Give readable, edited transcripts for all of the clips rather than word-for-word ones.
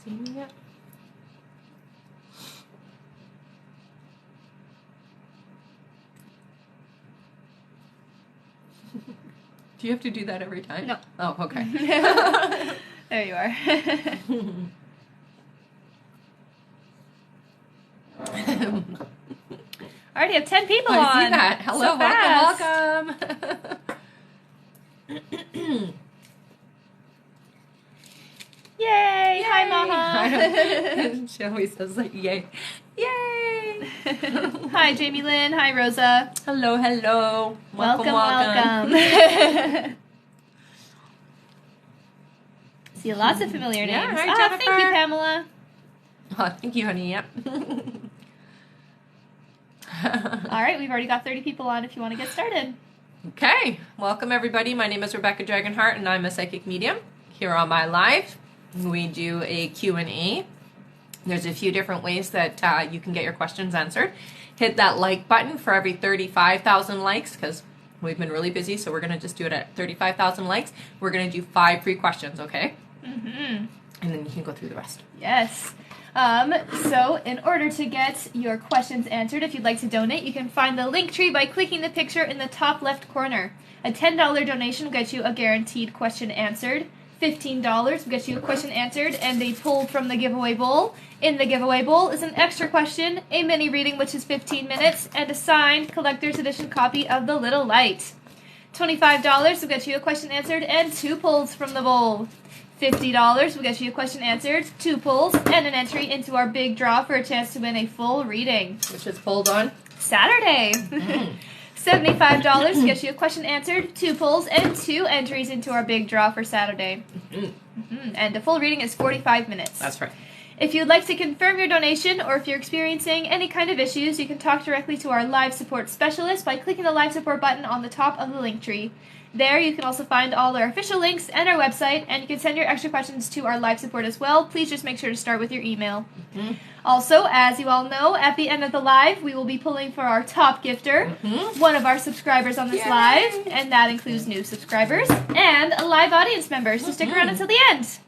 see me yet? Do you have to do that every time? No. Oh, okay. There you are. I already have 10 people on. I see that. Hello, so welcome, welcome. Yay! Hi, Maha. She always says like, yay. Yay! Hi, Jamie Lynn. Hi, Rosa. Hello, hello. Welcome. See lots of familiar Yeah, names. hi, Thank you, Jennifer. Pamela. Oh, thank you, honey. Yep. All right, we've already got 30 people on if you want to get started. Okay, welcome everybody. My name is Rebecca Dragonheart, and I'm a psychic medium. Here on my live, we do a Q&A. There's a few different ways that you can get your questions answered. Hit that like button for every 35,000 likes, because we've been really busy, so we're going to just do it at 35,000 likes. We're going to do 5 free questions, okay? Mm-hmm. And then you can go through the rest. Yes. So in order to get your questions answered, if you'd like to donate, you can find the link tree by clicking the picture in the top left corner. A $10 donation will get you a guaranteed question answered. $15 will get you a question answered and a pull from the giveaway bowl. In the giveaway bowl is an extra question, a mini reading which is 15 minutes, and a signed collector's edition copy of The Little Light. $25 will get you a question answered and 2 pulls from the bowl. $50 will get you a question answered, 2 pulls, and an entry into our big draw for a chance to win a full reading. Which is pulled on? Saturday. $75 will get you a question answered, 2 pulls, and 2 entries into our big draw for Saturday. And the full reading is 45 minutes. That's right. If you'd like to confirm your donation, or if you're experiencing any kind of issues, you can talk directly to our live support specialist by clicking the live support button on the top of the link tree. There you can also find all our official links and our website, and you can send your extra questions to our live support as well. Please just make sure to start with your email. Also, as you all know, at the end of the live, we will be pulling for our top gifter, one of our subscribers on this live, and that includes new subscribers and live audience members, so stick around until the end.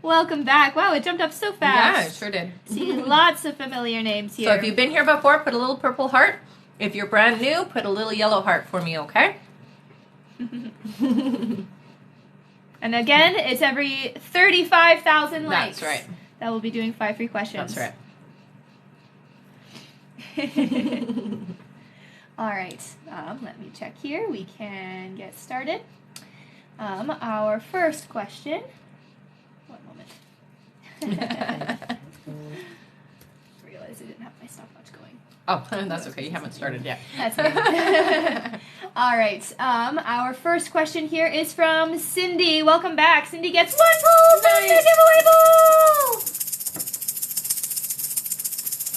Welcome back. Wow, it jumped up so fast. Yeah, it sure did. See lots of familiar names here. So if you've been here before, put a little purple heart. If you're brand new, put a little yellow heart for me, okay? And again, it's every 35,000 likes. That's right. That will be doing 5 free questions. That's right. All right. Let me check here. We can get started. Our first question. One moment. Realized I didn't have my stopwatch going. Oh, that's okay. You haven't started yet. That's okay. All right. Our first question here is from Cindy. Welcome back. Cindy gets 1 pull from the giveaway bowl.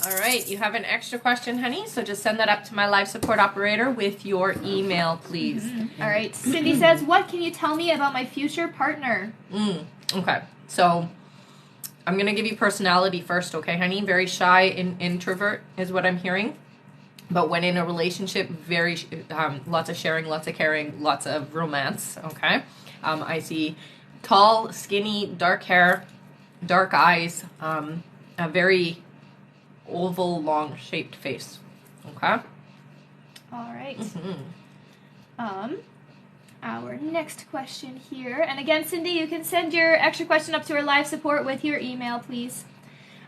All right. You have an extra question, honey, so just send that up to my live support operator with your email, please. All right. Cindy says, what can you tell me about my future partner? Okay. So I'm going to give you personality first, okay, honey? Very shy and introvert is what I'm hearing. But when in a relationship, very lots of sharing, lots of caring, lots of romance, okay? I see tall, skinny, dark hair, dark eyes, a very oval, long-shaped face, okay? All right. Our next question here, and again, Cindy, you can send your extra question up to our live support with your email, please.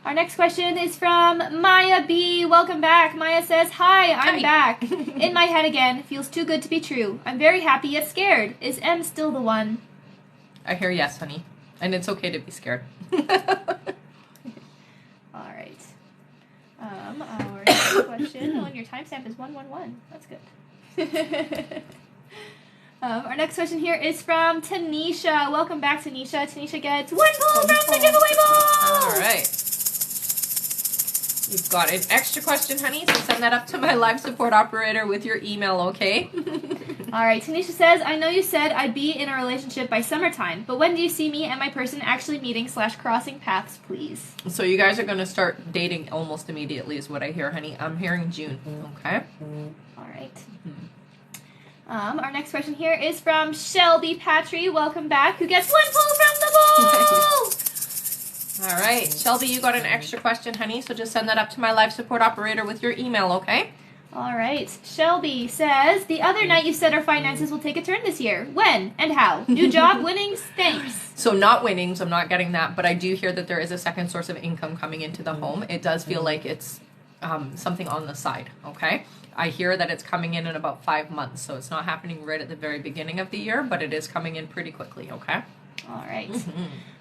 Our next question is from Maya B. Welcome back. Maya says, hi, I'm back. In my head again. Feels too good to be true. I'm very happy yet scared. Is M still the one? I hear yes, honey. And it's okay to be scared. All right. Our next question. Oh, and your timestamp is 111. That's good. Our next question here is from Tanisha. Welcome back, Tanisha. Tanisha gets 1 pull from the giveaway bowl. All right. You've got an extra question, honey, so send that up to my live support operator with your email, okay? All right. Tanisha says, I know you said I'd be in a relationship by summertime, but when do you see me and my person actually meeting / crossing paths, please? So you guys are going to start dating almost immediately is what I hear, honey. I'm hearing June, okay? All right. Our next question here is from Shelby Patry. Welcome back. Who gets 1 pull from the bowl? All right, Shelby, you got an extra question, honey, so just send that up to my live support operator with your email, okay? All right. Shelby says, the other night you said our finances will take a turn this year. When and how? New job, winnings, thanks. So not winnings, I'm not getting that, but I do hear that there is a second source of income coming into the home. It does feel like it's something on the side, okay? I hear that it's coming in about 5 months, so it's not happening right at the very beginning of the year, but it is coming in pretty quickly, okay? All right.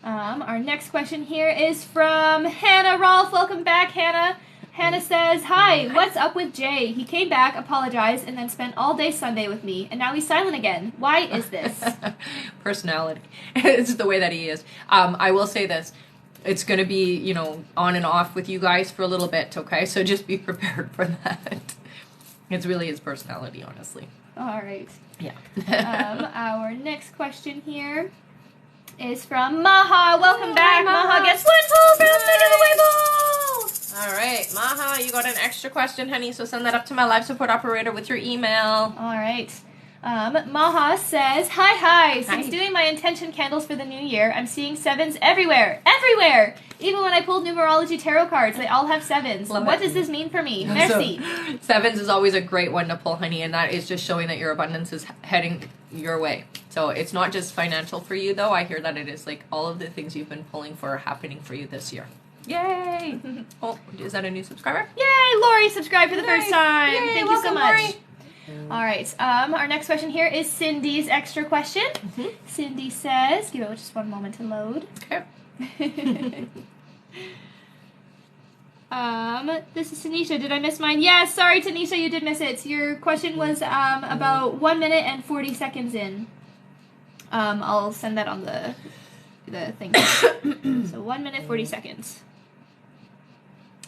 Our next question here is from Hannah Rolfe. Welcome back, Hannah. Hannah says, hi, what's up with Jay? He came back, apologized, and then spent all day Sunday with me, and now he's silent again. Why is this? Personality. It's the way that he is. I will say this. It's going to be, you know, on and off with you guys for a little bit, okay? So just be prepared for that. It's really his personality, honestly. All right. Yeah. Our next question here is from Maha. Welcome back, Maha. Gets 1 pull from the giveaway bowl. All right, Maha, you got an extra question, honey, so send that up to my live support operator with your email. All right. Maha says, hi. Since doing my intention candles for the new year, I'm seeing 7s everywhere. Everywhere! Even when I pulled numerology tarot cards, they all have 7s. What does this mean for me? Merci. So, 7s is always a great one to pull, honey, and that is just showing that your abundance is heading your way. So it's not just financial for you, though. I hear that it is like all of the things you've been pulling for are happening for you this year. Yay! Oh, is that a new subscriber? Yay! Lori subscribed for the first time. Yay, Thank you so much. Lori. All right. Our next question here is Cindy's extra question. Cindy says, give it just one moment to load. Okay. This is Tanisha. Did I miss mine? Yes. Sorry, Tanisha, you did miss it. Your question was about 1 minute and 40 seconds in. I'll send that on the thing. So 1 minute 40 seconds.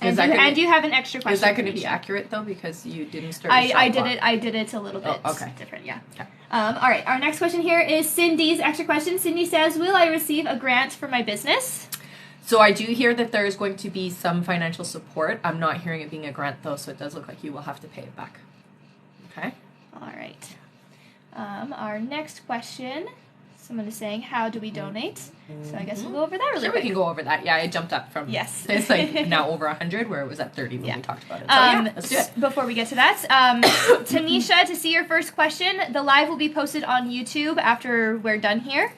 And you have an extra question. Is that going to be accurate though? Because you didn't start. I did it a little bit different. Yeah. Okay. All right. Our next question here is Cindy's extra question. Cindy says, "Will I receive a grant for my business?" So I do hear that there is going to be some financial support. I'm not hearing it being a grant though, so it does look like you will have to pay it back. Okay. All right. Our next question. Someone is saying, how do we donate? So I guess we'll go over that really quick. We can go over that. Yeah, it jumped up from... Yes. It's like now over 100, where it was at 30 when we talked about it. So let's do it. Before we get to that, Tanisha, to see your first question, the live will be posted on YouTube after we're done here,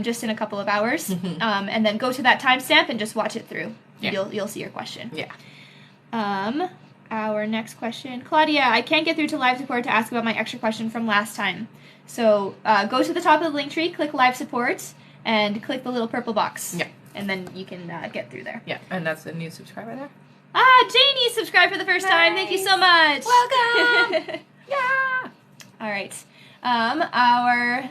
just in a couple of hours. And then go to that timestamp and just watch it through. Yeah. You'll see your question. Yeah. Our next question. Claudia, I can't get through to live support to ask about my extra question from last time. So go to the top of the link tree, click live support, and click the little purple box. Yeah. And then you can get through there. Yeah, and that's a new subscriber there. Janie subscribed for the first time. Thank you so much. Welcome. Yeah. All right. Our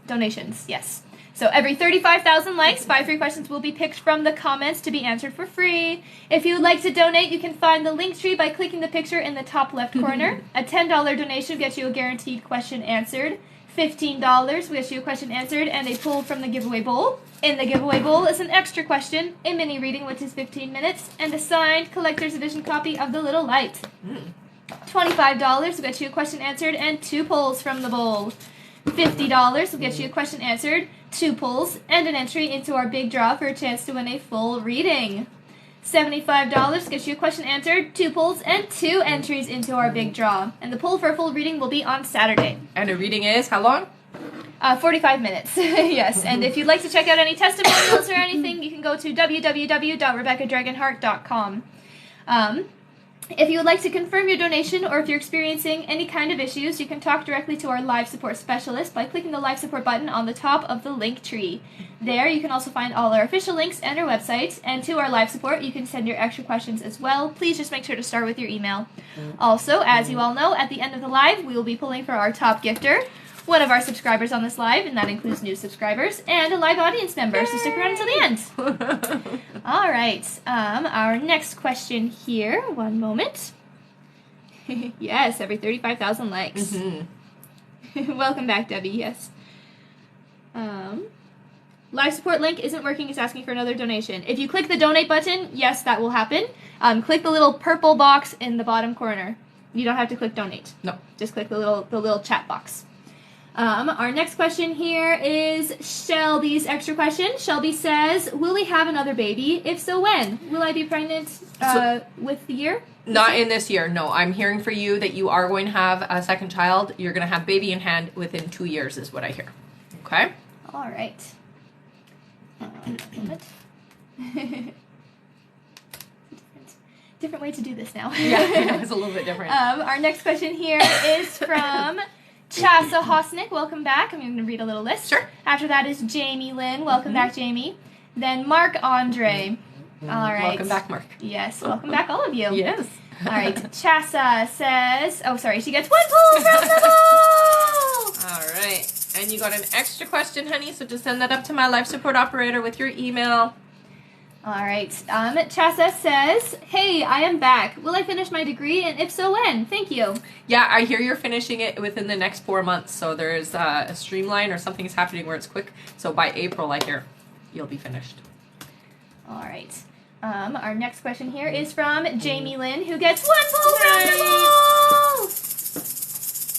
donations. Yes. So every 35,000 likes, 5 free questions will be picked from the comments to be answered for free. If you would like to donate, you can find the link tree by clicking the picture in the top left corner. A $10 donation gets you a guaranteed question answered. $15 gets you a question answered and a pull from the giveaway bowl. In the giveaway bowl is an extra question, a mini reading which is 15 minutes, and a signed collector's edition copy of The Little Light. $25 will get you a question answered and 2 pulls from the bowl. $50 will get you a question answered, 2 pulls, and an entry into our big draw for a chance to win a full reading. $75 gets you a question answered, 2 pulls, and 2 entries into our big draw. And the pull for a full reading will be on Saturday. And a reading is how long? 45 minutes. Yes. And if you'd like to check out any testimonials or anything, you can go to www.rebeccadragonheart.com. If you would like to confirm your donation or if you're experiencing any kind of issues, you can talk directly to our live support specialist by clicking the live support button on the top of the link tree. There you can also find all our official links and our website, and to our live support you can send your extra questions as well. Please just make sure to start with your email. Also, as you all know, at the end of the live we will be pulling for our top gifter, one of our subscribers on this live, and that includes new subscribers, and a live audience member, so stick around until the end. All right, our next question here, one moment. Yes, every 35,000 likes. Welcome back, Debbie, yes. Live support link isn't working, it's asking for another donation. If you click the donate button, yes, that will happen. Click the little purple box in the bottom corner. You don't have to click donate. No. Just click the little chat box. Our next question here is Shelby's extra question. Shelby says, will we have another baby? If so, when? Will I be pregnant with the year? Not in this year, no. I'm hearing for you that you are going to have a second child. You're going to have baby in hand within 2 years is what I hear. Okay? All right. Different way to do this now. Yeah, it's a little bit different. Our next question here is from Chasa Hosnick. Welcome back. I'm going to read a little list. Sure. After that is Jamie Lynn. Welcome back, Jamie. Then Mark Andre. All right. Welcome back, Mark. Yes, welcome back, all of you. Yes. All right. Chasa says, oh, sorry, she gets 1 pull from the ball. All right. And you got an extra question, honey, so just send that up to my life support operator with your email. All right. Chasa says, hey, I am back. Will I finish my degree? And if so, when? Thank you. Yeah, I hear you're finishing it within the next 4 months. So there's a streamline or something's happening where it's quick. So by April, I hear you'll be finished. All right. Our next question here is from Jamie Lynn, who gets 1 pull from the ball.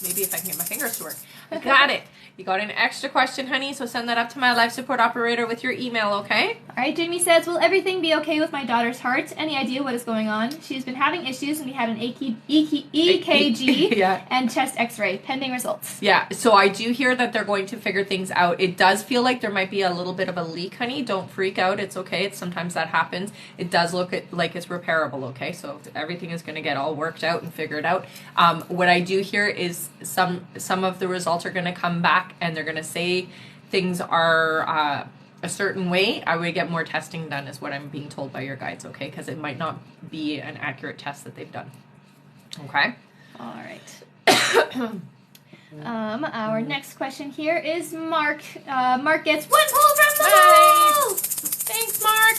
Maybe if I can get my fingers to work. Got it. You got an extra question, honey, so send that up to my life support operator with your email, okay? All right, Jamie says, will everything be okay with my daughter's heart? Any idea what is going on? She's been having issues, and we had an EKG and chest x-ray, pending results. Yeah, so I do hear that they're going to figure things out. It does feel like there might be a little bit of a leak, honey. Don't freak out. It's okay. Sometimes that happens. It does look like it's repairable, okay? So everything is going to get all worked out and figured out. What I do hear is some of the results are going to come back, and they're going to say things are a certain way. I would get more testing done is what I'm being told by your guides, okay? Because it might not be an accurate test that they've done. Okay? All right. Our next question here is Mark. Mark gets 1 pull from the ball! Thanks, Mark.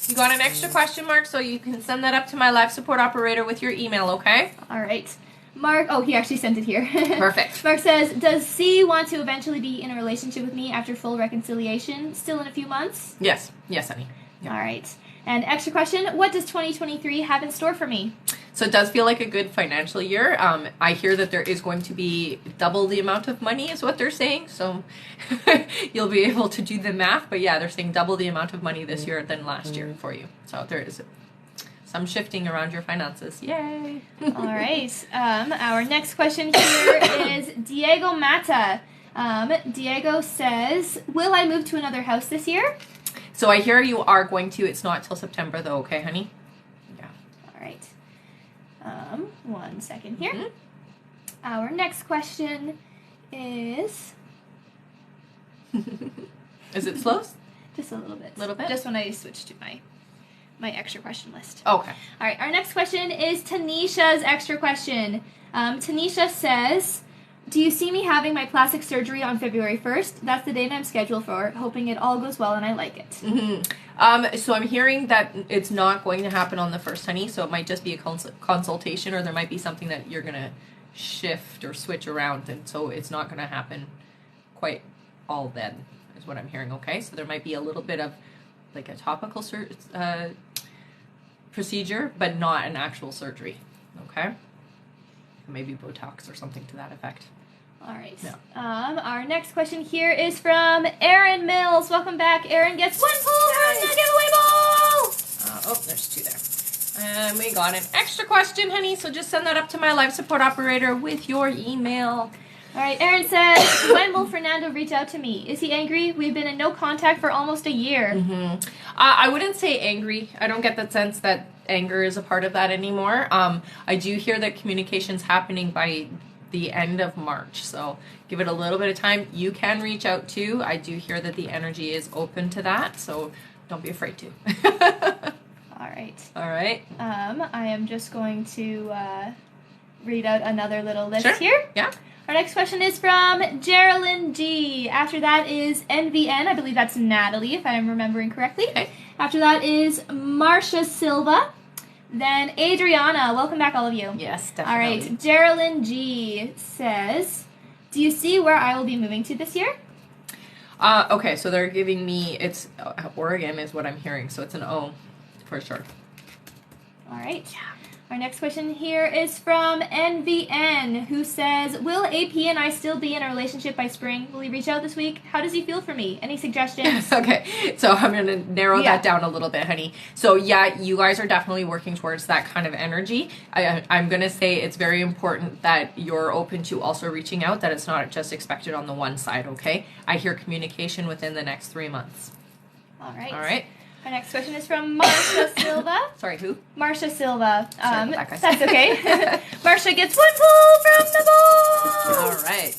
You got an extra question, Mark, so you can send that up to my life support operator with your email, okay? All right. Mark, oh, he actually sent it here. Perfect. Mark says, does C want to eventually be in a relationship with me after full reconciliation? Still in a few months? Yes. Yes, honey. Yeah. All right. And extra question, what does 2023 have in store for me? So it does feel like a good financial year. I hear that there is going to be double the amount of money is what they're saying. So you'll be able to do the math. But yeah, they're saying double the amount of money this year than last year for you. So there is some shifting around your finances. Yay! All right. Our next question here is Diego Mata. Diego says, will I move to another house this year? So I hear you are going to. It's not till September though, okay, honey? Yeah. All right. 1 second here. Mm-hmm. Our next question is... Is it slow? Just a little bit. A little bit? Just when I switch to my extra question list. Okay. All right. Our next question is Tanisha's extra question. Tanisha says, do you see me having my plastic surgery on February 1st? That's the date I'm scheduled for, hoping it all goes well and I like it. Mm-hmm. So I'm hearing that it's not going to happen on the 1st, honey, so it might just be a consultation, or there might be something that you're going to shift or switch around, and so it's not going to happen quite all then, is what I'm hearing, okay? So there might be a little bit of like a topical procedure, but not an actual surgery, okay? Maybe Botox or something to that effect. All right. Yeah. Our next question here is from Erin Mills. Welcome back. Erin gets 1 pull from the giveaway ball. There's 2 there. And we got an extra question, honey, so just send that up to my life support operator with your email. All right. Erin says, when will Fernando reach out to me? Is he angry? We've been in no contact for almost a year. Mm-hmm. I wouldn't say angry. I don't get that sense that anger is a part of that anymore. I do hear that communication's happening by the end of March, so give it a little bit of time. You can reach out too. I do hear that the energy is open to that, so don't be afraid to. All right. All right. I am just going to read out another little list Sure. here. Yeah. Our next question is from Geraldine G. After that is NVN. I believe that's Natalie, if I'm remembering correctly. Okay. After that is Marcia Silva. Then Adriana. Welcome back, all of you. Yes, definitely. All right. Geraldine G. says, do you see where I will be moving to this year? Okay, so they're giving me, it's Oregon is what I'm hearing, so it's an O for sure. All right. Our next question here is from NVN, who says, will AP and I still be in a relationship by spring? Will he reach out this week? How does he feel for me? Any suggestions? Okay, so I'm going to narrow that down a little bit, honey. So yeah, you guys are definitely working towards that kind of energy. I'm going to say it's very important that you're open to also reaching out, that it's not just expected on the one side, okay? I hear communication within the next 3 months. All right. All right. Our next question is from Marcia Silva. Sorry, who? Marcia Silva. Sorry about that, guys. That's okay. Marcia gets 1 pull from the ball. All right.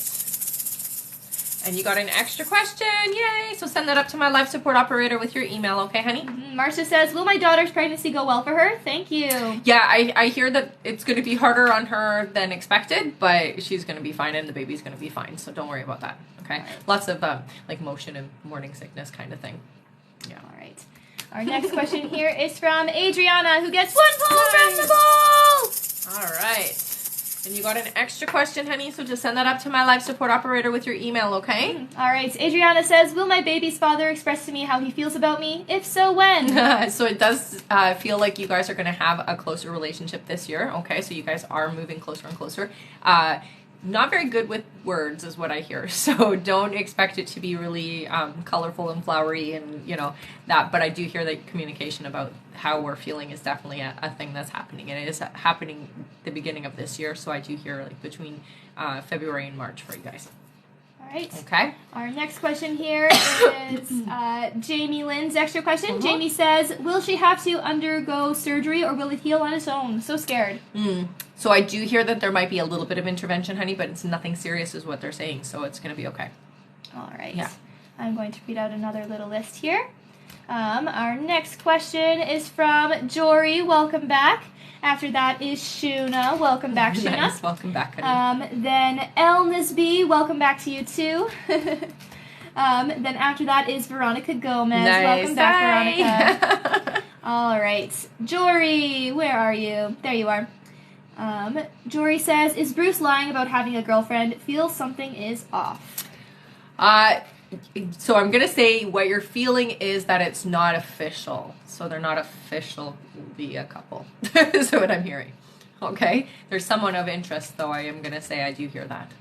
And you got an extra question. Yay. So send that up to my life support operator with your email, okay, honey? Mm-hmm. Marcia says, will my daughter's pregnancy go well for her? Thank you. Yeah, I hear that it's going to be harder on her than expected, but she's going to be fine and the baby's going to be fine. So don't worry about that, okay? Right. Lots of like motion and morning sickness kind of thing. Yeah. All right. Our next question here is from Adriana, who gets 1 pull from the ball. All right. And you got an extra question, honey, so just send that up to my life support operator with your email, okay? All right. Adriana says, will my baby's father express to me how he feels about me? If so, when? So it does feel like you guys are going to have a closer relationship this year, okay? So you guys are moving closer and closer. Not very good with words is what I hear, so don't expect it to be really colorful and flowery and, you know, that. But I do hear that communication about how we're feeling is definitely a thing that's happening, and it is happening the beginning of this year, so I do hear like between February and March for you guys. All right. Okay. Our next question here is Jamie Lynn's extra question. Uh-huh. Jamie says, will she have to undergo surgery or will it heal on its own? So scared. So I do hear that there might be a little bit of intervention, honey, but it's nothing serious is what they're saying, so it's going to be okay. All right. Yeah. I'm going to read out another little list here. Our next question is from Jory. Welcome back. After that is Shuna. Welcome back, Shuna. Nice. Welcome back, honey. Then El Nisby. Welcome back to you, too. Then after that is Veronica Gomez. Nice. Welcome back, Veronica. All right. Jory, where are you? There you are. Jory says, is Bruce lying about having a girlfriend? Feels something is off. So I'm going to say what you're feeling is that it's not official. So they're not officially a couple. Is what I'm hearing. Okay? There's someone of interest, though. I am going to say I do hear that.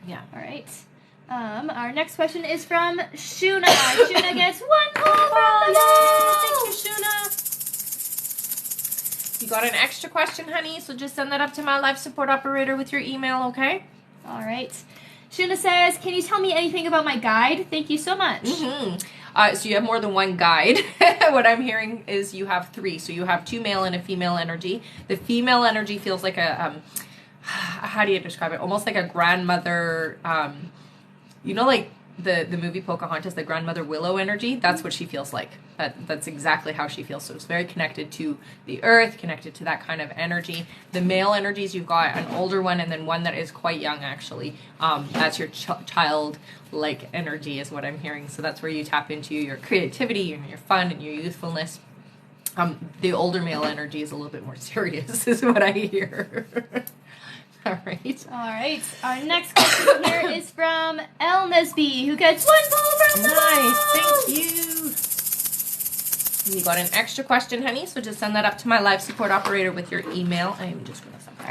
Yeah. All right. Our next question is from Shuna. Shuna gets 1 pull from the ball. Thank you, Shuna. You got an extra question, honey, so just send that up to my life support operator with your email, okay? All right. Shuna says, can you tell me anything about my guide? Thank you so much. So you have more than one guide. What I'm hearing is you have 3. So you have 2 male and a female energy. The female energy feels like a, how do you describe it? Almost like a grandmother, you know, like the movie Pocahontas, the grandmother Willow energy. That's what she feels like. That's exactly how she feels. So it's very connected to the earth, connected to that kind of energy. The male energies, you've got an older one and then one that is quite young, actually. That's your child-like energy is what I'm hearing. So that's where you tap into your creativity and your fun and your youthfulness. The older male energy is a little bit more serious is what I hear. All right. All right. Our next question here is from El Nesby, who gets 1 pull from the ball. Nice. Thank you. You got an extra question, honey, so just send that up to my live support operator with your email. I'm just going to send that.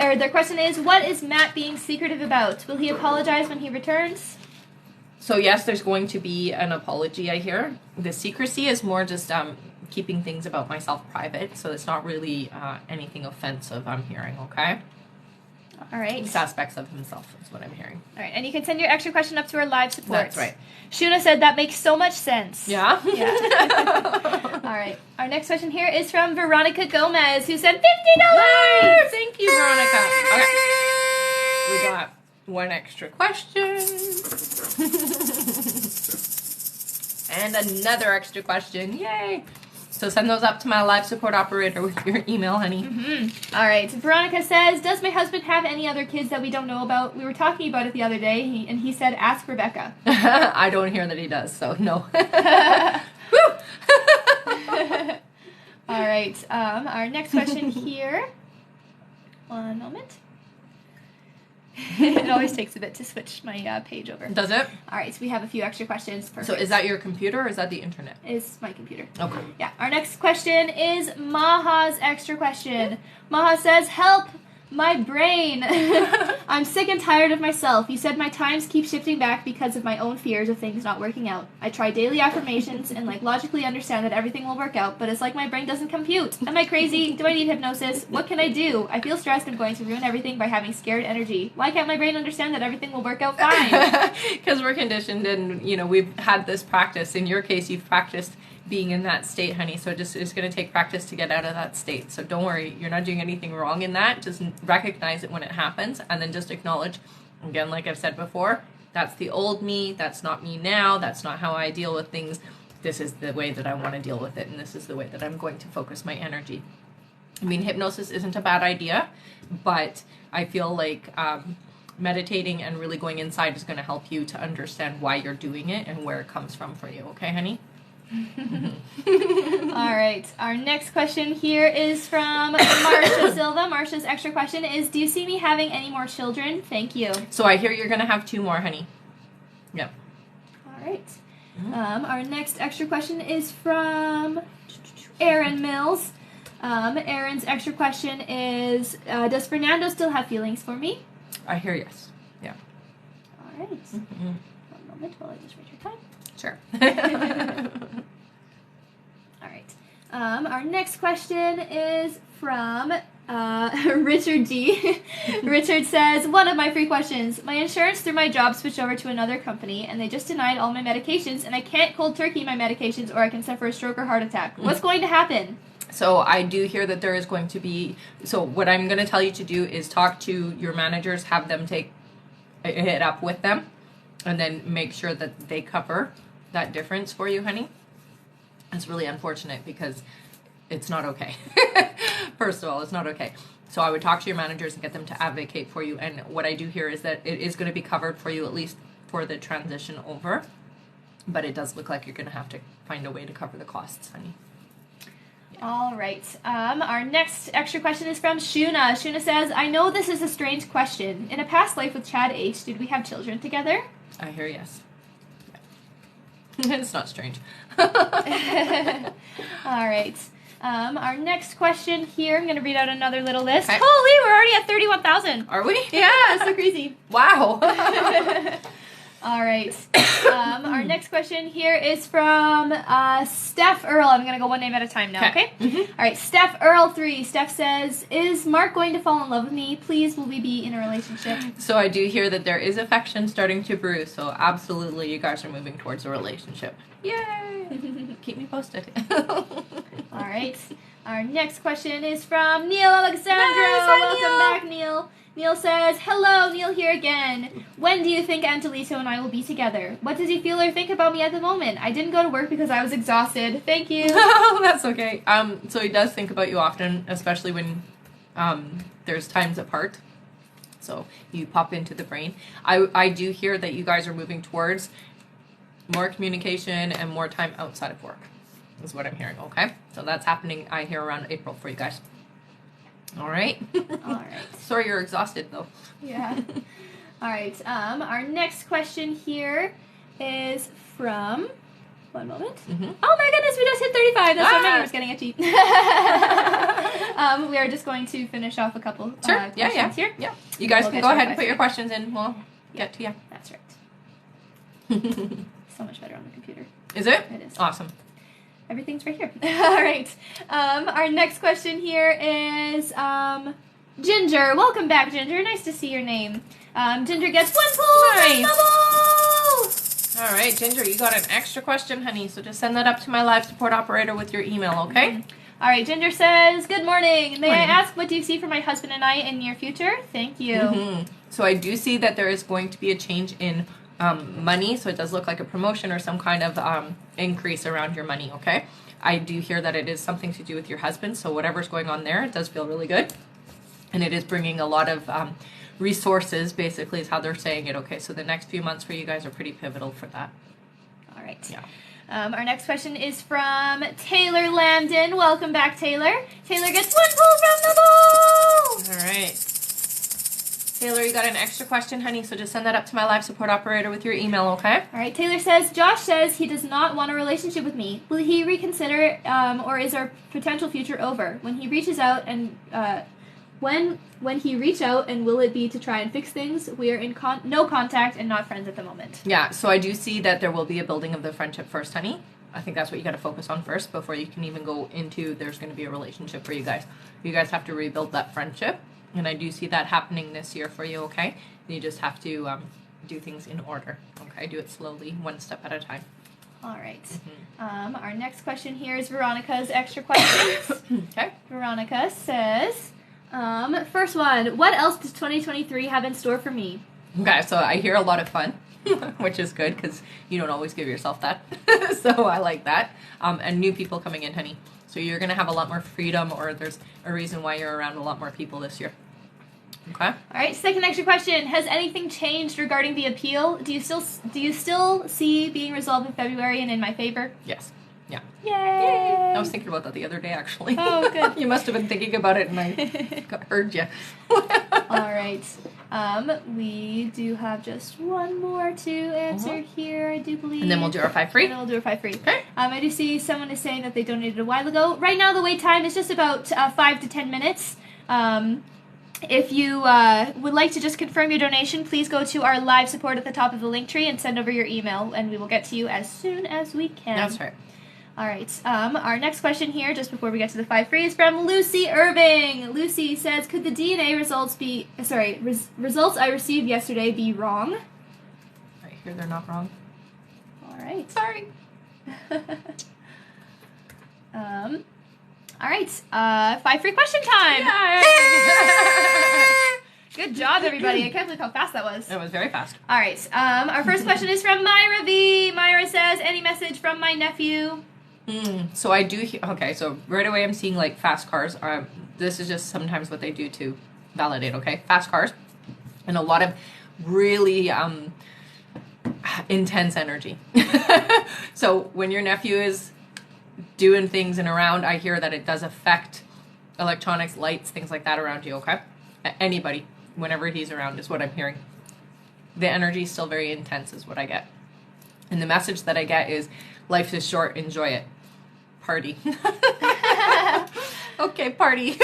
All right. Their question is, what is Matt being secretive about? Will he apologize when he returns? So, yes, there's going to be an apology, I hear. The secrecy is more just keeping things about myself private, so it's not really anything offensive I'm hearing, okay? All right. It's aspects of himself is what I'm hearing. All right, and you can send your extra question up to our live support. That's right. Shuna said that makes so much sense. Yeah? Yeah. All right. Our next question here is from Veronica Gomez, who said $50. Nice. Thank you, Veronica. Okay. We got 1 extra question. And another extra question. Yay. So send those up to my live support operator with your email, honey. All right. Veronica says, does my husband have any other kids that we don't know about? We were talking about it the other day, and he said, ask Rebecca. I don't hear that he does, so no. All right. Our next question here. One moment. It always takes a bit to switch my page over. Does it? All right, so we have a few extra questions. Perfect. So is that your computer or is that the internet? It's my computer. Okay. Yeah. Our next question is Maha's extra question. Maha says, "Help my brain. I'm sick and tired of myself. You said my times keep shifting back because of my own fears of things not working out. I try daily affirmations and logically understand that everything will work out, but it's like my brain doesn't compute. Am I crazy? Do I need hypnosis? What can I do? I feel stressed. I'm going to ruin everything by having scared energy. Why can't my brain understand that everything will work out fine?" Because we're conditioned and, we've had this practice. In your case, you've practiced being in that state, honey. So it's going to take practice to get out of that state. So don't worry. You're not doing anything wrong in that. Just recognize it when it happens and then just acknowledge, again, like I've said before, that's the old me. That's not me now. That's not how I deal with things. This is the way that I want to deal with it. And this is the way that I'm going to focus my energy. I mean, hypnosis isn't a bad idea, but I feel like meditating and really going inside is going to help you to understand why you're doing it and where it comes from for you. Okay, honey? All right. Our next question here is from Marcia Silva. Marcia's extra question is, "Do you see me having any more children? Thank you." So I hear you're going to have 2 more, honey. Yeah. All right. Our next extra question is from Aaron Mills. Aaron's extra question is, "Does Fernando still have feelings for me?" I hear yes. Yeah. All right. One moment while I just write your time. Sure. All right. Our next question is from Richard G. Richard says, "One of my free questions. My insurance through my job switched over to another company, and they just denied all my medications, and I can't cold turkey my medications or I can suffer a stroke or heart attack. What's going to happen?" So I do hear that there is going to be, so what I'm going to tell you to do is talk to your managers, have them take it up with them, and then make sure that they cover that difference for you, honey. It's really unfortunate because it's not okay. First of all, it's not okay. So I would talk to your managers and get them to advocate for you. And what I do hear is that it is going to be covered for you, at least for the transition over. But it does look like you're going to have to find a way to cover the costs, honey. All right. Our next extra question is from Shuna. Shuna says, "I know this is a strange question. In a past life with Chad H., did we have children together?" I hear yes. It's not strange. All right. Our next question here, I'm going to read out another little list. Okay. Holy, we're already at 31,000. Are we? Yeah, so crazy. Wow. All right. Our next question here is from Steph Earl. I'm going to go one name at a time now, okay? Mm-hmm. All right, Steph Earl 3. Steph says, "Is Mark going to fall in love with me? Please, will we be in a relationship?" So I do hear that there is affection starting to brew, so absolutely you guys are moving towards a relationship. Yay! Keep me posted. All right. Our next question is from Neil Alexandro. Nice, Welcome back, Neil. Neil says, "Hello, Neil here again. When do you think Angelito and I will be together? What does he feel or think about me at the moment? I didn't go to work because I was exhausted. Thank you." That's okay. So he does think about you often, especially when there's times apart. So you pop into the brain. I do hear that you guys are moving towards more communication and more time outside of work, is what I'm hearing, okay? So that's happening, I hear, around April for you guys. All right? All right. Sorry you're exhausted, though. Yeah. All right. Our next question here is from... One moment. Mm-hmm. Oh my goodness, we just hit 35. That's why my ear was getting itchy. We are just going to finish off a couple questions here. Yeah. You guys We'll can get go to ahead our and put your question. questions in. We'll get to you. That's right. So much better on the computer. Is it? It is. Awesome. Everything's right here. All right. Our next question here is Ginger. Welcome back, Ginger. Nice to see your name. Ginger gets 1 pull. Nice. Bubble! All right, Ginger, you got an extra question, honey. So just send that up to my live support operator with your email, okay? Mm-hmm. All right, Ginger says, "Good morning. May I Morning. ask, what do you see for my husband and I in near future? Thank you." Mm-hmm. So I do see that there is going to be a change in money. So it does look like a promotion or some kind of increase around your money, okay? I do hear that it is something to do with your husband. So whatever's going on there, it does feel really good. And it is bringing a lot of resources, basically, is how they're saying it, okay? So the next few months for you guys are pretty pivotal for that. All right. Yeah. Our next question is from Taylor Lambden. Welcome back, Taylor. Taylor gets 1 pull from the bowl. All right. Taylor, you got an extra question, honey, so just send that up to my live support operator with your email, okay? All right. Taylor says, Josh says he does not want a relationship with me. Will he reconsider, or is our potential future over? When he reaches out and when he reach out, and will it be to try and fix things? We are in no contact and not friends at the moment. Yeah, so I do see that there will be a building of the friendship first, honey. I think that's what you got to focus on first before you can even go into there's going to be a relationship for you guys. You guys have to rebuild that friendship. And I do see that happening this year for you, okay? You just have to do things in order, okay? Do it slowly, one step at a time. All right. Mm-hmm. Our next question here is Veronica's extra questions. Okay. Veronica says, first one, what else does 2023 have in store for me? Okay, so I hear a lot of fun, which is good because you don't always give yourself that. So I like that. And new people coming in, honey. So you're going to have a lot more freedom, or there's a reason why you're around a lot more people this year. Okay? All right, second extra question. Has anything changed regarding the appeal? Do you still see being resolved in February and in my favor? Yes. Yeah. Yay! I was thinking about that the other day, actually. Oh, good. You must have been thinking about it, and I heard you. All right. We do have just one more to answer here, I do believe. And then we'll do our 5 free. And then we'll do our 5 free. Okay. I do see someone is saying that they donated a while ago. Right now, the wait time is just about 5 to 10 minutes. If you would like to just confirm your donation, please go to our live support at the top of the link tree and send over your email, and we will get to you as soon as we can. That's right. All right. Our next question here, just before we get to the 5 free, is from Lucy Irving. Lucy says, could the DNA results results I received yesterday be wrong? I hear they're not wrong. All right. Sorry. All right. 5 free question time. Yay! Good job, everybody. I can't believe how fast that was. It was very fast. All right. Our first question is from Myra V. Myra says, any message from my nephew? So I do okay, so right away I'm seeing like fast cars. This is just sometimes what they do to validate, okay? Fast cars and a lot of really intense energy. So when your nephew is doing things and around, I hear that it does affect electronics, lights, things like that around you, okay? Anybody, whenever he's around is what I'm hearing. The energy is still very intense is what I get. And the message that I get is life is short, enjoy it. Party. Okay, party.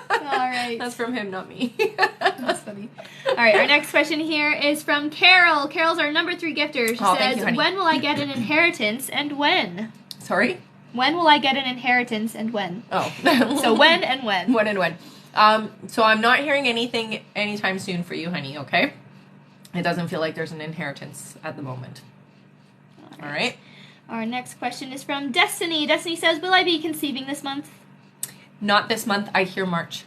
All right. That's from him, not me. That's funny. All right, our next question here is from Carol. Carol's our number 3 gifter. She says, thank you, honey. when will I get an inheritance and when? Sorry? When will I get an inheritance and when? Oh. So when and when? When and when. So I'm not hearing anything anytime soon for you, honey, okay? It doesn't feel like there's an inheritance at the moment. All right. Our next question is from Destiny. Destiny says, will I be conceiving this month? Not this month. I hear March.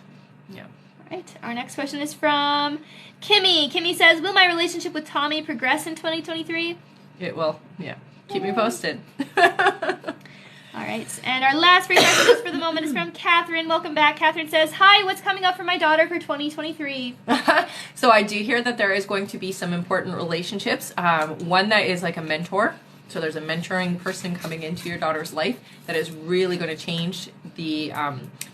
Yeah. All right. Our next question is from Kimmy. Kimmy says, will my relationship with Tommy progress in 2023? It will. Yeah. Keep me posted. All right. And our last free question just for the moment is from Catherine. Welcome back. Catherine says, hi, what's coming up for my daughter for 2023? So I do hear that there is going to be some important relationships. One that is like a mentor. So there's a mentoring person coming into your daughter's life that is really going to change the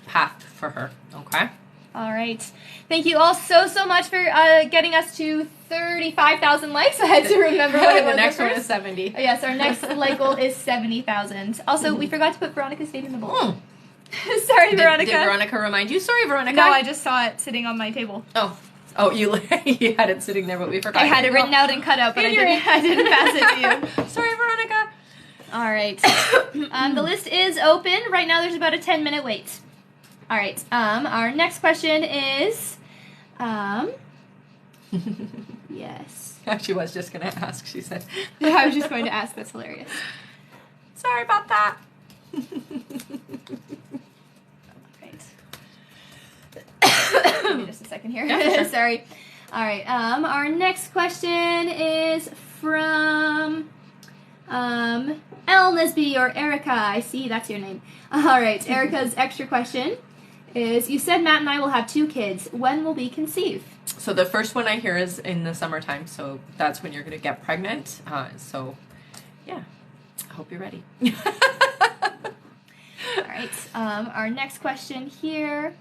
path for her. Okay? All right. Thank you all so much for getting us to 35,000 likes. I had to remember what it was. The next one is 70. Oh, yes, our next like goal is 70,000. Also, we forgot to put Veronica's name in the bowl. Sorry, Veronica. Did Veronica remind you? Sorry, Veronica. No, I just saw it sitting on my table. Oh, you had it sitting there, but we forgot. I had it written out and cut out, but I didn't pass it to you. Sorry, Veronica. All right. The list is open. Right now there's about a 10-minute wait. All right. Our next question is, yes. She was just going to ask, she said. I was just going to ask. That's hilarious. Sorry about that. Give me just a second here. Yeah, sure. Sorry. All right. Our next question is from Elle Nisby or Erica. I see that's your name. All right. Erica's extra question is: you said Matt and I will have 2 kids. When will we conceive? So the first one I hear is in the summertime. So that's when you're going to get pregnant. So yeah, I hope you're ready. All right. Our next question here.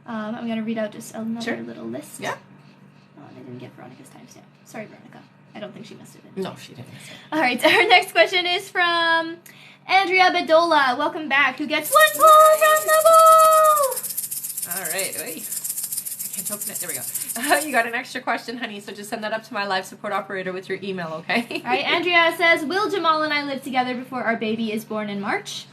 I'm going to read out just another little list. Yeah. Oh, they didn't get Veronica's timestamp. Sorry, Veronica. I don't think she missed it. No, she didn't miss it. All right, our next question is from Andrea Bedola. Welcome back. Who gets 1 pull from the bowl? All right. Wait. I can't open it. There we go. You got an extra question, honey, so just send that up to my live support operator with your email, okay? All right, Andrea says, will Jamal and I live together before our baby is born in March?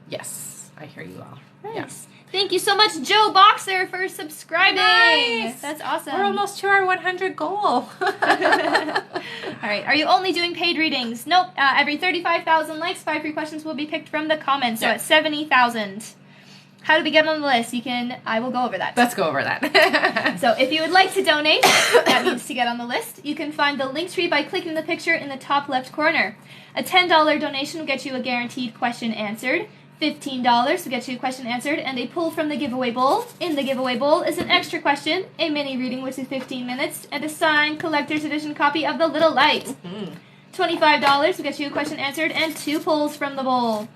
Yes, I hear you all. Nice. Yeah. Thank you so much, Joe Boxer, for subscribing. Nice. That's awesome. We're almost to our 100 goal. All right. Are you only doing paid readings? Nope. Every 35,000 likes, 5 free questions will be picked from the comments. So Yeah. at 70,000. How do we get on the list? I will go over that. Let's go over that. So if you would like to donate, that means to get on the list, you can find the link tree by clicking the picture in the top left corner. A $10 donation will get you a guaranteed question answered. $15 will get you a question answered and a pull from the giveaway bowl. In the giveaway bowl is an extra question, a mini reading which is 15 minutes, and a signed collector's edition copy of The Little Light. Mm-hmm. $25 will get you a question answered and 2 pulls from the bowl.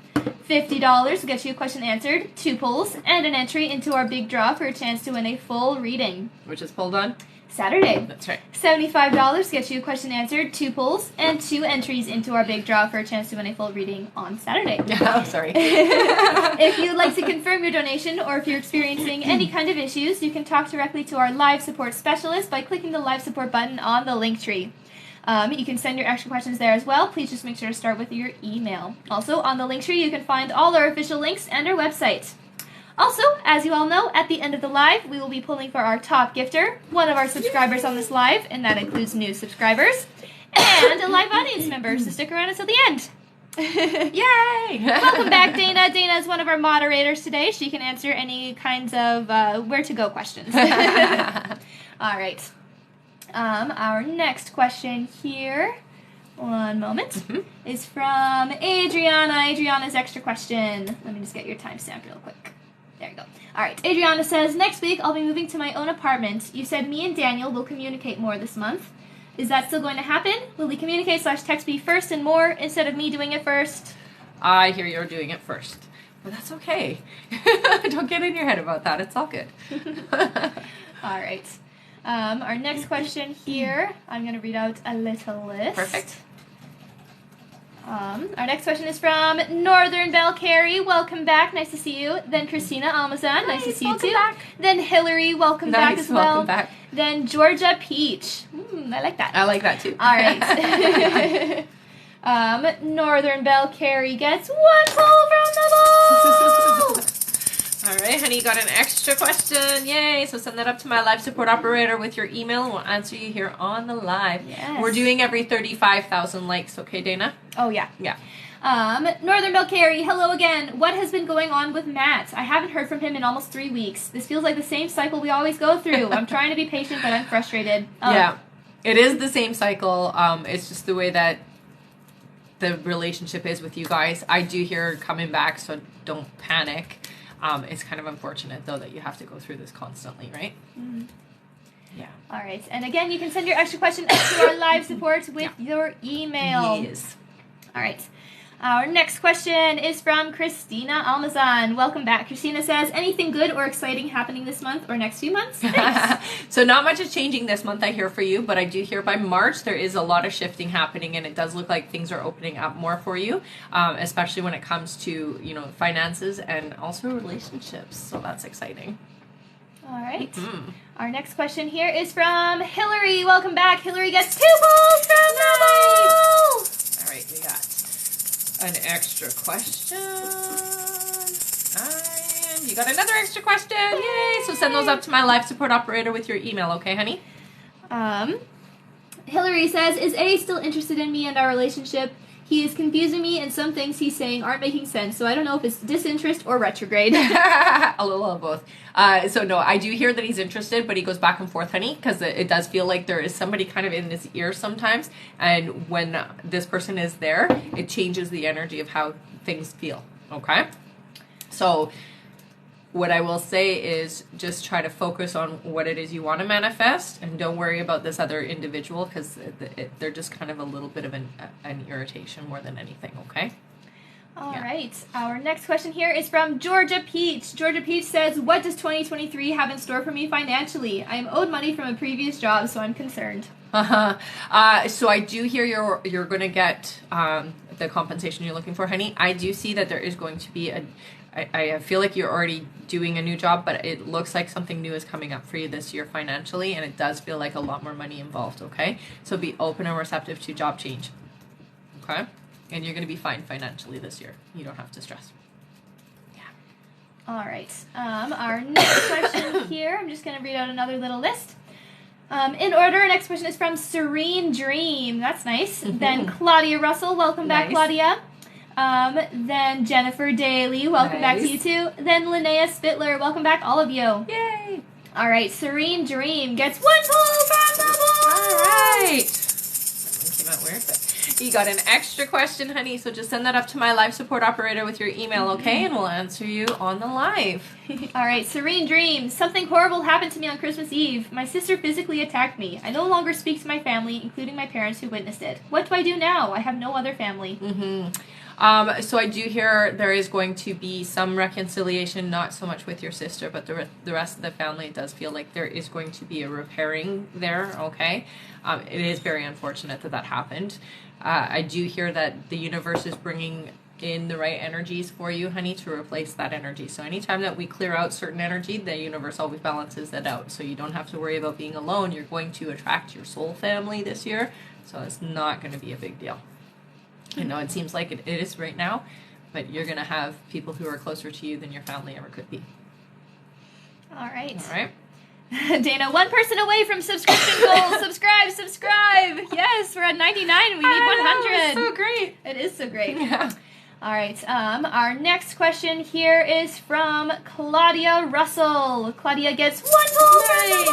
$50 will get you a question answered, 2 pulls, and an entry into our big draw for a chance to win a full reading. Which is pulled on? Saturday. That's right. $75 gets you a question answered, 2 pulls, and 2 entries into our big draw for a chance to win a full reading on Saturday. Oh, sorry. If you'd like to confirm your donation, or if you're experiencing any kind of issues, you can talk directly to our live support specialist by clicking the live support button on the link tree. You can send your extra questions there as well. Please just make sure to start with your email. Also, on the link tree, you can find all our official links and our website. Also, as you all know, at the end of the live, we will be pulling for our top gifter, one of our subscribers on this live, and that includes new subscribers, and a live audience member, so stick around until the end. Yay! Welcome back, Dana. Dana is one of our moderators today. She can answer any kinds of where-to-go questions. All right. Our next question here, one moment, is from Adriana. Adriana's extra question. Let me just get your timestamp real quick. There you go. All right. Adriana says, next week I'll be moving to my own apartment. You said me and Daniel will communicate more this month. Is that still going to happen? Will we communicate / text me first and more instead of me doing it first? I hear you're doing it first. But that's okay. Don't get in your head about that. It's all good. All right. Our next question here, I'm going to read out a little list. Perfect. Our next question is from Northern Belle Carey. Welcome back. Nice to see you. Then Christina Almazan. Nice to see you too. Back. Then Hillary. Welcome back as well. Welcome back. Then Georgia Peach. I like that. I like that too. All right. Northern Belle Carey gets 1 pull from the bowl. All right, honey, you got an extra question. Yay. So send that up to my live support operator with your email, and we'll answer you here on the live. Yes. We're doing every 35,000 likes, okay, Dana? Oh, yeah. Yeah. Northern Belle Carey, hello again. What has been going on with Matt? I haven't heard from him in almost 3 weeks. This feels like the same cycle we always go through. I'm trying to be patient, but I'm frustrated. Yeah. It is the same cycle. It's just the way that the relationship is with you guys. I do hear her coming back, so don't panic. It's kind of unfortunate, though, that you have to go through this constantly, right? Mm-hmm. Yeah. All right. And again, you can send your extra question up to our live support with your email. Yes. All right. Our next question is from Christina Almazan. Welcome back. Christina says, anything good or exciting happening this month or next few months? Thanks. So not much is changing this month, I hear, for you, but I do hear by March there is a lot of shifting happening, and it does look like things are opening up more for you, especially when it comes to, finances and also relationships. So that's exciting. All right. Our next question here is from Hillary. Welcome back. Hillary gets 2 pulls from the bowl. All right, we got an extra question. And you got another extra question. Yay! So send those up to my live support operator with your email, okay, honey? Hillary says, is A still interested in me and our relationship? He is confusing me, and some things he's saying aren't making sense, so I don't know if it's disinterest or retrograde. A little of both. So no, I do hear that he's interested, but he goes back and forth, honey, because it does feel like there is somebody kind of in his ear sometimes, and when this person is there, it changes the energy of how things feel, okay? So what I will say is just try to focus on what it is you want to manifest, and don't worry about this other individual, because they're just kind of a little bit of an irritation more than anything, okay? All right. Our next question here is from Georgia Peach. Georgia Peach says, what does 2023 have in store for me financially? I am owed money from a previous job, so I'm concerned. So I do hear you're going to get the compensation you're looking for, honey. I do see that there is going to be I feel like you're already doing a new job, but it looks like something new is coming up for you this year financially, and it does feel like a lot more money involved, okay? So be open and receptive to job change, okay? And you're going to be fine financially this year. You don't have to stress. Yeah. All right. Our next question here, I'm just going to read out another little list. In order, next question is from Serene Dream. That's nice. Mm-hmm. Then Claudia Russell. Welcome back, Claudia. Then Jennifer Daly. Welcome back to you too. Then Linnea Spittler. Welcome back, all of you. Yay! All right. Serene Dream gets 1 pull from the board. All right. That one came out weird, but you got an extra question, honey. So just send that up to my live support operator with your email, okay? And we'll answer you on the live. All right. Serene Dream. Something horrible happened to me on Christmas Eve. My sister physically attacked me. I no longer speak to my family, including my parents who witnessed it. What do I do now? I have no other family. Mm-hmm. So I do hear there is going to be some reconciliation, not so much with your sister, but the rest of the family. It does feel like there is going to be a repairing there, okay? It is very unfortunate that happened. I do hear that the universe is bringing in the right energies for you, honey, to replace that energy. So anytime that we clear out certain energy, the universe always balances that out. So you don't have to worry about being alone. You're going to attract your soul family this year, so it's not going to be a big deal. I know it seems like it is right now, but you're going to have people who are closer to you than your family ever could be. All right. All right. Dana, 1 person away from subscription goals. Subscribe. Yes, we're at 99. We need 100. It's so great. It is so great. Yeah. All right. Our next question here is from Claudia Russell. Claudia gets 1 pull. Nice.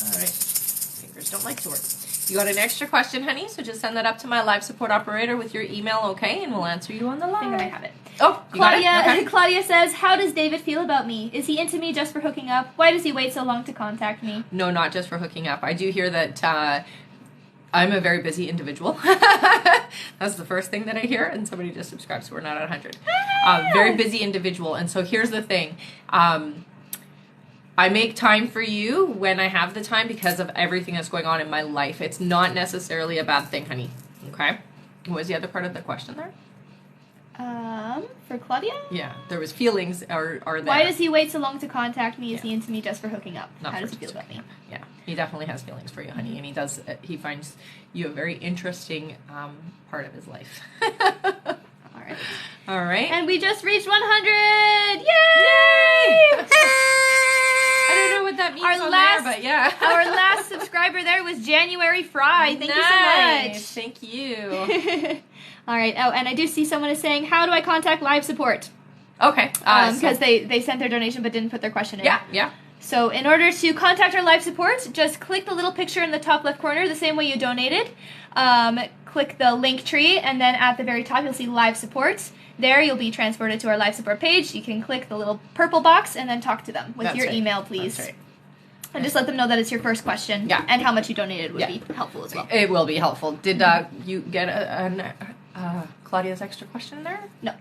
All right. Fingers don't like to work. You got an extra question, honey, so just send that up to my live support operator with your email, okay? And we'll answer you on the live. I think I have it. Oh, Claudia, okay. Claudia says, how does David feel about me? Is he into me just for hooking up? Why does he wait so long to contact me? No, not just for hooking up. I do hear that I'm a very busy individual. That's the first thing that I hear, and somebody just subscribed, so we're not at 100. Very busy individual, and so here's the thing. I make time for you when I have the time because of everything that's going on in my life. It's not necessarily a bad thing, honey. Okay? What was the other part of the question there? For Claudia? Yeah, there was feelings are there. Why does he wait so long to contact me? Is he into me just for hooking up? Not How for does he feel about me? Yeah, he definitely has feelings for you, honey, and he finds you a very interesting part of his life. All right. And we just reached 100! Yay! I don't know what that means but yeah. Our last subscriber there was January Fry. Thank you so much. Thank you. All right. Oh, and I do see someone is saying, how do I contact live support? Okay. Because they sent their donation but didn't put their question in. Yeah. So in order to contact our live support, just click the little picture in the top left corner the same way you donated. Click the link tree, and then at the very top you'll see live support. There you'll be transported to our live support page. You can click the little purple box and then talk to them with your email, please. That's right. And just let them know that it's your first question. Yeah. And how much you donated would be helpful as well. It will be helpful. Did you get Claudia's extra question there? No,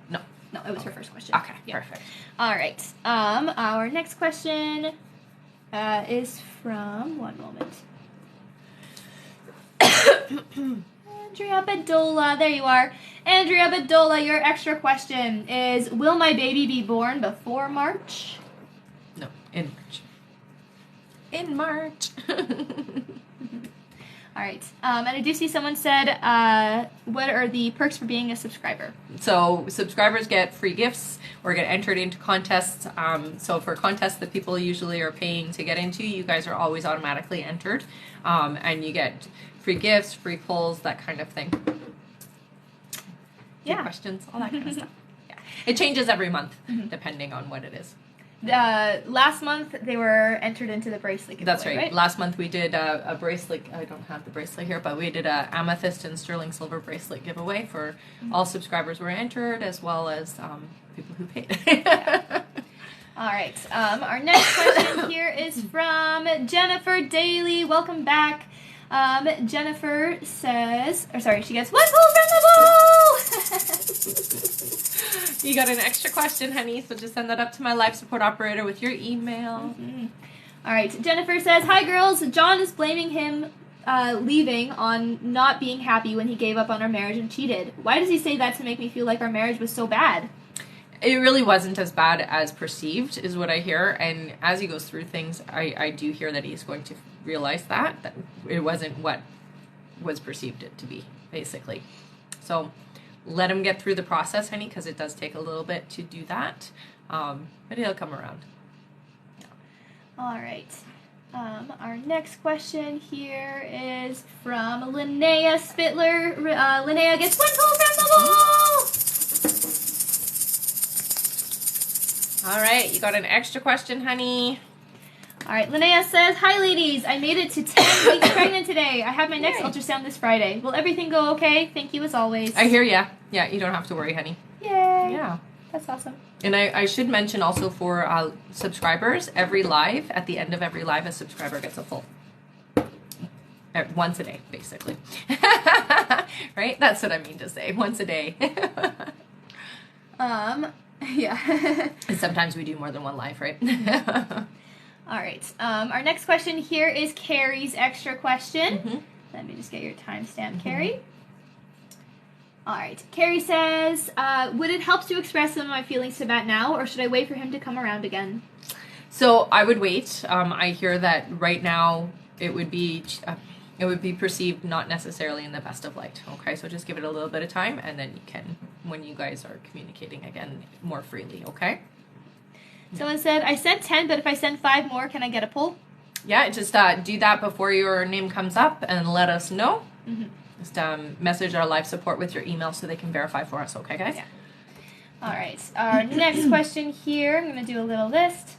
it was her first question. Okay, perfect. All right. Our next question is from, one moment. Andrea Bedola, there you are. Andrea Bedola, your extra question is, will my baby be born before March? No, in March. All right. And I do see someone said, what are the perks for being a subscriber? So subscribers get free gifts or get entered into contests. So for contests that people usually are paying to get into, you guys are always automatically entered. And you get free gifts, free polls, that kind of thing. Yeah. Questions, all that kind of stuff. Yeah. It changes every month, depending on what it is. Last month they were entered into the bracelet giveaway. That's right. Last month we did a bracelet. I don't have the bracelet here, but we did a amethyst and sterling silver bracelet giveaway for all subscribers were entered, as well as people who paid. All right. Our next question here is from Jennifer Daly. Welcome back. Jennifer says, she gets 1 pull from the bowl! You got an extra question, honey, so just send that up to my life support operator with your email. Mm-hmm. All right, Jennifer says, hi girls, John is blaming him leaving on not being happy when he gave up on our marriage and cheated. Why does he say that to make me feel like our marriage was so bad? It really wasn't as bad as perceived, is what I hear. And as he goes through things, I do hear that he's going to realize that it wasn't what was perceived it to be, basically. So let him get through the process, honey, because it does take a little bit to do that. But he'll come around. Yeah. All right. Our next question here is from Linnea Spitler. Linnea gets 1 pull from the bowl! All right, you got an extra question, honey. All right, Linnea says, hi ladies, I made it to 10 weeks pregnant today. I have my next ultrasound this Friday. Will everything go okay? Thank you as always. I hear ya. Yeah, you don't have to worry, honey. Yay. Yeah. That's awesome. And I should mention also for subscribers, every live, at the end of every live, a subscriber gets a full. Once a day, basically. Right? That's what I mean to say. Once a day. Yeah. And sometimes we do more than one live, right? All right. Our next question here is Carrie's extra question. Mm-hmm. Let me just get your timestamp, Carrie. All right. Carrie says, would it help to express some of my feelings to Matt now, or should I wait for him to come around again? So I would wait. I hear that right now it would be perceived not necessarily in the best of light. Okay, so just give it a little bit of time, and then you can, when you guys are communicating again more freely. Okay. Someone said, I sent 10, but if I send 5 more, can I get a pull? Yeah, just do that before your name comes up and let us know. Mm-hmm. Just message our live support with your email so they can verify for us, okay, guys? Yeah. All right. Our next question here, I'm going to do a little list,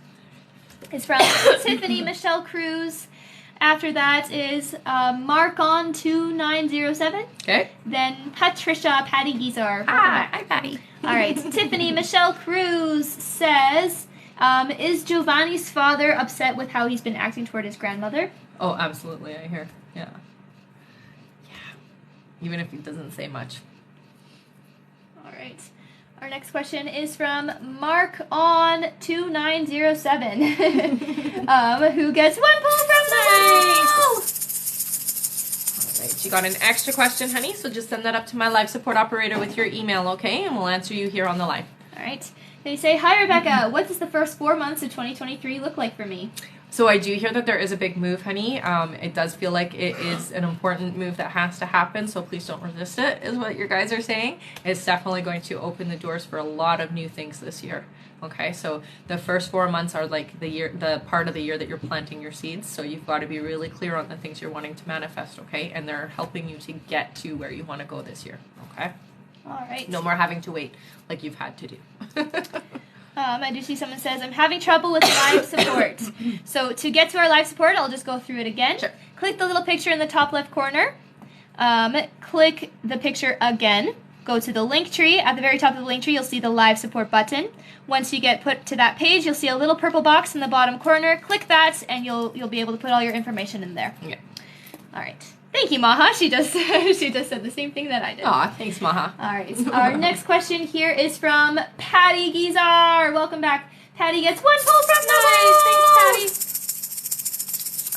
is from Tiffany Michelle Cruz. After that is Mark on2907. Okay. Then Patricia Patty Gizar. Hi, Patty. All right. Tiffany Michelle Cruz says, is Giovanni's father upset with how he's been acting toward his grandmother? Oh, absolutely, I hear. Yeah. Even if he doesn't say much. All right. Our next question is from Mark on 2907, who gets 1 pull from the bowl. All right, you got an extra question, honey, so just send that up to my live support operator with your email, okay? And we'll answer you here on the live. All right. They say, hi, Rebecca. What does the first 4 months of 2023 look like for me? So I do hear that there is a big move, honey. It does feel like it is an important move that has to happen, so please don't resist it, is what your guys are saying. It's definitely going to open the doors for a lot of new things this year. Okay, so the first 4 months are like the part of the year that you're planting your seeds, so you've got to be really clear on the things you're wanting to manifest, okay? And they're helping you to get to where you want to go this year, okay? All right. No more having to wait like you've had to do. I do see someone says, I'm having trouble with live support. So to get to our live support, I'll just go through it again. Sure. Click the little picture in the top left corner. Click the picture again. Go to the link tree. At the very top of the link tree, you'll see the live support button. Once you get put to that page, you'll see a little purple box in the bottom corner. Click that, and you'll be able to put all your information in there. Yeah. All right. Thank you, Maha. She just said the same thing that I did. Aw, thanks, Maha. All right. Our next question here is from Patty Gizar. Welcome back. Patty gets 1 pull from the bowl. Thanks,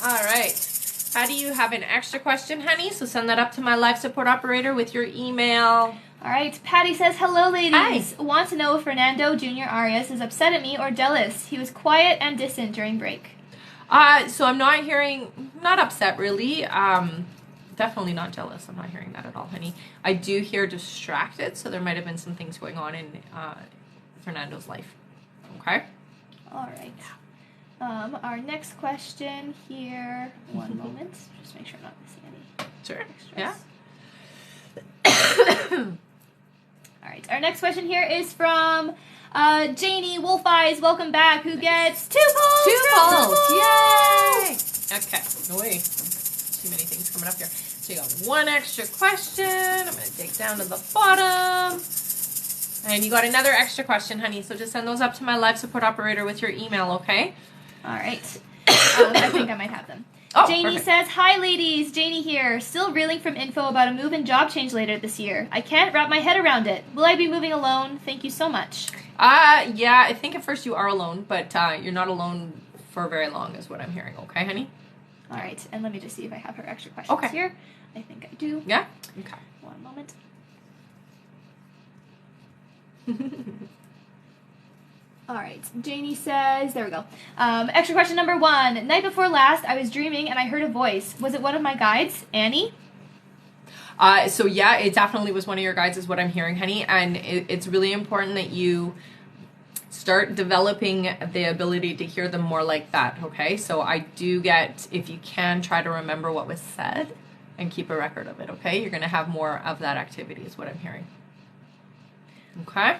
Patty. All right. Patty, you have an extra question, honey, so send that up to my live support operator with your email. All right. Patty says, hello, ladies. Hi. Want to know if Fernando Jr. Arias is upset at me or jealous. He was quiet and distant during break. So I'm not hearing, not upset, really. Definitely not jealous. I'm not hearing that at all, honey. I do hear distracted, so there might have been some things going on in Fernando's life. Okay? All right. Our next question here. One moment. Just make sure I'm not missing any. Sure. Extras. Yeah. All right. Our next question here is from Janie Wolf Eyes. Welcome back. Who gets 2 pulls? 2 pulls. Yay! Okay. No way. Too many things coming up here. So you got 1 extra question. I'm going to dig down to the bottom. And you got another extra question, honey. So just send those up to my live support operator with your email, okay? All right. I think I might have them. Oh, Janie perfect. says, "Hi, ladies. Janie here. Still reeling from info about a move and job change later this year. I can't wrap my head around it. Will I be moving alone? Thank you so much." Yeah, I think at first you are alone, but you're not alone for very long, is what I'm hearing. Okay, honey? All right, and let me just see if I have her extra questions here. I think I do. Yeah? Okay. One moment. All right, Janie says, there we go. Extra question number 1. Night before last, I was dreaming and I heard a voice. Was it one of my guides, Annie? So yeah, it definitely was one of your guides, is what I'm hearing, honey. And it's really important that you start developing the ability to hear them more like that, okay? So I do get, if you can, try to remember what was said and keep a record of it, okay? You're going to have more of that activity, is what I'm hearing. Okay?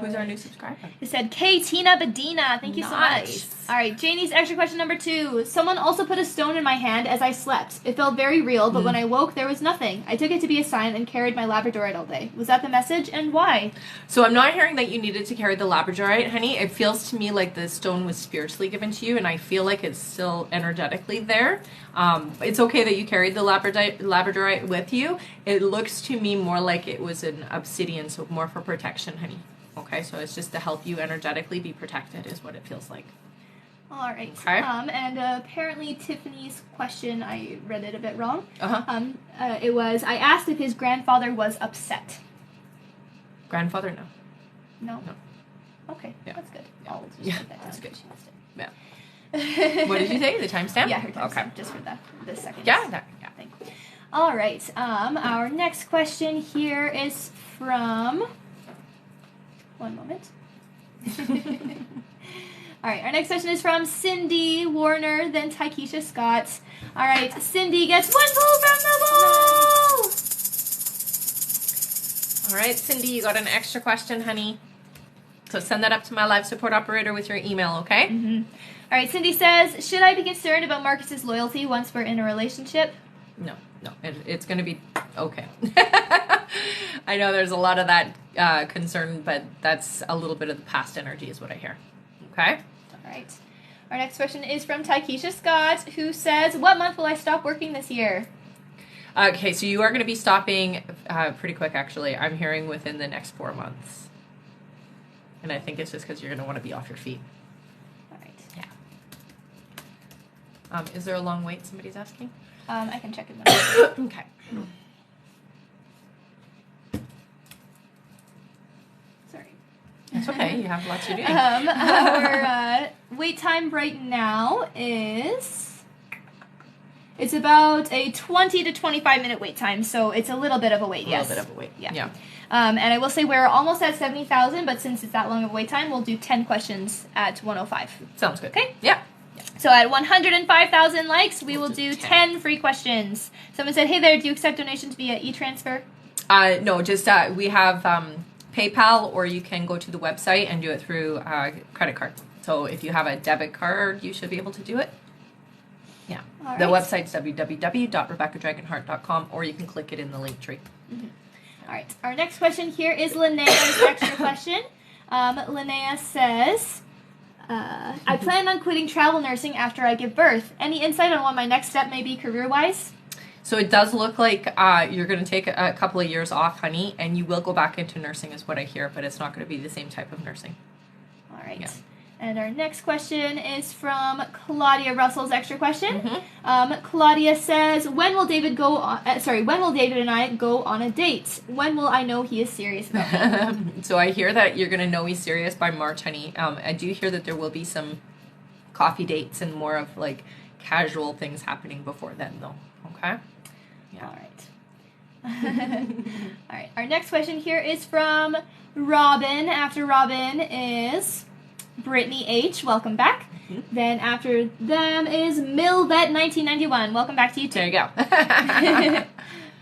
Who's our new subscriber? It said, K. Tina Bedina. Thank you so much. Nice. All right, Janie's extra question number 2. Someone also put a stone in my hand as I slept. It felt very real, but when I woke, there was nothing. I took it to be a sign and carried my Labradorite all day. Was that the message, and why? So I'm not hearing that you needed to carry the Labradorite, honey. It feels to me like the stone was spiritually given to you, and I feel like it's still energetically there. It's okay that you carried the Labradorite with you. It looks to me more like it was an obsidian, so more for protection, honey. Okay, so it's just to help you energetically be protected, is what it feels like. All right. Okay. And apparently Tiffany's question, I read it a bit wrong. Uh-huh. It was, I asked if his grandfather was upset. Grandfather, no. No? No. Okay, Yeah. that's good. Yeah. I'll just Yeah, put that that's down. good. She missed it. Yeah. What did you say? The timestamp? Yeah, her timestamp, Okay. just for the second. Yeah, yeah. Thing. All right. Our next question here is from... One moment. All right, our next question is from Cindy Warner, then Taikisha Scott. All right, Cindy gets 1 pull from the ball! All right, Cindy, you got an extra question, honey. So send that up to my live support operator with your email, okay? Mm-hmm. All right, Cindy says, should I be concerned about Marcus's loyalty once we're in a relationship? No. It's going to be okay. I know there's a lot of that concern, but that's a little bit of the past energy is what I hear. Okay? All right. Our next question is from Taikisha Scott, who says, what month will I stop working this year? Okay, so you are going to be stopping pretty quick, actually. I'm hearing within the next 4 months. And I think it's just because you're going to want to be off your feet. All right. Yeah. Is there a long wait, somebody's asking? I can check it. Okay. Sorry. That's okay. You have lots to do. Our wait time right now is... It's about a 20 to 25 minute wait time, so it's a little bit of a wait, yes. A little bit of a wait. Yeah. And I will say we're almost at 70,000, but since it's that long of a wait time, we'll do 10 questions at 105. Sounds good. Okay? Yeah. So at 105,000 likes, we will do 10 free questions. Someone said, hey there, do you accept donations via e-transfer? No, just we have PayPal, or you can go to the website and do it through credit card. So if you have a debit card, you should be able to do it. Yeah. All The right. website's www.rebeccadragonheart.com, or you can click it in the link tree. Mm-hmm. All right. Our next question here is Linnea's extra question. Linnea says... I plan on quitting travel nursing after I give birth. Any insight on what my next step may be career-wise? So it does look like you're going to take a couple of years off, honey, and you will go back into nursing is what I hear, but it's not going to be the same type of nursing. All right. Yeah. And our next question is from Claudia Russell's extra question. Mm-hmm. Claudia says, when will David and I go on a date? When will I know he is serious about me? So I hear that you're going to know he's serious by March, honey. I do hear that there will be some coffee dates and more of like casual things happening before then, though. Okay? Yeah. All right. All right. Our next question here is from Robin. After Robin is Brittany H. Welcome back. Mm-hmm. Then after them is Milvet1991. Welcome back to you too. There you go.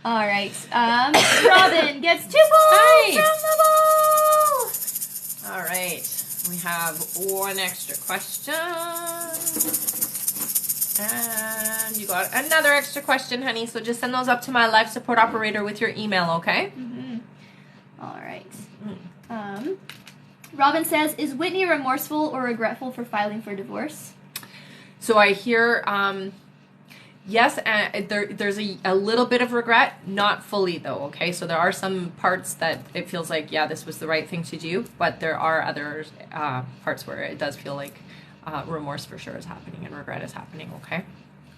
All right. Robin gets 2 points from the ball. All right. We have one extra question. And you got another extra question, honey. So just send those up to my live support operator with your email, okay? Mm-hmm. All right. Robin says, is Whitney remorseful or regretful for filing for divorce? So I hear Yes, and there's a little bit of regret, not fully though, okay? So there are some parts that it feels like, yeah, this was the right thing to do, but there are other parts where it does feel like remorse for sure is happening and regret is happening, okay?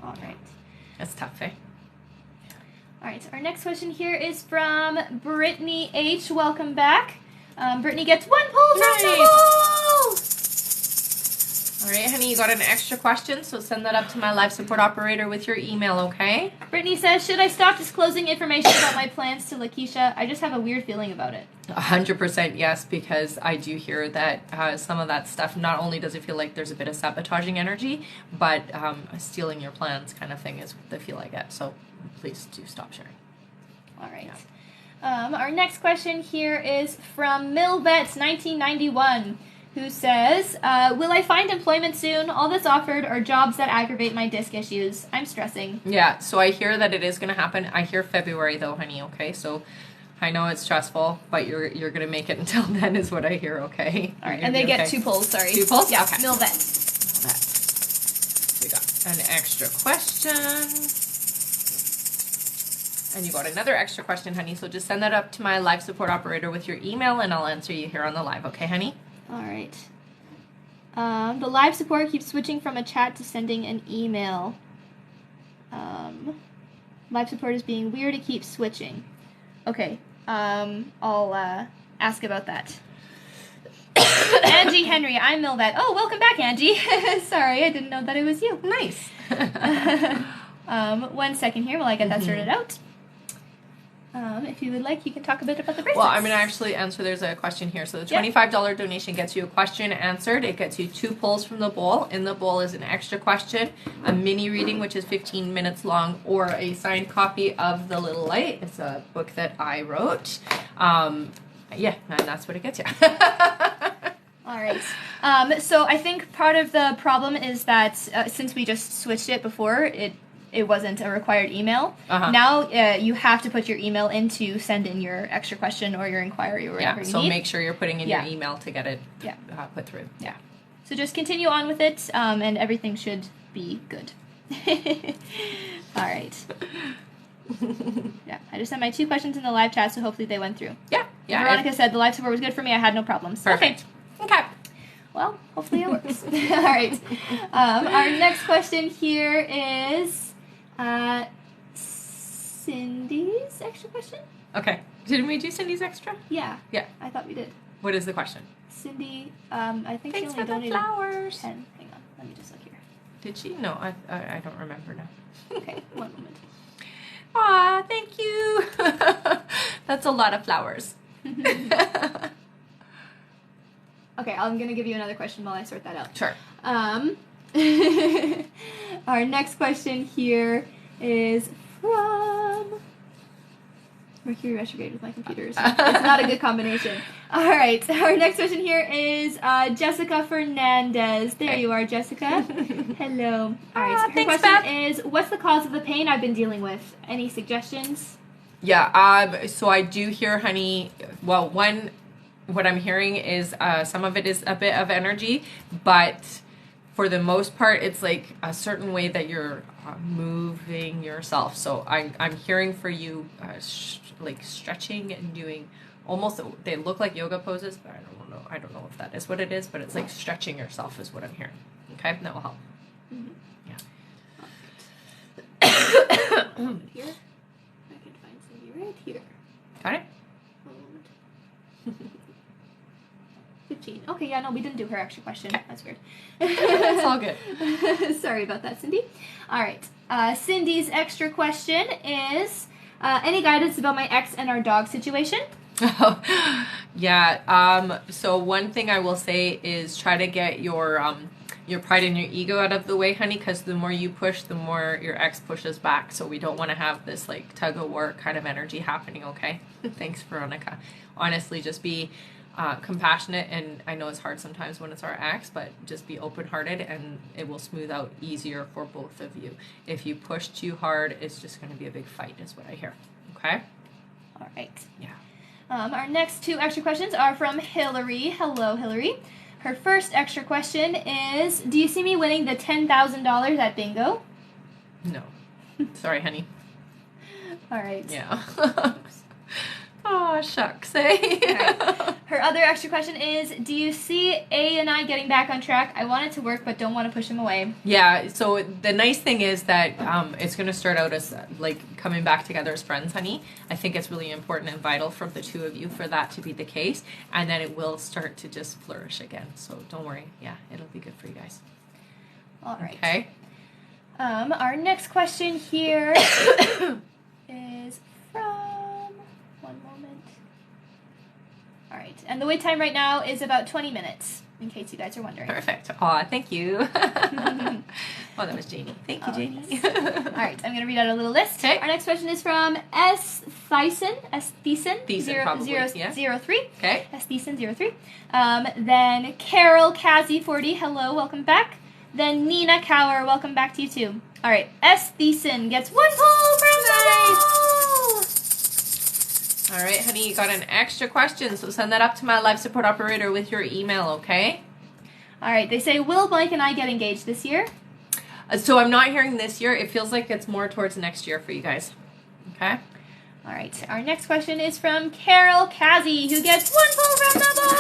All right. It's tough, eh? All right, our next question here is from Brittany H. Welcome back. Brittany gets 1 pull from the wall! All right, honey, you got an extra question, so send that up to my live support operator with your email, okay? Brittany says, should I stop disclosing information about my plans to Lakeisha? I just have a weird feeling about it. 100% yes, because I do hear that some of that stuff, not only does it feel like there's a bit of sabotaging energy, but stealing your plans kind of thing is the feel I get. So please do stop sharing. All right. Yeah. Our next question here is from Milvet1991, who says, will I find employment soon? All that's offered are jobs that aggravate my disc issues. I'm stressing. Yeah, so I hear that it is going to happen. I hear February though, honey, okay? So I know it's stressful, but you're going to make it until then is what I hear, okay? All right, and they get 2 pulls, sorry. 2 pulls? Yeah, okay. Milvet. We got an extra question. And you got another extra question, honey, so just send that up to my live support operator with your email, and I'll answer you here on the live, okay, honey? All right. The live support keeps switching from a chat to sending an email. Live support is being weird. It keeps switching. Okay. I'll ask about that. Angie Henry, I'm Milvet. Oh, welcome back, Angie. Sorry, I didn't know that it was you. Nice. 1 second here while I get that sorted out. If you would like, you can talk a bit about the bracelets. Well, I'm going to actually answer. There's a question here. So the $25 donation gets you a question answered. It gets you 2 pulls from the bowl. In the bowl is an extra question, a mini reading, which is 15 minutes long, or a signed copy of The Little Light. It's a book that I wrote. Yeah, and that's what it gets you. All right. So I think part of the problem is that since we just switched it before, it wasn't a required email. Now you have to put your email in to send in your extra question or your inquiry or whatever you need. So make sure you're putting in your email to get it put through. Yeah. So just continue on with it, and everything should be good. All right. Yeah, I just sent my 2 questions in the live chat, so hopefully they went through. Yeah. Veronica said the live support was good for me. I had no problems. Perfect. Okay. Well, hopefully it works. All right. Our next question here is Cindy's extra question. Okay. Didn't we do Cindy's extra? Yeah. Yeah. I thought we did. What is the question? Cindy, I think Thanks she only donated for the flowers. 10. Hang on. Let me just look here. Did she? No, I don't remember now. Okay, 1 moment. Aw, thank you. That's a lot of flowers. Okay, I'm going to give you another question while I sort that out. Sure. Our next question here is from Mercury retrograde with my computers. It's not a good combination. All right, our next question here is Jessica Fernandez. There you are, Jessica. Hello. All right, her thanks, question Beth. is, what's the cause of the pain I've been dealing with? Any suggestions? Yeah, so I do hear, honey, well, what I'm hearing is some of it is a bit of energy, but for the most part, it's like a certain way that you're moving yourself. So I'm hearing for you like stretching and doing almost, they look like yoga poses, but I don't know if that is what it is, but it's like stretching yourself is what I'm hearing. Okay, that will help. Mm-hmm. Yeah. Here, I can find Cindy right here. Got it? 15. Okay, yeah, no, we didn't do her extra question. Okay. That's weird. It's all good. Sorry about that, Cindy. All right. Cindy's extra question is, any guidance about my ex and our dog situation? Yeah. So one thing I will say is try to get your pride and your ego out of the way, honey, because the more you push, the more your ex pushes back. So we don't want to have this like tug of war kind of energy happening, okay? Thanks, Veronica. Honestly, just be compassionate, and I know it's hard sometimes when it's our ex, but just be open-hearted and it will smooth out easier for both of you. If you push too hard, it's just going to be a big fight is what I hear. Okay? All right. Yeah. Our next 2 extra questions are from Hillary. Hello, Hillary. Her first extra question is, do you see me winning the $10,000 at bingo? No. Sorry, honey. All right. Yeah. Oh, shucks, eh? Right. Her other extra question is, do you see A and I getting back on track? I want it to work, but don't want to push him away. Yeah, so the nice thing is that it's going to start out as like coming back together as friends, honey. I think it's really important and vital for the two of you for that to be the case, and then it will start to just flourish again. So don't worry. Yeah, it'll be good for you guys. All right. Okay. Our next question here is from... One moment. All right, and the wait time right now is about 20 minutes, in case you guys are wondering. Perfect. Aw, thank you. Oh, that was Janie. Thank you, Janie. Yes. All right, I'm going to read out a little list. Okay. Our next question is from S. Thiessen, Thiessen, probably, yeah. 03. Okay. S. Thiessen, 03. Then Carol Cassie, 40. Hello, welcome back. Then Nina Cower, welcome back to you too. All right, S. Thiessen gets 1 poll from the All right, honey, you got an extra question, so send that up to my life support operator with your email, okay? All right, they say, will Mike and I get engaged this year? So I'm not hearing this year. It feels like it's more towards next year for you guys. Okay? All right, our next question is from Carol Cassie, who gets 1 poll from the poll!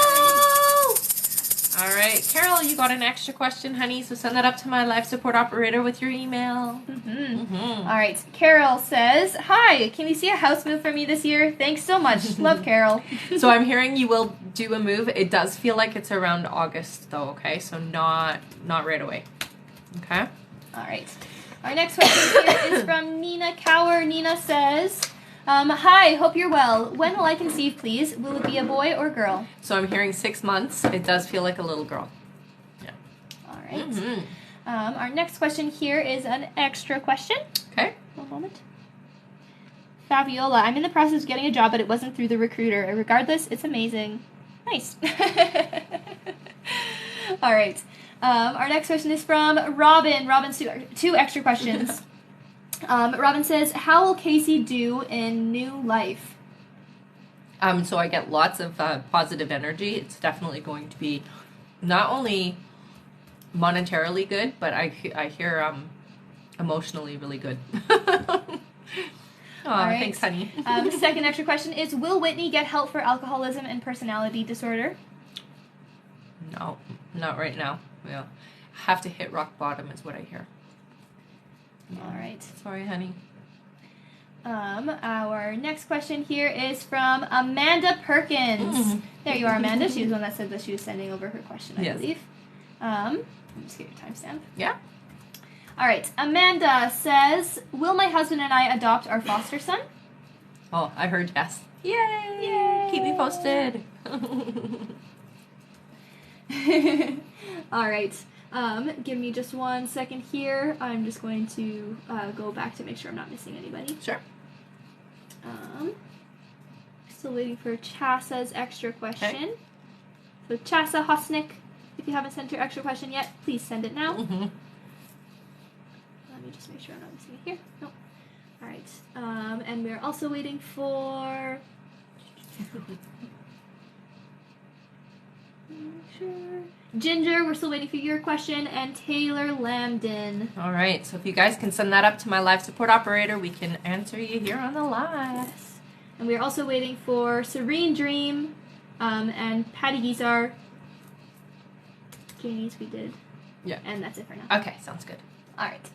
All right, Carol, you got an extra question, honey, so send that up to my life support operator with your email. All right, Carol says, hi, can you see a house move for me this year? Thanks so much. Love, Carol. So I'm hearing you will do a move. It does feel like it's around August, though, okay? So not right away. Okay? All right. Our next question here is from Nina Cower. Nina says, hi, hope you're well. When will I conceive, please? Will it be a boy or girl? So I'm hearing 6 months. It does feel like a little girl. Yeah. All right. Our next question here is an extra question. Okay. One moment. Fabiola, I'm in the process of getting a job, but it wasn't through the recruiter. Regardless, it's amazing. Nice. All right. Our next question is from Robin. Robin's two extra questions. Robin says, how will Casey do in new life? So I get lots of positive energy. It's definitely going to be not only monetarily good, but I hear emotionally really good. Oh, right. Thanks, honey. Second extra question is, will Whitney get help for alcoholism and personality disorder? No, not right now. Yeah, have to hit rock bottom is what I hear. All right. Sorry, honey. Our next question here is from Amanda Perkins. There you are, Amanda. She was the one that said that she was sending over her question, I believe. Let me just get your timestamp. Yeah. All right. Amanda says, will my husband and I adopt our foster son? Oh, I heard yes. Yay! Yay! Keep me posted. All right. Give me just 1 second here. I'm just going to go back to make sure I'm not missing anybody. Sure. Still waiting for Chassa's extra question. Okay. So Chassa Hosnick, if you haven't sent your extra question yet, please send it now. Let me just make sure I'm not missing it here. Nope. All right. And we're also waiting for... Ginger, we're still waiting for your question, and Taylor Lambden. All right, so if you guys can send that up to my live support operator, we can answer you here on the live. Yes. And we're also waiting for Serene Dream, and Patty Gizar. Janie's we did. Yeah. And that's it for now. Okay, sounds good. All right.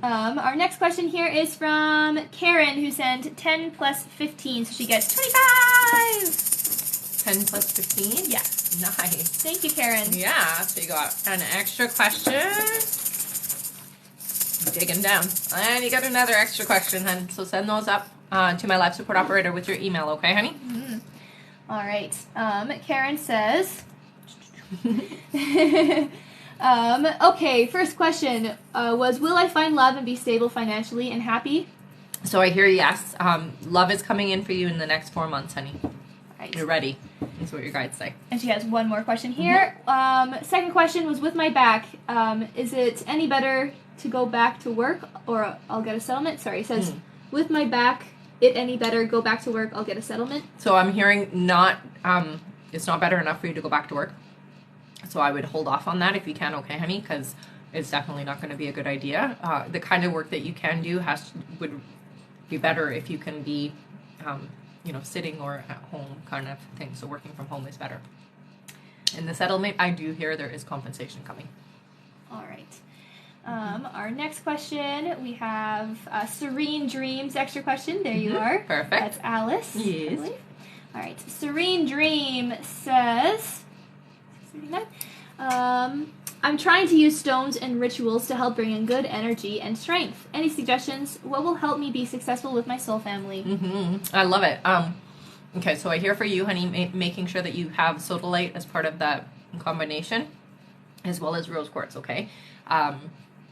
Our next question here is from Karen, who sent 10 plus 15, so she gets 25! 10 plus 15? Yeah. Nice. Thank you, Karen. Yeah, so you got an extra question. Digging down. And you got another extra question, hun. So send those up to my live support operator with your email, okay, honey? Mm-hmm. All right. Karen says... okay, first question was, will I find love and be stable financially and happy? So I hear yes. Love is coming in for you in the next 4 months, honey. Right. You're ready, is what your guides say. And she has one more question here. Second question was, with my back, is it any better to go back to work or I'll get a settlement? Sorry, it says, with my back, it any better, go back to work, I'll get a settlement? So I'm hearing not, it's not better enough for you to go back to work. So I would hold off on that if you can, okay, honey? Because it's definitely not going to be a good idea. The kind of work that you can do would be better if you can be, sitting or at home kind of thing. So working from home is better. In the settlement, I do hear there is compensation coming. All right. Our next question, we have Serene Dreams extra question. There you are. Perfect. That's Alice. Yes. All right. Serene Dream says, I'm trying to use stones and rituals to help bring in good energy and strength. Any suggestions? What will help me be successful with my soul family? I love it. Okay, so I hear for you, honey, making sure that you have sodalite as part of that combination, as well as rose quartz, okay?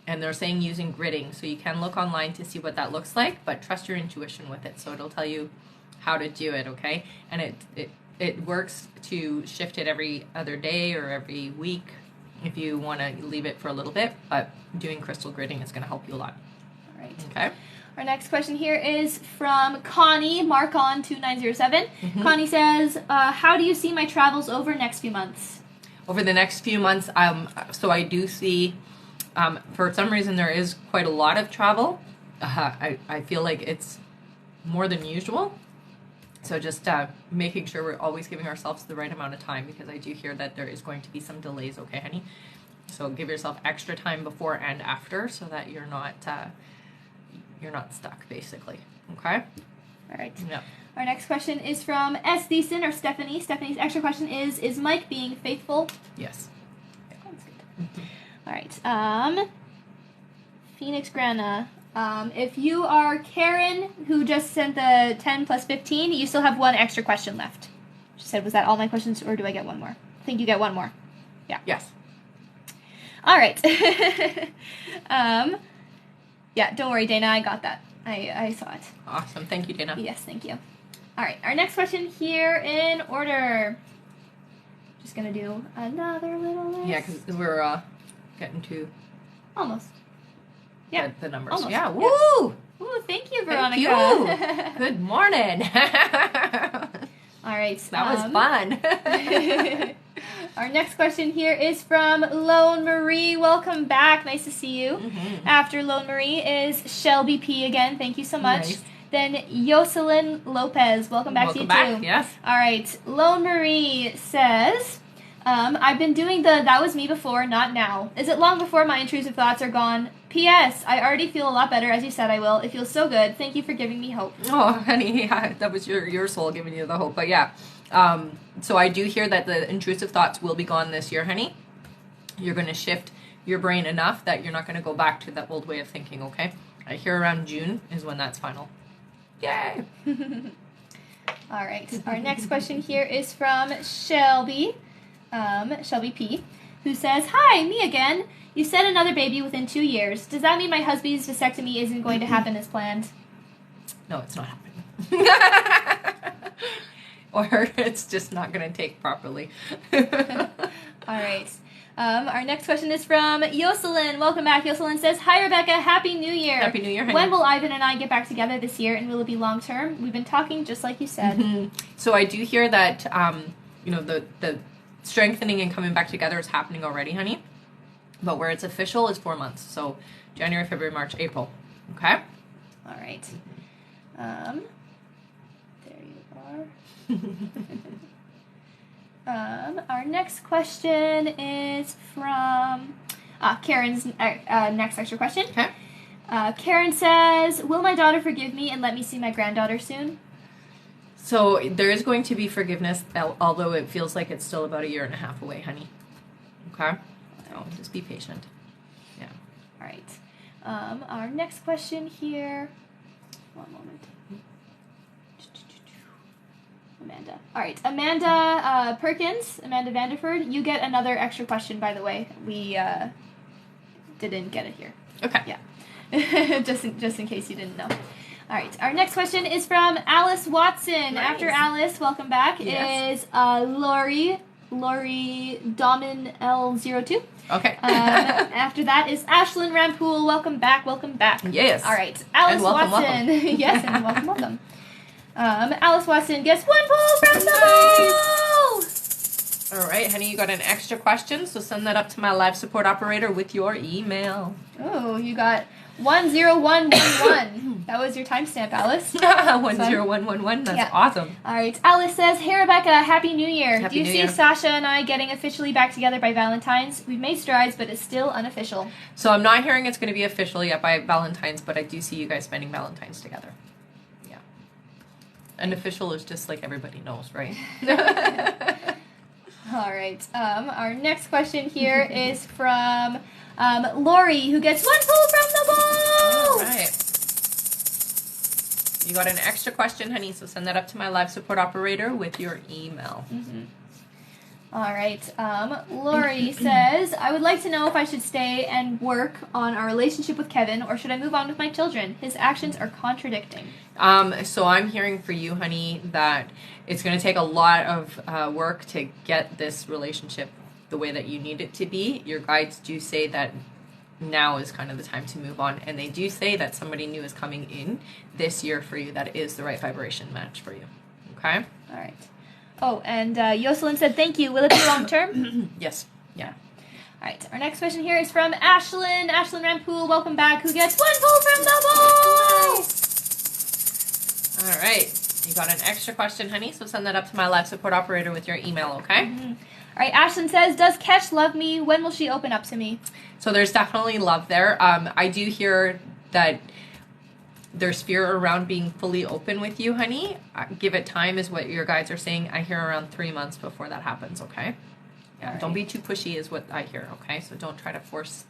And they're saying using gridding, so you can look online to see what that looks like, but trust your intuition with it, so it'll tell you how to do it, okay? And it works to shift it every other day or every week if you want to leave it for a little bit, but doing crystal gridding is going to help you a lot. All right. Okay. Our next question here is from Connie, Marcon2907. Connie says, how do you see my travels over next few months? Over the next few months, so I do see, for some reason, there is quite a lot of travel. I feel like it's more than usual. So just making sure we're always giving ourselves the right amount of time, because I do hear that there is going to be some delays, okay, honey? So give yourself extra time before and after so that you're not stuck, basically, okay? All right. Yeah. Our next question is from S. Thiessen, or Stephanie. Stephanie's extra question is Mike being faithful? Yes. Yeah, that's good. All right. Phoenix Grana. If you are Karen, who just sent the 10 plus 15, you still have one extra question left. She said, was that all my questions, or do I get one more? I think you get one more. Yeah. Yes. All right. Yeah, don't worry, Dana. I got that. I saw it. Awesome. Thank you, Dana. Yes, thank you. All right. Our next question here in order. Just going to do another little list. Yeah, because we're getting to... Almost. Yeah. The numbers. Almost. Yeah. Woo! Yeah. Ooh, thank you, Veronica. Thank you. Good morning. All right. That was fun. Our next question here is from Lone Marie. Welcome back. Nice to see you. After Lone Marie is Shelby P. again. Thank you so much. Nice. Then Jocelyn Lopez. Welcome back to you too. Yes. All right. Lone Marie says, I've been doing the that was me before, not now. Is it long before my intrusive thoughts are gone? P.S. I already feel a lot better, as you said I will. It feels so good. Thank you for giving me hope. Oh, honey, yeah, that was your soul giving you the hope. But yeah, so I do hear that the intrusive thoughts will be gone this year, honey. You're going to shift your brain enough that you're not going to go back to that old way of thinking, okay? I hear around June is when that's final. Yay! All right. Our next question here is from Shelby, Shelby P., who says, hi, me again. You said another baby within 2 years. Does that mean my husband's vasectomy isn't going to happen as planned? No, it's not happening. Or it's just not going to take properly. All right. Our next question is from Jocelyn. Welcome back. Jocelyn says, hi, Rebecca. Happy New Year. Happy New Year, honey. When will Ivan and I get back together this year, and will it be long term? We've been talking just like you said. So I do hear that, the strengthening and coming back together is happening already, honey. But where it's official is 4 months. So January, February, March, April. Okay? All right. There you are. Our next question is from Karen's next extra question. Okay. Karen says, will my daughter forgive me and let me see my granddaughter soon? So there is going to be forgiveness, although it feels like it's still about 1.5 years away, honey. Okay? So just be patient. Yeah. All right. Our next question here. One moment. Amanda. All right. Amanda Perkins, Amanda Vanderford, you get another extra question, by the way. We didn't get it here. Okay. Yeah. just in case you didn't know. All right. Our next question is from Alice Watson. Nice. After Alice, welcome back, yes. is Lori Domin L02. Okay. After that is Ashlyn Rampool. Welcome back. Welcome back. Yes. All right. Alice welcome, Watson. welcome. Yes, and welcome. Alice Watson gets 1 pull from the ball. All right, honey, you got an extra question, so send that up to my live support operator with your email. Oh, you got 10111. That was your timestamp, Alice. 10111. That's awesome. All right. Alice says, "Hey Rebecca, Happy New Year. Happy Do you New see Year. Sasha and I getting officially back together by Valentine's? We've made strides, but it's still unofficial." So I'm not hearing it's going to be official yet by Valentine's, but I do see you guys spending Valentine's together. Yeah. And official is just like everybody knows, right? All right. Our next question here is from Lori, who gets 1 pull from the bowl. All right. You got an extra question, honey, so send that up to my live support operator with your email. Mm-hmm. All right. Lori says, "I would like to know if I should stay and work on our relationship with Kevin, or should I move on with my children? His actions are contradicting." So I'm hearing for you, honey, that it's going to take a lot of work to get this relationship the way that you need it to be. Your guides do say that now is kind of the time to move on, and they do say that somebody new is coming in this year for you that is the right vibration match for you. Okay? All right. Oh, and Yoselin said, "Thank you. Will it be long term?" Yes. Yeah. All right. Our next question here is from Ashlyn. Ashlyn Rampool, welcome back, who gets 1 pull from the bowl. All right. You got an extra question, honey, so send that up to my live support operator with your email, okay? Mm-hmm. All right. Ashlyn says, "Does Kesh love me? When will she open up to me?" So there's definitely love there. I do hear that there's fear around being fully open with you, honey. Give it time is what your guides are saying. I hear around 3 months before that happens, okay? Yeah, Right. Don't be too pushy is what I hear, okay? So don't try to force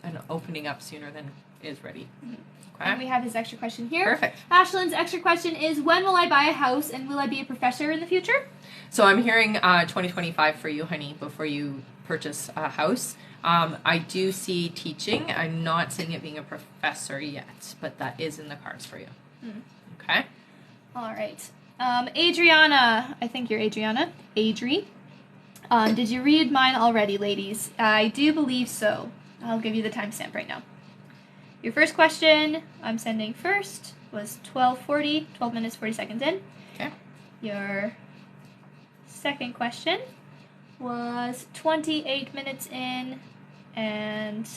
an opening up sooner than is ready. Okay? And we have his extra question here. Perfect. Ashlyn's extra question is, "When will I buy a house, and will I be a professor in the future?" So I'm hearing 2025 for you, honey, before you purchase a house. I do see teaching. I'm not seeing it being a professor yet, but that is in the cards for you. Okay? All right. Adriana, I think you're Adriana. Adri. Did you read mine already, ladies? I do believe so. I'll give you the timestamp right now. Your first question, I'm sending first, was 12:40, 12 minutes, 40 seconds in. Okay. Your second question was 28 minutes in and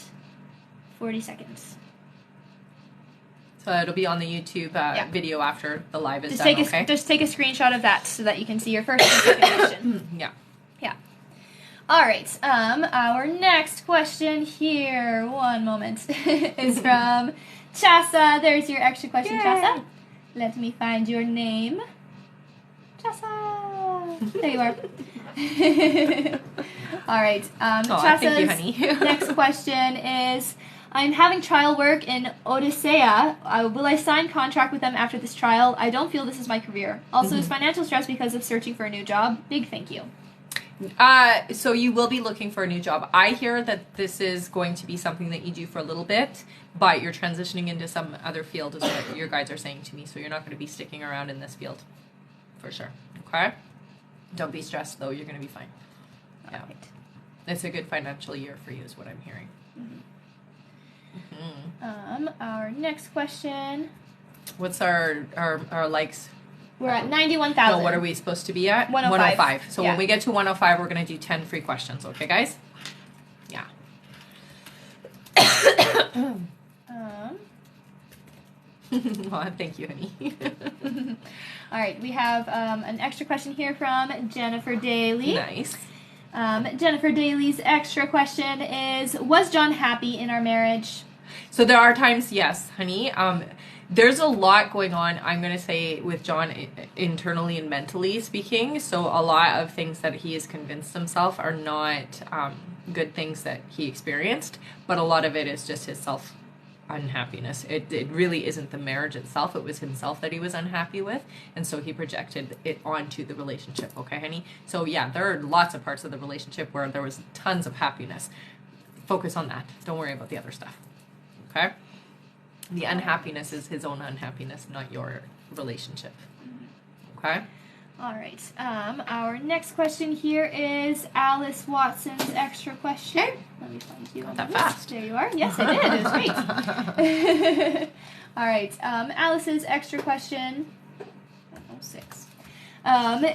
40 seconds. So it'll be on the YouTube video after the live is Just done, take okay? just take a screenshot of that so that you can see your first and second question. Yeah. Yeah. All right. Our next question here, one moment, is from Chassa. There's your extra question, Yay. Chassa. Let me find your name. Chassa. There you are. All right. Chassa's thank you, honey. next question is, "I'm having trial work in Odisea. Will I sign contract with them after this trial? I don't feel this is my career. Also, is financial stress because of searching for a new job? Big thank you." So you will be looking for a new job. I hear that this is going to be something that you do for a little bit, but you're transitioning into some other field is what your guides are saying to me. So you're not going to be sticking around in this field for sure. Okay? Don't be stressed though. You're going to be fine. Yeah. Right. It's a good financial year for you is what I'm hearing. Our next question. What's our likes? We're at 91,000. No, what are we supposed to be at? 105. So Yeah. when we get to 105, we're going to do 10 free questions. Okay, guys? Yeah. Oh, thank you, honey. All right, we have an extra question here from Jennifer Daly. Nice. Jennifer Daly's extra question is, "Was John happy in our marriage?" So there are times, yes, honey. There's a lot going on, I'm going to say, with John internally and mentally speaking. So a lot of things that he has convinced himself are not good things that he experienced, but a lot of it is just his self-unhappiness. It really isn't the marriage itself. It was himself that he was unhappy with, and so he projected it onto the relationship, okay, honey? So yeah, there are lots of parts of the relationship where there was tons of happiness. Focus on that. Don't worry about the other stuff, okay? The unhappiness is his own unhappiness, not your relationship. Okay? All right. Our next question here is Alice Watson's extra question. Okay. Let me find you. Not on that the list. fast. There you are. Yes, I did. It was great. All right. Alice's extra question. 106.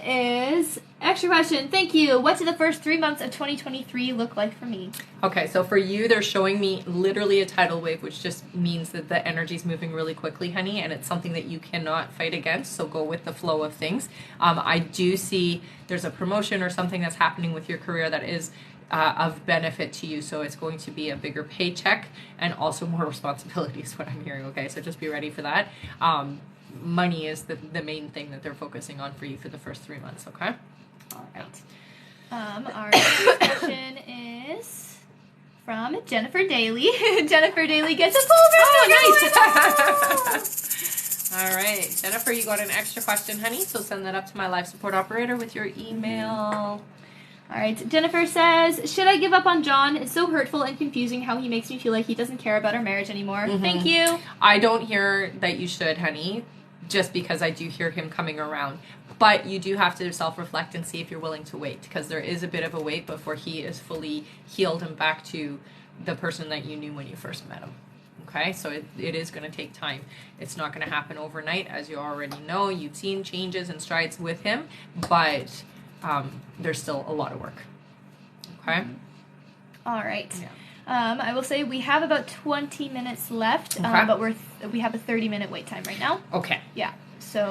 is extra question. Thank you. What did the first 3 months of 2023 look like for me? Okay, so for you, they're showing me literally a tidal wave, which just means that the energy is moving really quickly, honey, and it's something that you cannot fight against, so go with the flow of things. I do see there's a promotion or something that's happening with your career that is of benefit to you, so it's going to be a bigger paycheck and also more responsibility is what I'm hearing, okay? So just be ready for that. Money is the main thing that they're focusing on for you for the first 3 months, okay? All right. Our next question is from Jennifer Daly. Jennifer Daly gets a full nice. All right. Jennifer, you got an extra question, honey, so send that up to my live support operator with your email. All right. Jennifer says, should I give up on John? It's so hurtful and confusing how he makes me feel like he doesn't care about our marriage anymore. Thank you. I don't hear that you should, honey, just because I do hear him coming around. But you do have to self-reflect and see if you're willing to wait, because there is a bit of a wait before he is fully healed and back to the person that you knew when you first met him. Okay, so it is going to take time. It's not going to happen overnight, as you already know. You've seen changes and strides with him, but there's still a lot of work. Okay? All right. Yeah. I will say we have about 20 minutes left, Okay. but we have a 30-minute wait time right now. Okay. Yeah. So, do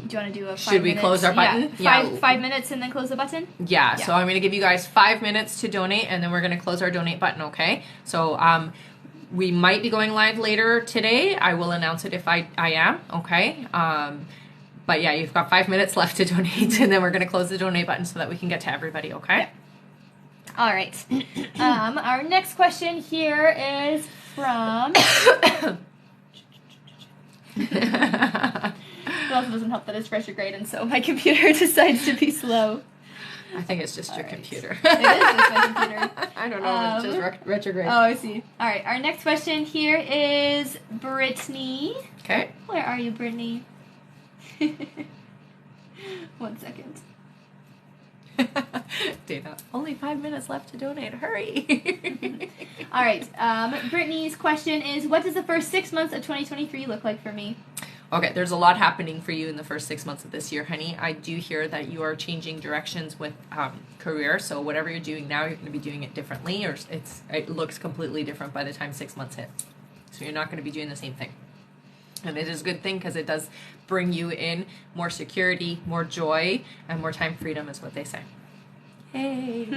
you want to do a 5 should we minutes? close our button? Yeah. 5 minutes and then close the button? Yeah, so I'm going to give you guys 5 minutes to donate, and then we're going to close our donate button, okay? So we might be going live later today. I will announce it if I am, okay? But yeah, you've got 5 minutes left to donate, and then we're going to close the donate button so that we can get to everybody, okay? Yeah. All right. Our next question here is from... It also doesn't help that it's retrograde, and so my computer decides to be slow. I think it's just your computer. It is just my computer. I don't know if it's just retrograde. Oh, I see. All right, our next question here is Brittany. Okay. Where are you, Brittany? 1 second. Dana, only 5 minutes left to donate. Hurry. All right. Brittany's question is, what does the first 6 months of 2023 look like for me? Okay, there's a lot happening for you in the first 6 months of this year, honey. I do hear that you are changing directions with career, so whatever you're doing now, you're going to be doing it differently, or it looks completely different by the time 6 months hit. So you're not going to be doing the same thing. And it is a good thing because it does bring you in more security, more joy, and more time freedom is what they say. Hey.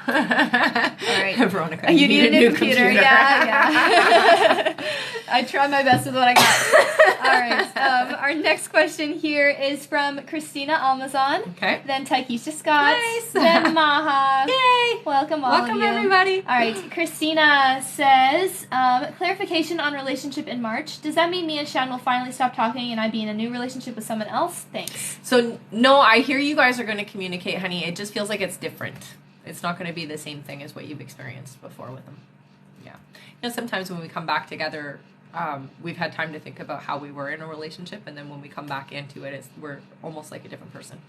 All right. Veronica, you need a new computer. Yeah. I tried my best with what I got. All right. Our next question here is from Christina Almazan. Okay. Then Taikisha Scott. Nice. Then Maha. Yay. Welcome all of you. Everybody. All right. Christina says, clarification on relationship in March. Does that mean me and Shan will finally stop talking and I be in a new relationship with someone else? Thanks. So, no, I hear you guys are going to communicate, honey. It just feels like it's different. It's not going to be the same thing as what you've experienced before with them. Yeah. You know, sometimes when we come back together, we've had time to think about how we were in a relationship, and then when we come back into it, we're almost like a different person.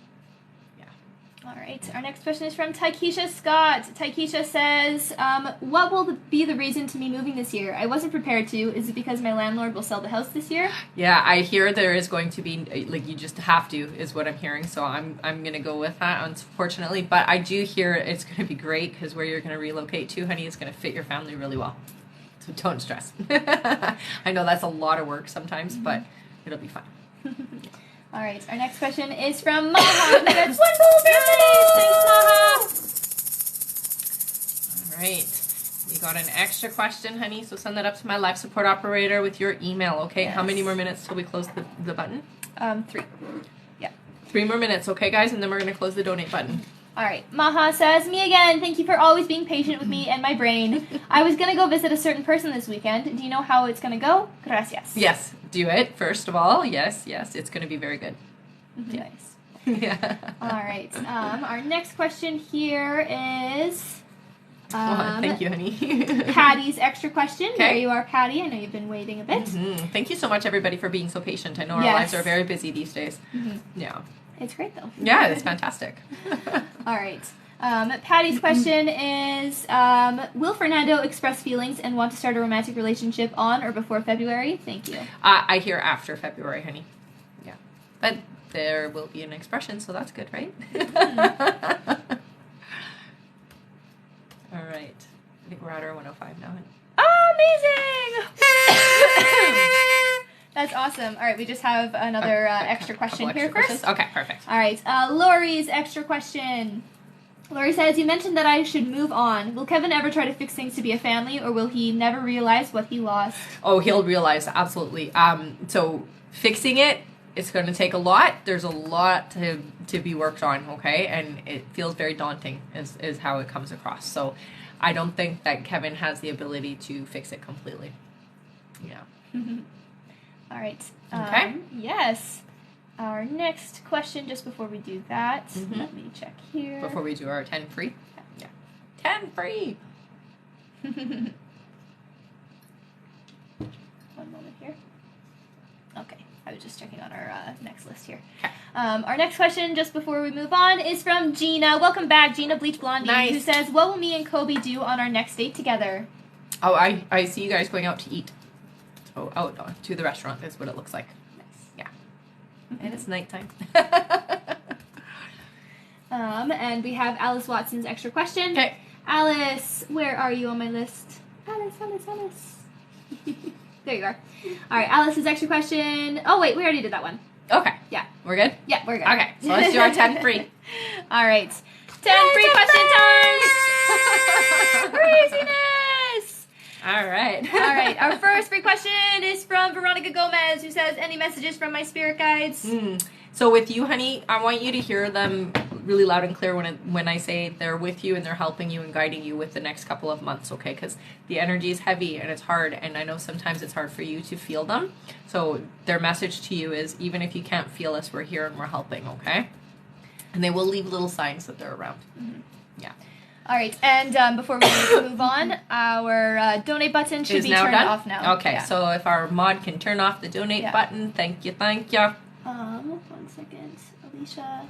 Yeah. All right. Our next question is from Taikisha Scott. Taikisha says, what will be the reason to me moving this year? I wasn't prepared to. Is it because my landlord will sell the house this year? Yeah, I hear there is going to be, like, you just have to, is what I'm hearing. So I'm going to go with that, unfortunately. But I do hear it's going to be great because where you're going to relocate to, honey, is going to fit your family really well. So don't stress. I know that's a lot of work sometimes, but it'll be fun. All right. Our next question is from Maha. Who gets one full birthday. Thanks, Maha. All right. You got an extra question, honey, so send that up to my live support operator with your email, okay? Yes. How many more minutes till we close the button? 3. Yeah. 3 more minutes, okay, guys? And then we're going to close the donate button. All right. Maha says, me again. Thank you for always being patient with me and my brain. I was going to go visit a certain person this weekend. Do you know how it's going to go? Gracias. Yes, do it, first of all. Yes, it's going to be very good. Nice. Yeah. All right. Our next question here is... thank you, honey. Patty's extra question. Okay. There you are, Patty. I know you've been waiting a bit. Thank you so much, everybody, for being so patient. I know our lives are very busy these days. Yeah. It's great, though. Yeah, it's fantastic. All right. Patty's question is, will Fernando express feelings and want to start a romantic relationship on or before February? Thank you. I hear after February, honey. Yeah. But there will be an expression, so that's good, right? All right. I think we're at our 105 now. Oh, amazing! That's awesome. All right, we just have another extra question here first. Okay, perfect. All right, Lori's extra question. Lori says, you mentioned that I should move on. Will Kevin ever try to fix things to be a family, or will he never realize what he lost? Oh, he'll realize, absolutely. So fixing it's going to take a lot. There's a lot to be worked on, okay? And it feels very daunting is how it comes across. So I don't think that Kevin has the ability to fix it completely. Yeah. All right. Okay. Yes. Our next question, just before we do that, let me check here. Before we do our 10 free? Yeah. 10 free! One moment here. Okay. I was just checking on our next list here. Okay. Our next question, just before we move on, is from Gina. Welcome back, Gina Bleach Blondie, nice. Who says, what will me and Kobe do on our next date together? Oh, I see you guys going out to eat. So out to the restaurant is what it looks like. Nice. Yeah. And it's nighttime. And we have Alice Watson's extra question. Okay. Alice, where are you on my list? Alice. There you are. All right, Alice's extra question. Oh, wait, we already did that one. Okay. Yeah. We're good? Yeah, we're good. Okay, so let's do our 10 free. All right. 10 free question time! Craziness! All right. All right, our first free question is from Veronica Gomez, who says, any messages from my spirit guides? So with you, honey, I want you to hear them really loud and clear when I say they're with you and they're helping you and guiding you with the next couple of months, okay? Because the energy is heavy and it's hard, and I know sometimes it's hard for you to feel them. So their message to you is, even if you can't feel us, we're here and we're helping, okay? And they will leave little signs that they're around. Yeah. All right, and before we move on, our donate button should be turned off now. Okay, yeah. So if our mod can turn off the donate button, thank you. 1 second, Alicia.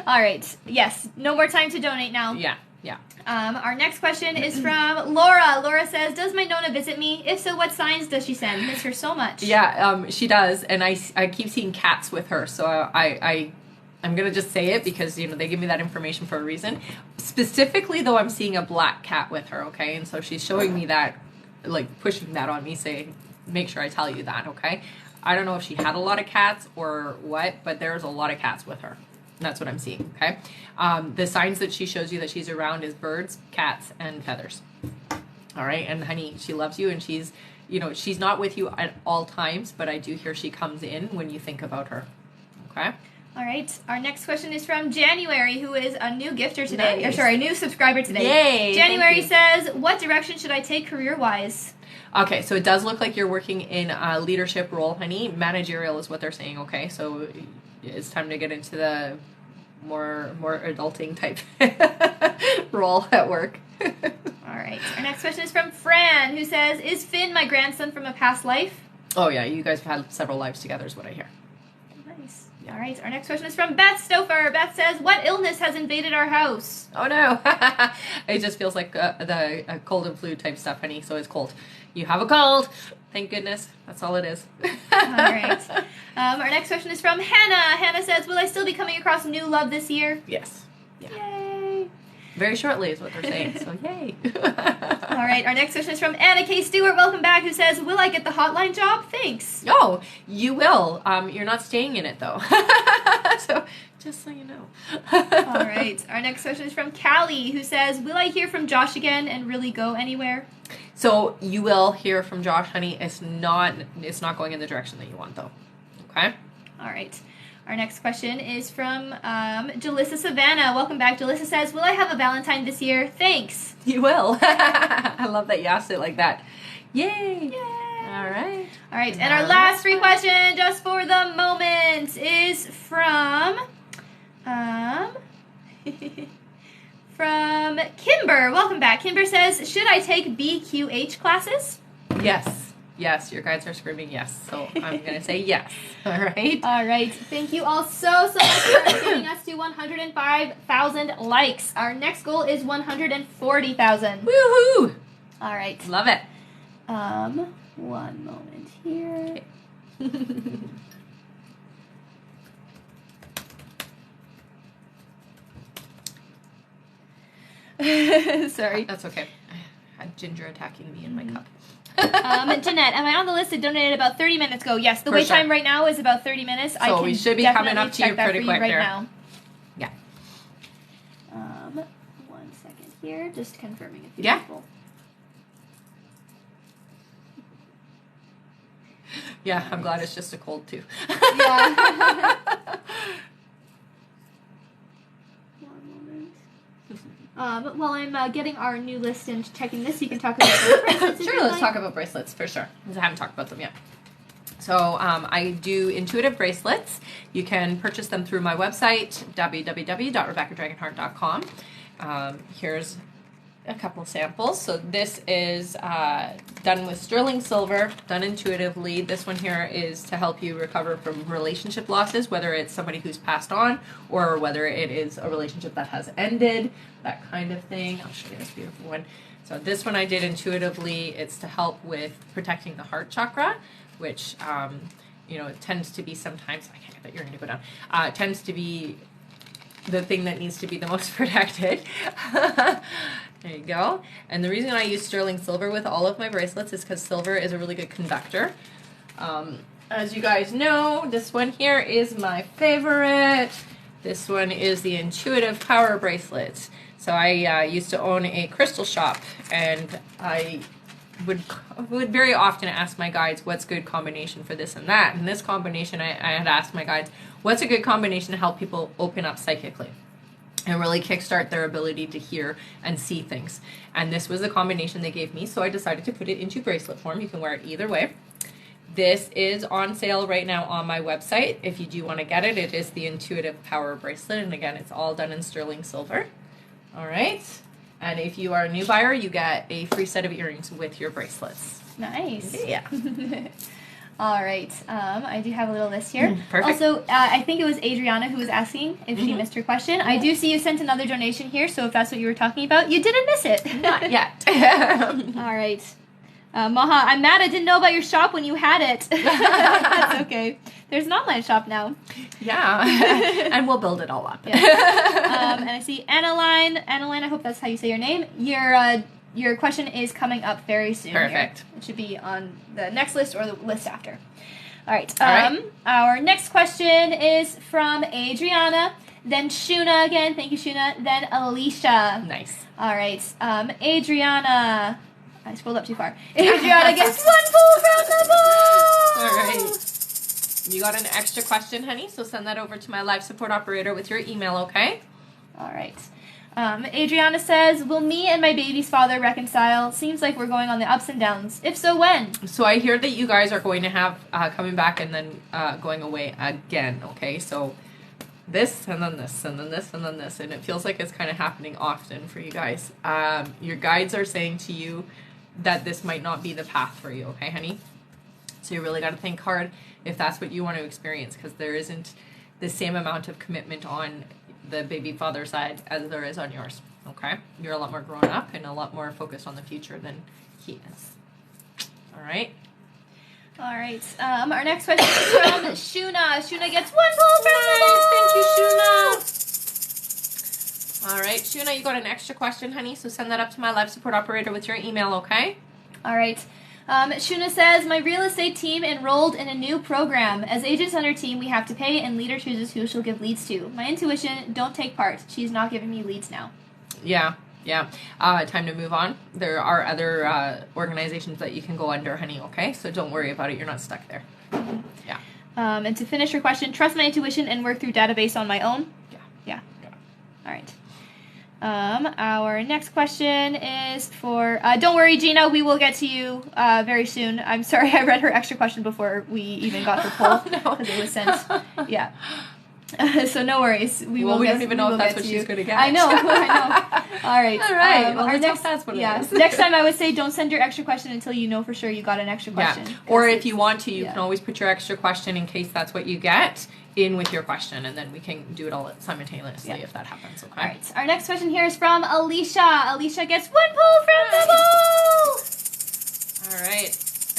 All right, yes, no more time to donate now. Yeah. Our next question is from Laura. Laura says, does my Nona visit me? If so, what signs does she send? Miss her so much. Yeah, she does, and I keep seeing cats with her, so I'm going to just say it because, they give me that information for a reason. Specifically, though, I'm seeing a black cat with her, okay? And so she's showing me that, like, pushing that on me, saying, make sure I tell you that, okay? I don't know if she had a lot of cats or what, but there's a lot of cats with her. That's what I'm seeing, okay? The signs that she shows you that she's around is birds, cats, and feathers. All right? And, honey, she loves you, and she's not with you at all times, but I do hear she comes in when you think about her, okay? All right. Our next question is from January, who is a new gifter today. Nice. Or sorry, a new subscriber today. Yay! January says, what direction should I take career-wise? Okay, so it does look like you're working in a leadership role, honey. Managerial is what they're saying, okay? So it's time to get into the more adulting type role at work. All right. Our next question is from Fran, who says, is Finn my grandson from a past life? Oh, yeah, you guys have had several lives together is what I hear. Nice. All right. Our next question is from Beth Stouffer. Beth says, what illness has invaded our house? Oh, no. It just feels like the cold and flu type stuff, honey, so it's cold. You have a cold. Thank goodness. That's all it is. All right. Our next question is from Hannah. Hannah says, will I still be coming across new love this year? Yes. Yeah. Yay. Very shortly is what they're saying, so yay. All right. Our next question is from Anna K. Stewart. Welcome back. Who says, will I get the hotline job? Thanks. Oh, you will. You're not staying in it, though. So, just so you know. All right. Our next question is from Callie, who says, will I hear from Josh again and really go anywhere? So you will hear from Josh, honey. It's not going in the direction that you want, though. Okay? All right. Our next question is from Jalissa Savannah. Welcome back. Jalissa says, will I have a Valentine this year? Thanks. You will. I love that you asked it like that. Yay. Yay. All right. All right. And our last free question, just for the moment, is from... from Kimber. Welcome back. Kimber says, should I take BQH classes? Yes. Yes, your guides are screaming yes. So I'm going to say yes. All right. All right. Thank you all so much for getting us to 105,000 likes. Our next goal is 140,000. Woohoo! All right. Love it. One moment here. Sorry. That's okay. I had ginger attacking me in my cup. Jeanette, am I on the list that donated about 30 minutes ago? Yes, the For wait sure. time right now is about 30 minutes. So I can we should be coming definitely up to check you that pretty for quick right there. now. Yeah. 1 second here, just confirming a few Yeah. people. Yeah, I'm glad it's just a cold too. Yeah. One moment. While I'm getting our new list and checking this, you can talk about those bracelets. Sure, let's talk about bracelets for sure, because I haven't talked about them yet. So I do intuitive bracelets. You can purchase them through my website, www.rebeccadragonheart.com. Here's a couple samples. So this is done with sterling silver, done intuitively. This one here is to help you recover from relationship losses, whether it's somebody who's passed on or whether it is a relationship that has ended, that kind of thing. I'll show you this beautiful one. So this one I did intuitively. It's to help with protecting the heart chakra, which, it tends to be sometimes, I can't get that earring to go down, tends to be the thing that needs to be the most protected. There you go. And the reason I use sterling silver with all of my bracelets is because silver is a really good conductor. As you guys know, this one here is my favorite. This one is the Intuitive Power Bracelet. So I used to own a crystal shop, and I would very often ask my guides, what's a good combination for this and that? And this combination, I had asked my guides, what's a good combination to help people open up psychically and really kickstart their ability to hear and see things? And this was the combination they gave me, so I decided to put it into bracelet form. You can wear it either way. This is on sale right now on my website. If you do want to get it, it is the Intuitive Power Bracelet, and again, it's all done in sterling silver. All right. And if you are a new buyer, you get a free set of earrings with your bracelets. Nice. Yeah. All right. I do have a little list here. Perfect. Also, I think it was Adriana who was asking if she missed her question. I do see you sent another donation here, so if that's what you were talking about, you didn't miss it. Not yet. All right. Maha, I'm mad I didn't know about your shop when you had it. That's okay. There's an online shop now. Yeah. And we'll build it all up. Yeah. And I see Annaline, I hope that's how you say your name. Your question is coming up very soon. Perfect. Here. It should be on the next list or the list after. All right. All right. Our next question is from Adriana, then Shuna again. Thank you, Shuna. Then Alicia. Nice. All right. Adriana. I scrolled up too far. Adriana gets 1 pull from the ball. All right. You got an extra question, honey, so send that over to my live support operator with your email, okay? All right. Adriana says, will me and my baby's father reconcile? Seems like we're going on the ups and downs. If so, when? So I hear that you guys are going to have coming back and then going away again, okay? So this and then this and then this and then this, and it feels like it's kind of happening often for you guys. Your guides are saying to you that this might not be the path for you, okay, honey? So you really got to think hard if that's what you want to experience, because there isn't the same amount of commitment on the baby father side as there is on yours, okay? You're a lot more grown up and a lot more focused on the future than he is. All right? All right. Our next question is from Shuna. Shuna gets 1 pull from the ball. Thank you, Shuna. All right, Shuna, you got an extra question, honey, so send that up to my live support operator with your email, okay? All right. Shuna says, my real estate team enrolled in a new program. As agents on her team, we have to pay, and leader chooses who she'll give leads to. My intuition, don't take part. She's not giving me leads now. Yeah. Time to move on. There are other organizations that you can go under, honey, okay? So don't worry about it. You're not stuck there. Yeah. And to finish her question, trust my intuition and work through database on my own? Yeah. All right. Our next question is for, don't worry, Gina, we will get to you very soon. I'm sorry I read her extra question before we even got the poll, because it was sent. Yeah. So no worries. We don't even know if that's what she's going to get. I know. All right. All right. Well, our next, that's what it is. Next time I would say don't send your extra question until you know for sure you got an extra question. Yeah. Or if you want to, you can always put your extra question in case that's what you get in with your question, and then we can do it all simultaneously if that happens, okay? All right. Our next question here is from Alicia. Alicia gets 1 pull from the ball. All right.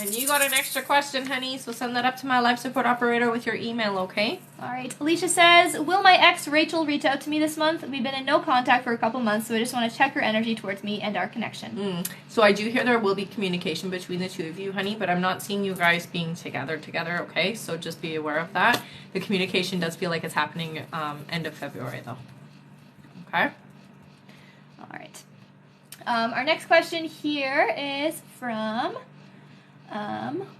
And you got an extra question, honey, so send that up to my life support operator with your email, okay? All right. Alicia says, will my ex Rachel reach out to me this month? We've been in no contact for a couple months, so I just want to check her energy towards me and our connection. So I do hear there will be communication between the two of you, honey, but I'm not seeing you guys being together, okay? So just be aware of that. The communication does feel like it's happening end of February, though. Okay? All right. Our next question here is from...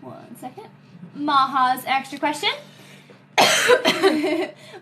one second. Maha's extra question.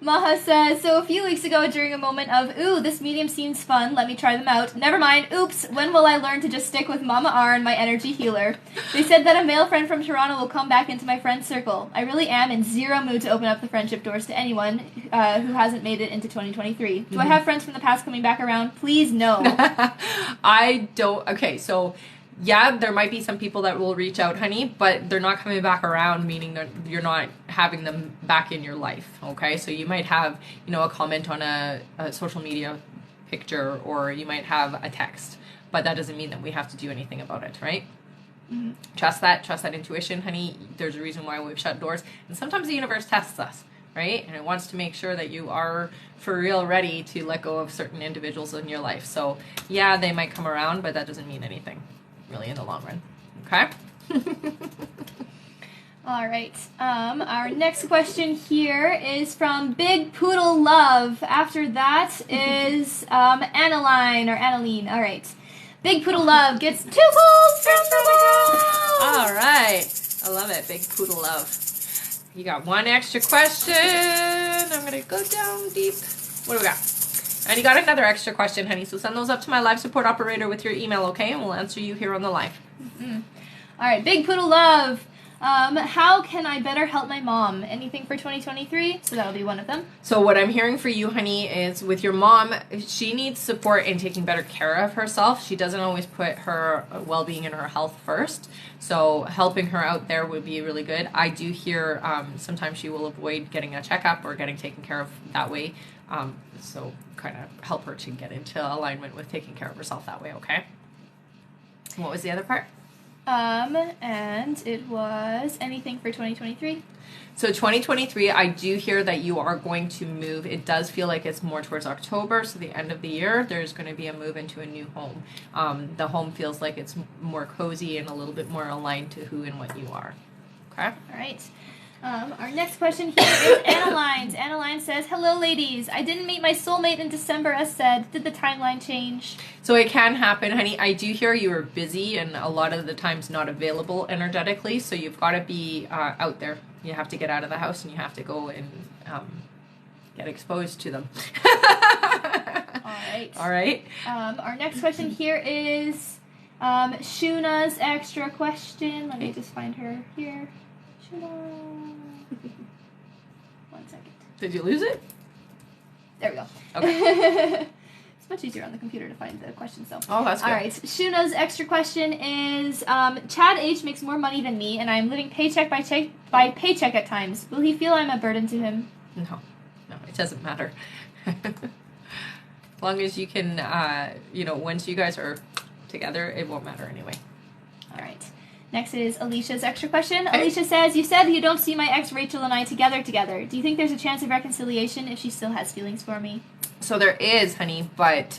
Maha says, so a few weeks ago during a moment of, ooh, this medium seems fun, let me try them out. Never mind, oops, when will I learn to just stick with Mama R and my energy healer? They said that a male friend from Toronto will come back into my friend circle. I really am in zero mood to open up the friendship doors to anyone who hasn't made it into 2023. Do I have friends from the past coming back around? Please, no. I don't, okay, so... Yeah, there might be some people that will reach out, honey, but they're not coming back around, meaning that you're not having them back in your life, okay? So you might have, a comment on a social media picture, or you might have a text, but that doesn't mean that we have to do anything about it, right? Mm-hmm. Trust that intuition, honey. There's a reason why we've shut doors, and sometimes the universe tests us, right? And it wants to make sure that you are for real ready to let go of certain individuals in your life. So yeah, they might come around, but that doesn't mean anything really in the long run. Okay? All right. Our next question here is from Big Poodle Love. After that is Annaline. All right. Big Poodle Love gets 2 pulls from the wall. All right. I love it. Big Poodle Love. You got one extra question. I'm going to go down deep. What do we got? And you got another extra question, honey. So send those up to my live support operator with your email, okay? And we'll answer you here on the live. Mm-hmm. All right, Big Poodle Love. How can I better help my mom? Anything for 2023? So that'll be one of them. So what I'm hearing for you, honey, is with your mom, she needs support in taking better care of herself. She doesn't always put her well-being and her health first. So helping her out there would be really good. I do hear sometimes she will avoid getting a checkup or getting taken care of that way. So kind of help her to get into alignment with taking care of herself that way, okay? What was the other part? And it was anything for 2023. So 2023, I do hear that you are going to move. It does feel like it's more towards October, so the end of the year, there's going to be a move into a new home. The home feels like it's more cozy and a little bit more aligned to who and what you are. Okay? All right. Our next question here is Annaline's. Annaline says, hello, ladies. I didn't meet my soulmate in December, as said. Did the timeline change? So it can happen, honey. I do hear you are busy and a lot of the times not available energetically, so you've got to be out there. You have to get out of the house and you have to go and get exposed to them. All right. Our next question here is Shuna's extra question. Let me just find her here. Shuna. 1 second. Did you lose it? There we go. Okay. It's much easier on the computer to find the questions, though. Oh, that's good. All right. Shuna's extra question is, Chad H makes more money than me, and I'm living paycheck by paycheck at times. Will he feel I'm a burden to him? No, it doesn't matter. As long as you can, once you guys are together, it won't matter anyway. All right. Next is Alicia's extra question. Okay. Alicia says, you said you don't see my ex Rachel and I together. Do you think there's a chance of reconciliation if she still has feelings for me? So there is, honey, but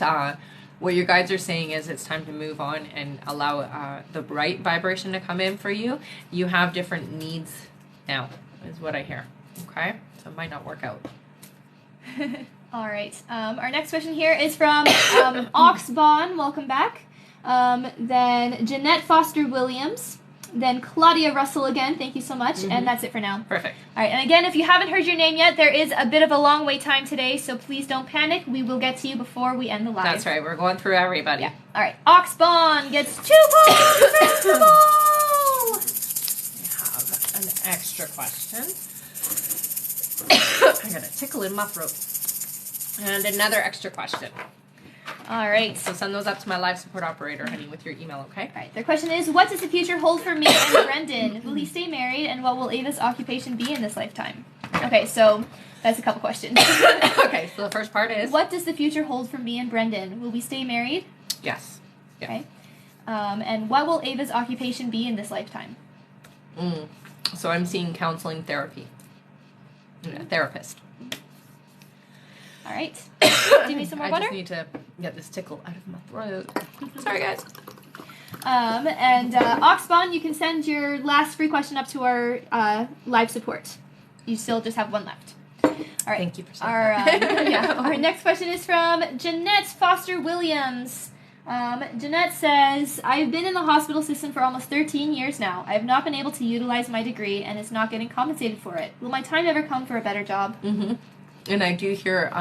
what your guides are saying is it's time to move on and allow the right vibration to come in for you. You have different needs now, is what I hear. Okay? So it might not work out. All right. Our next question here is from Oxbon. Welcome back. Then Jeanette Foster Williams. Then Claudia Russell again. Thank you so much. Mm-hmm. And that's it for now. Perfect. All right. And again, if you haven't heard your name yet, there is a bit of a long wait time today, so please don't panic. We will get to you before we end the live. That's right. We're going through everybody. Yeah. All right. Oxbon gets 2 points. We have an extra question. I got a tickle in my throat. And another extra question. All right. So send those up to my live support operator, honey, with your email, okay? All right. Their question is, what does the future hold for me and Brendan? Will he stay married, and what will Ava's occupation be in this lifetime? Okay, so that's a couple questions. Okay, so the first part is... What does the future hold for me and Brendan? Will we stay married? Yes. Yeah. Okay. And what will Ava's occupation be in this lifetime? So I'm seeing counseling therapy. Yeah, therapist. All right. Do you need some more I butter? just need to get this tickle out of my throat. Sorry, guys. And Oxbon, you can send your last free question up to our live support. You still just have one left. All right. Thank you for saying that. Our next question is from Jeanette Foster Williams. Jeanette says, I've been in the hospital system for almost 13 years now. I have not been able to utilize my degree and is not getting compensated for it. Will my time ever come for a better job? Mm-hmm. And I do hear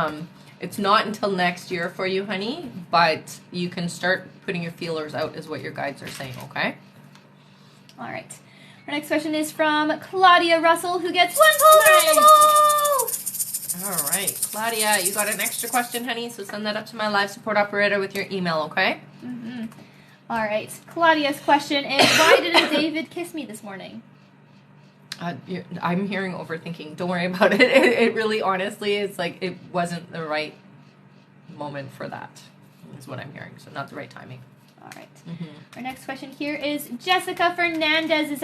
it's not until next year for you, honey, but you can start putting your feelers out is what your guides are saying, okay? All right. Our next question is from Claudia Russell, who gets 1 pull from the bowl. All right. Claudia, you got an extra question, honey, so send that up to my live support operator with your email, okay? Mm-hmm. All right. Claudia's question is, why didn't David kiss me this morning? I'm hearing overthinking. Don't worry about it. It really, honestly, it's like it wasn't the right moment for that, is what I'm hearing. So not the right timing. All right. Mm-hmm. Our next question here is Jessica Fernandez's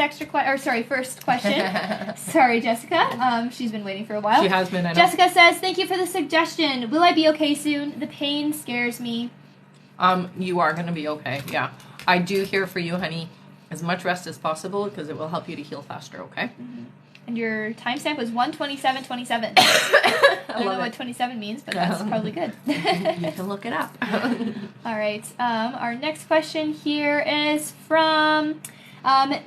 first question. Sorry, Jessica. She's been waiting for a while. She has been, I know. Jessica says, thank you for the suggestion. Will I be okay soon? The pain scares me. You are going to be okay, yeah. I do hear for you, honey, as much rest as possible because it will help you to heal faster, okay? Mm-hmm. And your timestamp was 1:27:27. I don't know what 27 means, but that's probably good. You can look it up. All right. Our next question here is from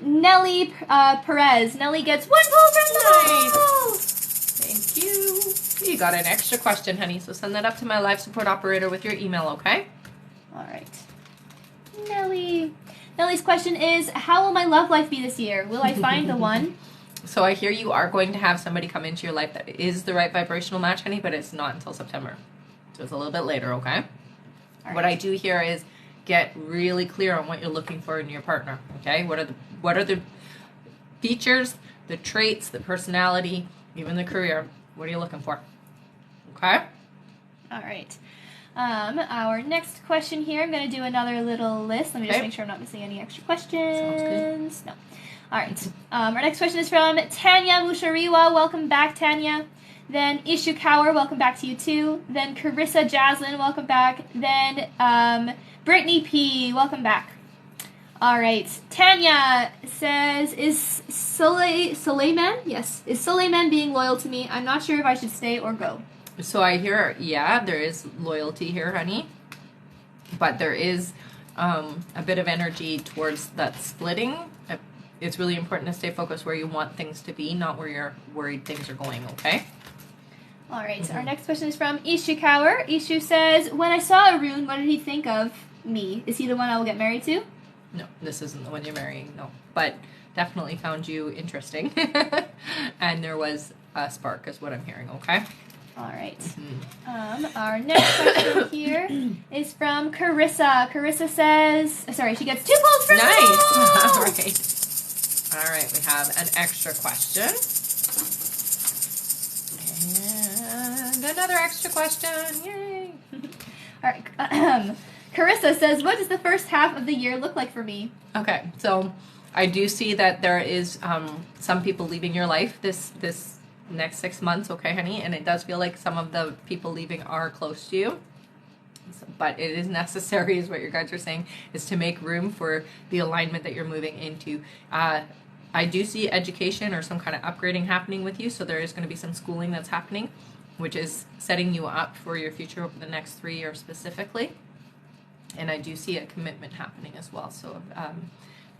Nellie Perez. Nellie gets 1 pull from the bowl. Thank you. You got an extra question, honey, so send that up to my live support operator with your email, okay? All right. Nellie's question is, how will my love life be this year? Will I find the one? So I hear you are going to have somebody come into your life that is the right vibrational match, honey, but it's not until September. So it's a little bit later, okay? Right. What I do here is get really clear on what you're looking for in your partner, okay? What are the features, the traits, the personality, even the career? What are you looking for? Okay? All right. Our next question here, I'm going to do another little list. Let me just make sure I'm not missing any extra questions. Sounds good. No. All right. Our next question is from Tanya Mushariwa. Welcome back, Tanya. Then Ishu Kaur, welcome back to you too. Then Carissa Jaslyn, welcome back. Then Brittany P, welcome back. All right. Tanya says, is Suleiman? Yes. Is Suleiman being loyal to me? I'm not sure if I should stay or go. So I hear, yeah, there is loyalty here, honey. But there is a bit of energy towards that splitting. It's really important to stay focused where you want things to be, not where you're worried things are going, okay? All right. Mm-hmm. Our next question is from Ishu Kaur. Ishu says, when I saw Arun, what did he think of me? Is he the one I will get married to? No, this isn't the one you're marrying, no. But definitely found you interesting. And there was a spark is what I'm hearing, okay? All right. Mm-hmm. Our next question here is from Carissa. Carissa says, she gets 2 pulls from Nice. All right, we have an extra question. And another extra question. Yay. All right. Carissa says, what does the first half of the year look like for me? Okay, so I do see that there is some people leaving your life this next 6 months, okay, honey? And it does feel like some of the people leaving are close to you. But it is necessary, is what your guides are saying, is to make room for the alignment that you're moving into. I do see education or some kind of upgrading happening with you, so there is going to be some schooling that's happening, which is setting you up for your future over the next 3 years specifically. And I do see a commitment happening as well, so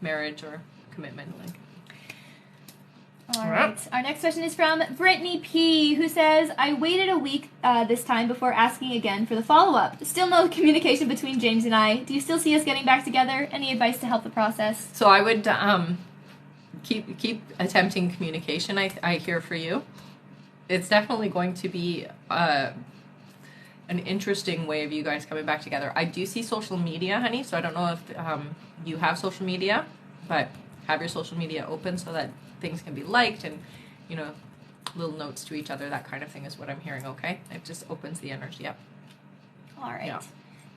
marriage or commitment. All right. Our next question is from Brittany P, who says, I waited a week this time before asking again for the follow-up. Still no communication between James and I. Do you still see us getting back together? Any advice to help the process? So I would keep attempting communication, I hear for you. It's definitely going to be an interesting way of you guys coming back together. I do see social media, honey, so I don't know if you have social media, but have your social media open so that things can be liked and, little notes to each other, that kind of thing is what I'm hearing, okay? It just opens the energy up. All right. Yeah.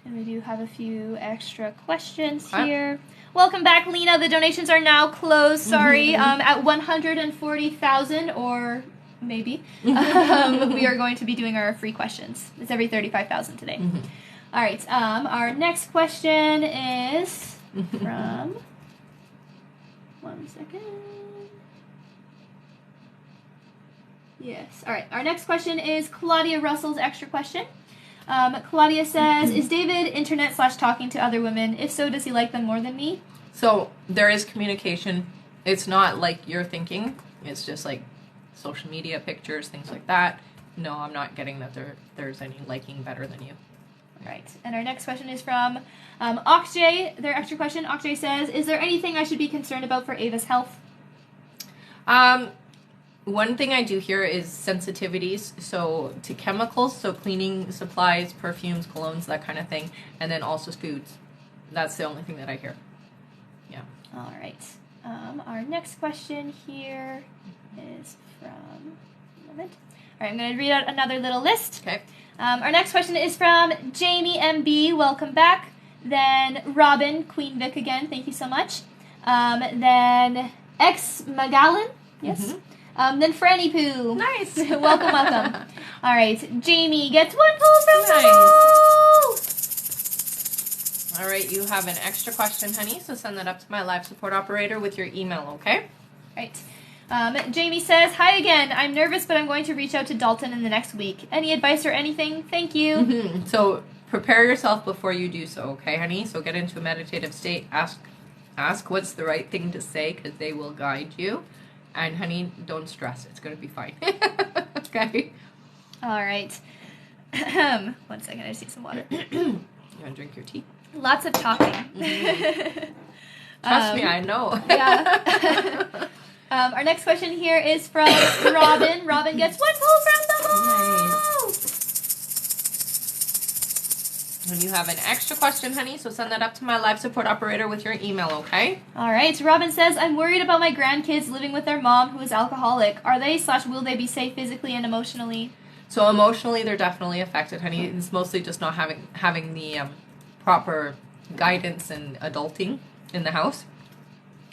And we do have a few extra questions here. Welcome back, Lena. The donations are now closed. Sorry, at 140,000 or maybe we are going to be doing our free questions. It's every 35,000 today. All right. Our next question is from. One second. Yes. All right. Our next question is Claudia Russell's extra question. Claudia says, is David internet/talking to other women? If so, does he like them more than me? So there is communication. It's not like you're thinking. It's just like social media pictures, things like that. No, I'm not getting that there's any liking better than you. Right. And our next question is from Akshay. Their extra question. Akshay says, is there anything I should be concerned about for Ava's health? One thing I do hear is sensitivities, so to chemicals, so cleaning supplies, perfumes, colognes, that kind of thing, and then also foods. That's the only thing that I hear. Yeah. All right. Our next question here is from... a moment. All right, I'm going to read out another little list. Okay. Our next question is from Jamie MB. Welcome back. Then Robin, Queen Vic again. Thank you so much. Then X Magallan. Yes. Then Franny Poo. Nice. welcome. All right. Jamie gets 1 pull from the All right. You have an extra question, honey. So send that up to my live support operator with your email, okay? Right. Jamie says, hi again. I'm nervous, but I'm going to reach out to Dalton in the next week. Any advice or anything? Thank you. So prepare yourself before you do so, okay, honey? So get into a meditative state. Ask what's the right thing to say, because they will guide you. And honey, don't stress. It's going to be fine. Okay? All right. 1 second. I just need some water. You want to drink your tea? Lots of talking. Trust me, I know. Yeah. Our next question here is from Robin. Robin gets 1 pull from the ball. Nice. And you have an extra question, honey, so send that up to my live support operator with your email, okay? All right. Robin says, I'm worried about my grandkids living with their mom who is alcoholic. Are they/will they be safe physically and emotionally? So emotionally, they're definitely affected, honey. It's mostly just not having the proper guidance and adulting in the house.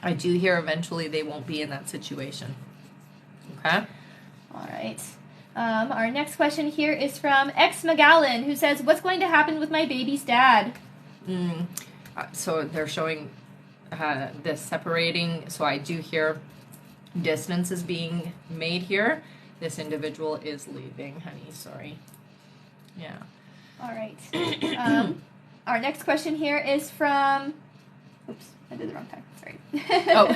I do hear eventually they won't be in that situation. Okay? All right. Our next question here is from X Magallan, who says, what's going to happen with my baby's dad? So they're showing this separating. So I do hear distance is being made here. This individual is leaving, honey. Sorry. Yeah. All right. Our next question here is from... Oops, I did the wrong time. Sorry. Oh.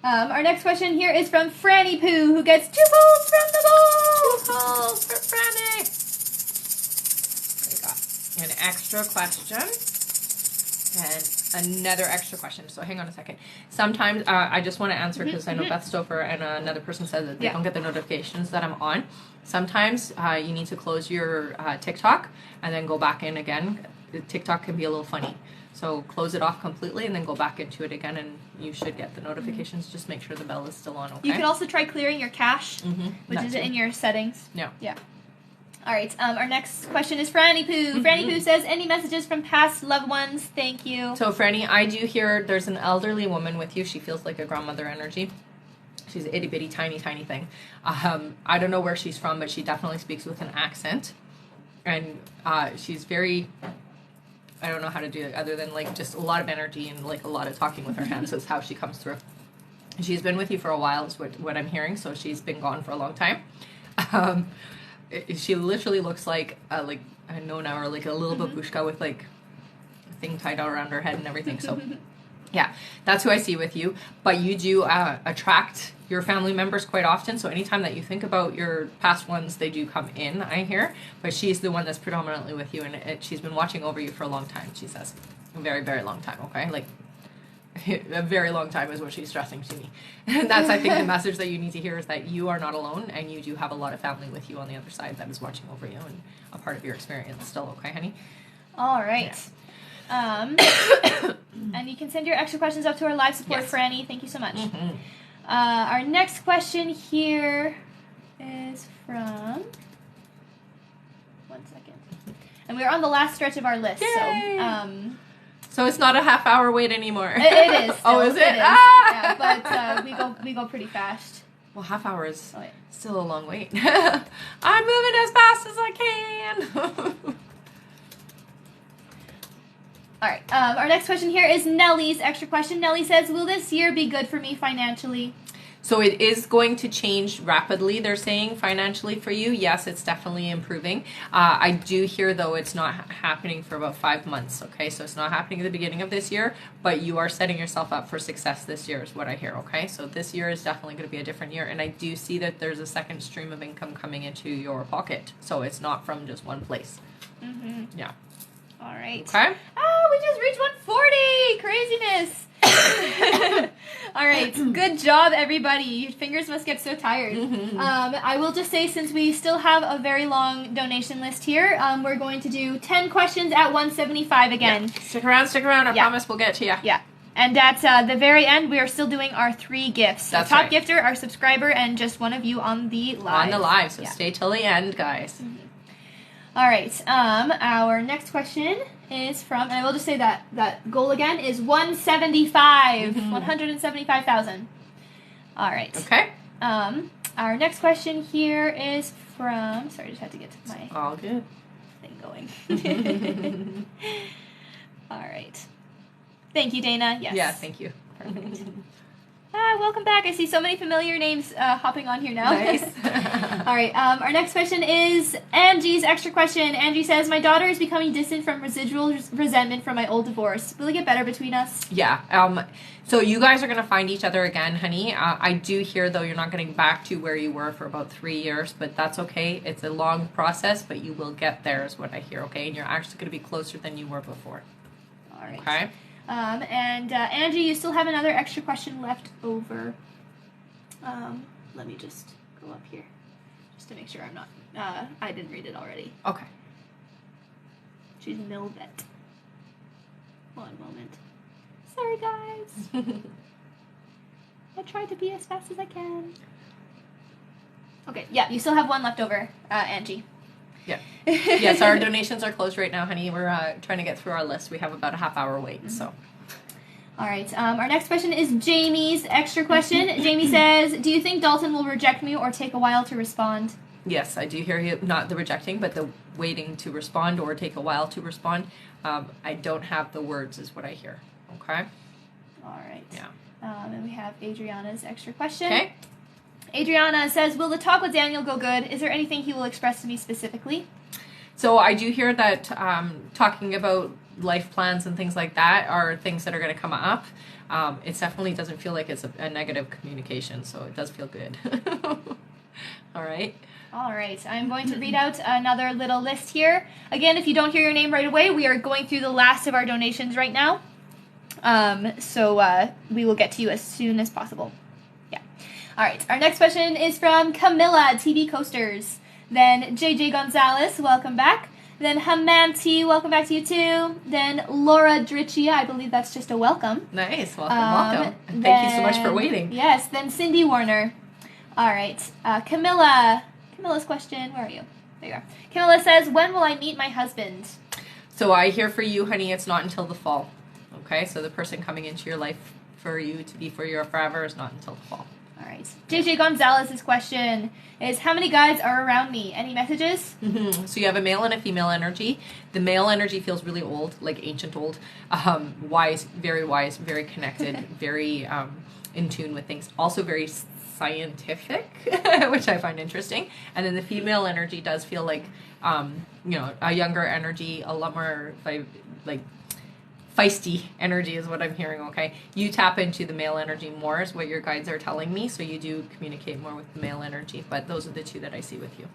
Our next question here is from Franny Poo, who gets 2 pulls from the ball. 2 pulls for Franny. We got an extra question and another extra question. So hang on a second. Sometimes I just want to answer because I know Beth Stouffer and another person said that they don't get the notifications that I'm on. Sometimes you need to close your TikTok and then go back in again. TikTok can be a little funny. So close it off completely and then go back into it again and you should get the notifications. Just make sure the bell is still on, okay? You can also try clearing your cache, which is in your settings. Yeah. Yeah. All right. Our next question is Franny Poo. Franny Poo says, any messages from past loved ones? Thank you. So Franny, I do hear there's an elderly woman with you. She feels like a grandmother energy. She's an itty bitty tiny thing. I don't know where she's from, but she definitely speaks with an accent. And she's very... I don't know how to do it other than like just a lot of energy and like a lot of talking with her hands is how she comes through. She's been with you for a while is what I'm hearing, so she's been gone for a long time. She literally looks like I know now, or like a little babushka with like a thing tied around her head and everything. So yeah, that's who I see with you. But you do attract your family members quite often. So anytime that you think about your past ones, they do come in, I hear. But she's the one that's predominantly with you. And she's been watching over you for a long time, she says. A very, very long time, okay? Like, a very long time is what she's stressing to me. And that's, I think, the message that you need to hear is that you are not alone. And you do have a lot of family with you on the other side that is watching over you and a part of your experience still, okay, honey? All right. Yeah. And you can send your extra questions up to our live support, Franny. Thank you so much. Our next question here is from... 1 second. And we're on the last stretch of our list. Yay! So it's not a half-hour wait anymore. It is. Oh, is it? It is. Ah! Yeah, but we go pretty fast. Well, half hour is Oh, yeah. still a long wait. I'm moving as fast as I can. All right. Our next question here is Nellie's extra question. Nellie says, will this year be good for me financially? So it is going to change rapidly, they're saying, financially for you. Yes, it's definitely improving. I do hear, though, it's not happening for about 5 months, okay? So it's not happening at the beginning of this year, but you are setting yourself up for success this year is what I hear, okay? So this year is definitely going to be a different year, and I do see that there's a second stream of income coming into your pocket. So it's not from just one place. Mm-hmm. Yeah. All right. Okay. Oh, we just reached 140! Craziness! All right, good job, everybody. Your fingers must get so tired. I will just say, since we still have a very long donation list here, we're going to do 10 questions at 175 again. Yeah. Stick around. I promise we'll get to you. Yeah. And at the very end, we are still doing our 3 gifts. That's top right. gifter, our subscriber, and just one of you on the live. On the live, so stay till the end, guys. All right. Our next question is from, and I will just say that goal again is 175. 175,000. All right. Okay. Our next question here is from, sorry, I just had to get to my All good. thing going. All right. Thank you, Dana. Yes. Yeah, thank you. Perfect. Welcome back. I see so many familiar names hopping on here now. Nice. All right. Our next question is Angie's extra question. Angie says, my daughter is becoming distant from residual resentment from my old divorce. Will it get better between us? Yeah. So you guys are going to find each other again, honey. I do hear, though, you're not getting back to where you were for about 3 years, but that's okay. It's a long process, but you will get there is what I hear, okay? And you're actually going to be closer than you were before. All right. Okay? And Angie, you still have another extra question left over. Let me just go up here, just to make sure I'm not. I didn't read it already. Okay. She's Milvet. One moment. Sorry, guys. I tried to be as fast as I can. Okay. Yeah, you still have one left over, Angie. Yeah. Yes, our donations are closed right now, honey. We're trying to get through our list. We have about a half-hour wait, so. All right. Our next question is Jamie's extra question. Jamie says, do you think Dalton will reject me or take a while to respond? Yes, I do hear you. Not the rejecting, but the waiting to respond or take a while to respond. I don't have the words is what I hear. Okay? All right. Yeah. And we have Adriana's extra question. Okay. Adriana says, will the talk with Daniel go good? Is there anything he will express to me specifically? So I do hear that talking about life plans and things like that are things that are going to come up. It definitely doesn't feel like it's a negative communication, so it does feel good. All right. All right. I'm going to read out another little list here. Again, if you don't hear your name right away, we are going through the last of our donations right now. So we will get to you as soon as possible. Yeah. All right. Our next question is from Camilla, TV Coasters. Then JJ Gonzalez, welcome back. Then Hamanti, welcome back to you too. Then Laura Drichia, I believe that's just a welcome. Nice. Welcome. And thank you so much for waiting. Yes. Then Cindy Warner. All right. Camilla's question. Where are you? There you are. Camilla says, when will I meet my husband? So I hear for you, honey, it's not until the fall. Okay? So the person coming into your life for you to be for you forever is not until the fall. All right. JJ Gonzalez's question is, how many guys are around me? Any messages? Mm-hmm. So you have a male and a female energy. The male energy feels really old, like ancient old. Wise, very connected, very in tune with things. Also very scientific, which I find interesting. And then the female energy does feel like, a younger energy, a lot more like feisty energy is what I'm hearing, okay? You tap into the male energy more is what your guides are telling me, so you do communicate more with the male energy, but those are the two that I see with you.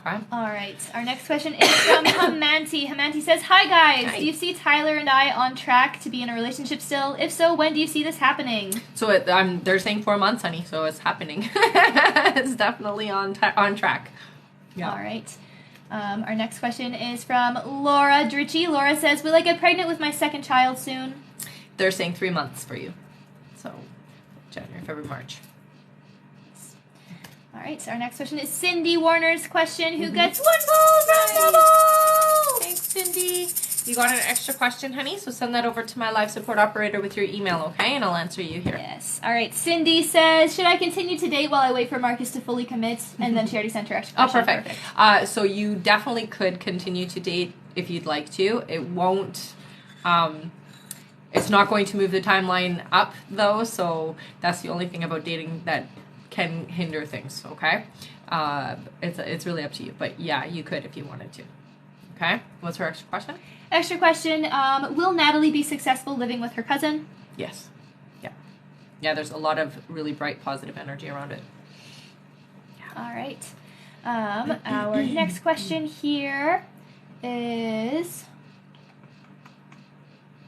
Okay. All right. Our next question is from Hamanti. Hamanti says, hi guys. Hi. Do you see Tyler and I on track to be in a relationship still? If so, when do you see this happening? So they're saying 4 months, honey, so it's happening. It's definitely on track. Yeah. All right. Our next question is from Laura Drichie. Laura says, will I get pregnant with my second child soon? They're saying 3 months for you. So January, February, March. All right. So our next question is Cindy Warner's question, who gets 1 full round of applause. Cindy. You got an extra question, honey? So send that over to my live support operator with your email, okay? And I'll answer you here. Yes. All right. Cindy says, should I continue to date while I wait for Marcus to fully commit? And then she already sent her extra question. Oh, perfect. So you definitely could continue to date if you'd like to. It won't... it's not going to move the timeline up, though, so that's the only thing about dating that can hinder things, okay? It's really up to you, but yeah, you could if you wanted to. Okay? What's her extra question? Extra question, will Natalie be successful living with her cousin? Yes. Yeah. Yeah, there's a lot of really bright, positive energy around it. Yeah. All right. Our next question here is...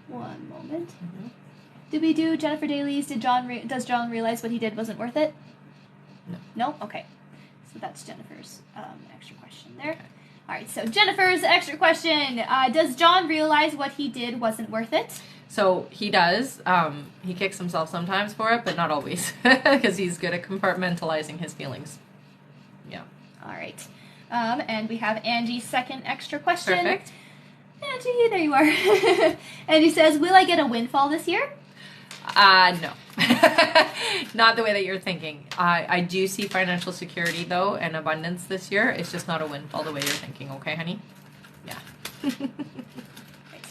One moment. Mm-hmm. Did we do Jennifer Daly's? Does John realize what he did wasn't worth it? No. No? Okay. So that's Jennifer's extra question there. Okay. All right, so Jennifer's extra question. Does John realize what he did wasn't worth it? So he does. He kicks himself sometimes for it, but not always, because he's good at compartmentalizing his feelings. Yeah. All right. And we have Angie's second extra question. Perfect. Angie, there you are. Angie says, will I get a windfall this year? No. Not the way that you're thinking. I do see financial security, though, and abundance this year. It's just not a windfall the way you're thinking, okay, honey? Yeah. Right.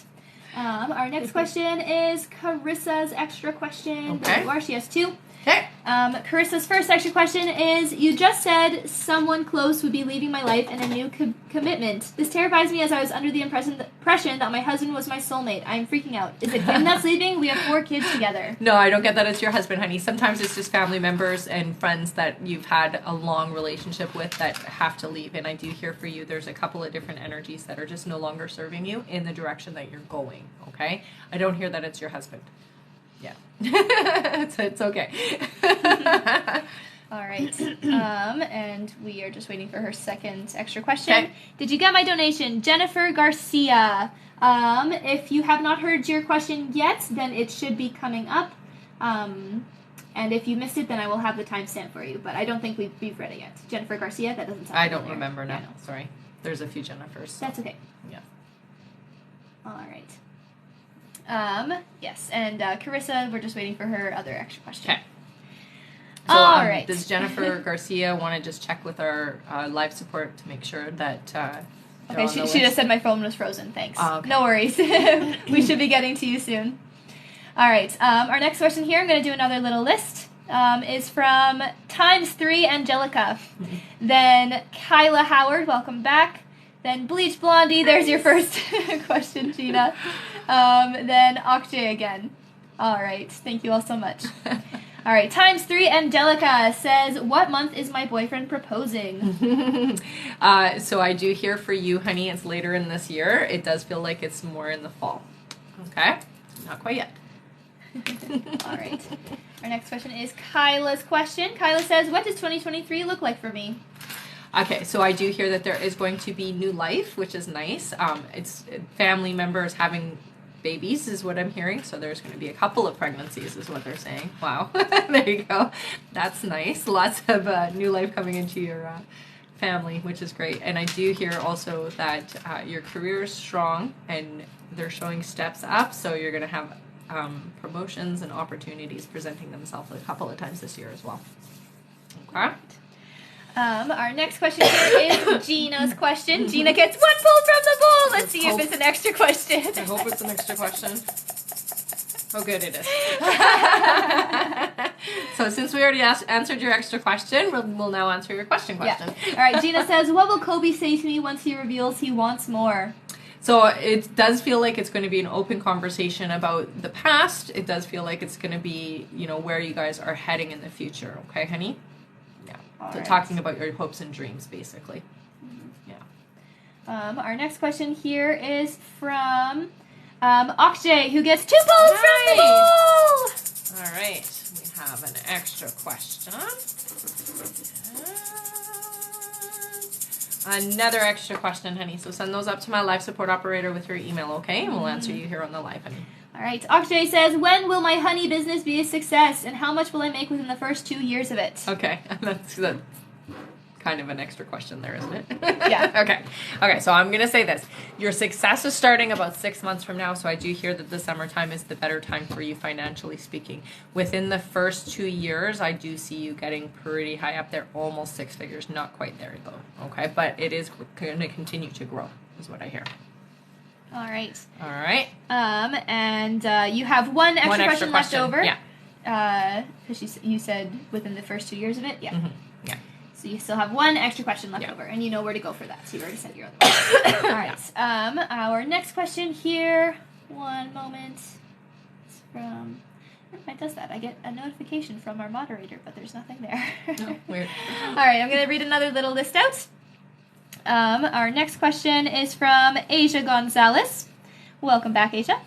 Our next question is Carissa's extra question. Okay. There you are. She has two. Okay. Carissa's first extra question is, you just said someone close would be leaving my life and a new commitment. This terrifies me as I was under the impression that my husband was my soulmate. I'm freaking out. Is it him that's leaving? We have 4 kids together. No, I don't get that it's your husband, honey. Sometimes it's just family members and friends that you've had a long relationship with that have to leave. And I do hear for you, there's a couple of different energies that are just no longer serving you in the direction that you're going, okay? I don't hear that it's your husband. Yeah. it's okay. All right. And we are just waiting for her second extra question. Okay. Did you get my donation? Jennifer Garcia. If you have not heard your question yet, then it should be coming up. And if you missed it, then I will have the timestamp for you. But I don't think we've read it yet. Jennifer Garcia, that doesn't sound I don't familiar. remember now. Yeah, no. Sorry. There's a few Jennifers. That's okay. Yeah. All right. Yes, and Carissa, we're just waiting for her other extra question. Okay. So, All right. Does Jennifer Garcia want to just check with our live support to make sure that Okay, she just said my phone was frozen. Thanks. Oh, okay. No worries. We should be getting to you soon. All right. Our next question here, I'm going to do another little list, is from ×3 Angelica. Then Kyla Howard, welcome back. Then Bleach Blondie, there's your first question, Gina. Then Akshay again. All right. Thank you all so much. All right. ×3 Angelica says, what month is my boyfriend proposing? So I do hear for you, honey, it's later in this year. It does feel like it's more in the fall. Okay? Not quite yet. All right. Our next question is Kyla's question. Kyla says, what does 2023 look like for me? Okay, so I do hear that there is going to be new life, which is nice. It's family members having babies is what I'm hearing. So there's going to be a couple of pregnancies is what they're saying. Wow. There you go. That's nice. Lots of new life coming into your family, which is great. And I do hear also that your career is strong and they're showing steps up. So you're going to have promotions and opportunities presenting themselves a couple of times this year as well. Okay. Our next question here is Gina's question. Gina gets 1 pull from the bowl. Let's see if it's an extra question. I hope it's an extra question. Oh, good, it is. So since we already answered your extra question, we'll now answer your question. Yeah. All right, Gina says, what will Kobe say to me once he reveals he wants more? So it does feel like it's going to be an open conversation about the past. It does feel like it's going to be, where you guys are heading in the future. Okay, honey? So right. Talking about your hopes and dreams, basically. Mm-hmm. Yeah. Our next question here is from Akshay, who gets 2 pulls from the bowl. All right. We have an extra question. Another extra question, honey. So send those up to my live support operator with your email, okay? And we'll answer you here on the live, honey. All right. Akshay says, when will my honey business be a success, and how much will I make within the first 2 years of it? Okay. That's kind of an extra question there, isn't it? Yeah. Okay, so I'm going to say this. Your success is starting about 6 months from now, so I do hear that the summertime is the better time for you financially speaking. Within the first 2 years, I do see you getting pretty high up there, almost 6 figures. Not quite there, though, okay? But it is going to continue to grow, is what I hear. All right. All right. And you have one extra question left over. Yeah. Because you said within the first 2 years of it? Yeah. Mm-hmm. Yeah. So you still have one extra question left Yeah. over, and you know where to go for that. So you already said your other one. All right. Our next question here. One moment. It's from. It does that. I get a notification from our moderator, but there's nothing there. No, weird. All right. I'm going to read another little list out. Our next question is from Asia Gonzalez. Welcome back, Asia.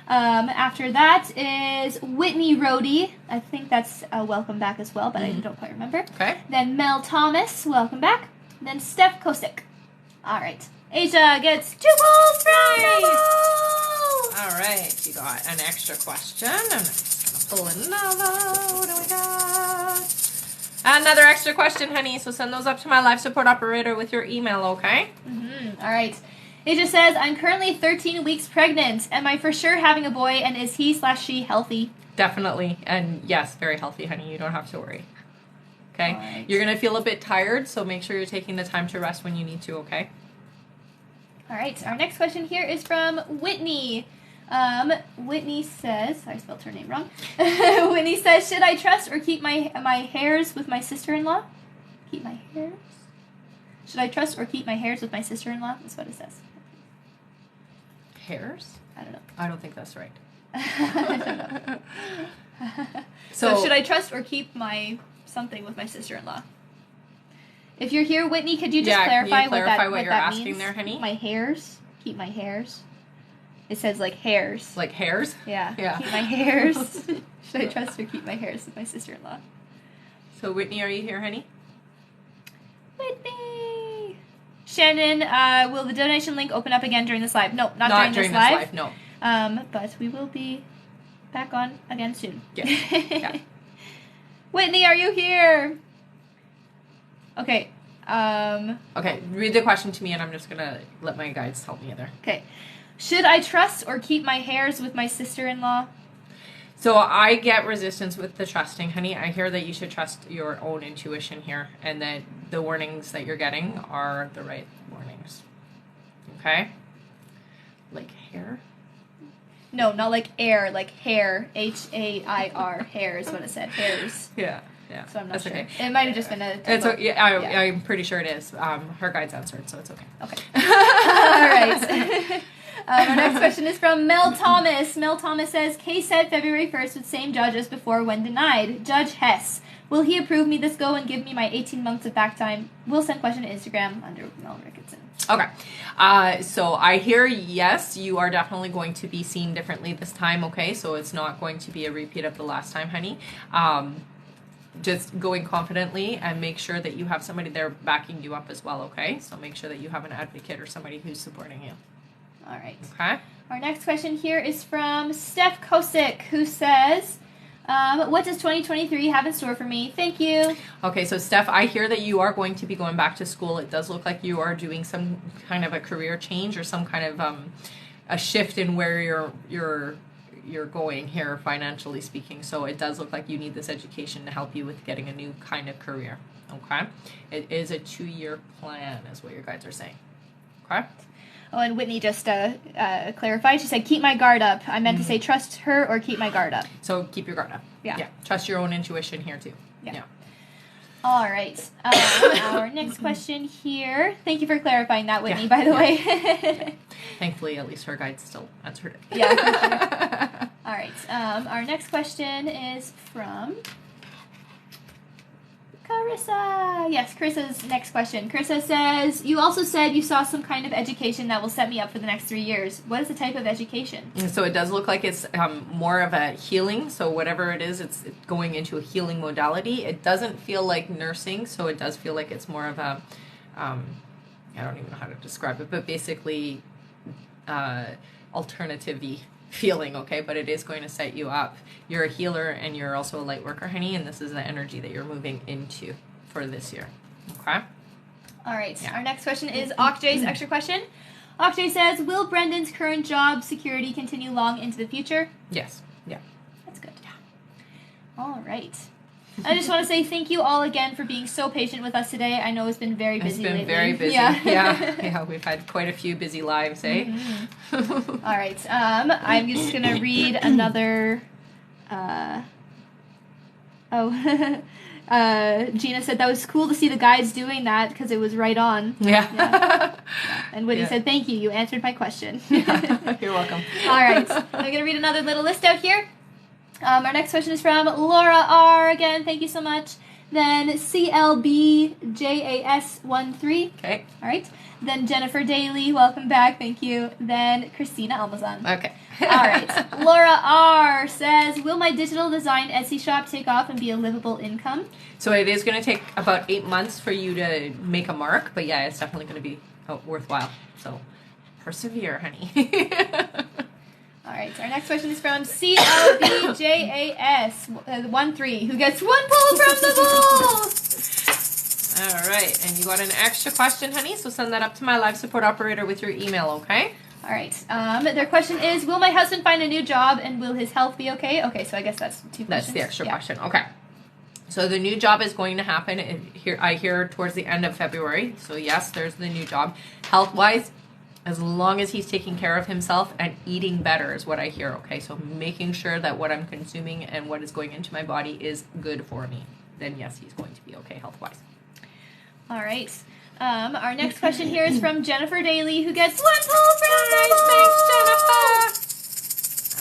After that is Whitney Rohde. I think that's a welcome back as well, but I don't quite remember. Okay. Then Mel Thomas, welcome back. Then Steph Kosick. All right. Asia gets 2 balls right. All right. You got an extra question. I'm just going to pull another. What do we got? Another extra question, honey. So send those up to my life support operator with your email, okay? Mm-hmm. All right. It just says, I'm currently 13 weeks pregnant. Am I for sure having a boy, and is he/she healthy? Definitely. And yes, very healthy, honey. You don't have to worry. Okay? Right. You're going to feel a bit tired, so make sure you're taking the time to rest when you need to, okay? All right. Our next question here is from Whitney. Whitney says, I spelled her name wrong. Whitney says, should I trust or keep my hairs with my sister-in-law? Keep my hairs? Should I trust or keep my hairs with my sister-in-law? That's what it says. Hairs? I don't know. I don't think that's right. I don't know. So should I trust or keep my something with my sister-in-law? If you're here, Whitney, could you just clarify what you're that asking means? there, honey? My hairs? Keep my hairs? It says like hairs. Like hairs? Yeah. Yeah. Keep my hairs. Should I trust or keep my hairs with my sister-in-law? So Whitney, are you here, honey? Whitney! Shannon, will the donation link open up again during this live? No, not during this live. No. But we will be back on again soon. Yeah. Whitney, are you here? Okay. Okay, read the question to me, and I'm just going to let my guides help me there. Okay. Should I trust or keep my hairs with my sister-in-law? So I get resistance with the trusting, honey. I hear that you should trust your own intuition here, and that the warnings that you're getting are the right warnings. Okay? Like hair? No, not like air, like hair. H-A-I-R. Hair is what it said. Hairs. Yeah. So I'm not sure. Okay. It might have just been a typo. It's I'm pretty sure it is. Her guides answered, so it's okay. Okay. All right. Our next question is from Mel Thomas. Mel Thomas says, case said February 1st with same judge as before when denied. Judge Hess. Will he approve me this go and give me my 18 months of back time? Will send question to Instagram under Mel Ricketson. Okay. So I hear yes, you are definitely going to be seen differently this time, okay? So it's not going to be a repeat of the last time, honey. Just going confidently and make sure that you have somebody there backing you up as well, okay? So make sure that you have an advocate or somebody who's supporting you. All right. Okay. Our next question here is from Steph Kosick, who says, what does 2023 have in store for me? Thank you. Okay, so Steph, I hear that you are going to be going back to school. It does look like you are doing some kind of a career change or some kind of a shift in where you're going here financially speaking. So it does look like you need this education to help you with getting a new kind of career. Okay? It is a 2-year plan is what your guides are saying. Okay? Oh, and Whitney just clarified. She said, keep my guard up. I meant to say trust her or keep my guard up. So keep your guard up. Yeah. Trust your own intuition here too. Yeah. All right. Our next question here. Thank you for clarifying that, Whitney, by the way. Thankfully, at least her guide still answered it. Yeah, for sure. All right. Our next question is from Carissa. Yes, Carissa's next question. Carissa says, you also said you saw some kind of education that will set me up for the next 3 years. What is the type of education? So it does look like it's more of a healing. So whatever it is, it's going into a healing modality. It doesn't feel like nursing, so it does feel like it's more of a, I don't even know how to describe it, but basically alternative-y feeling, okay? But it is going to set you up. You're a healer and you're also a light worker, honey, and this is the energy that you're moving into for this year, okay? All right. Yeah. Our next question is Okjay's extra question. Okjay says, will Brendan's current job security continue long into the future? Yes. Yeah. That's good. All right. I just want to say thank you all again for being so patient with us today. I know it's been very busy lately. It's been very busy. Yeah. We've had quite a few busy lives, eh? Mm-hmm. All right. I'm just going to read another... Gina said that was cool to see the guys doing that because it was right on. Yeah. And Woody said, thank you. You answered my question. You're welcome. All right. I'm going to read another little list out here. Our next question is from Laura R. Again, thank you so much. Then CLBJAS13. Okay. All right. Then Jennifer Daly, welcome back, thank you. Then Christina Almazan. Okay. All right. Laura R. says, will my digital design Etsy shop take off and be a livable income? So it is going to take about 8 months for you to make a mark, but yeah, it's definitely going to be worthwhile. So persevere, honey. All right, so our next question is from CLBJAS13, who gets 1 pull from the bowl. All right, and you got an extra question, honey, so send that up to my live support operator with your email, okay? All right, their question is, will my husband find a new job and will his health be okay? Okay, so I guess that's 2 questions. That's the extra question, okay. So the new job is going to happen, I hear towards the end of February, so yes, there's the new job. Health-wise, as long as he's taking care of himself and eating better is what I hear, okay? So making sure that what I'm consuming and what is going into my body is good for me. Then yes, he's going to be okay health-wise. All right. Our next question here is from Jennifer Daly, who gets 1 pull from the bowl. Thanks, Jennifer.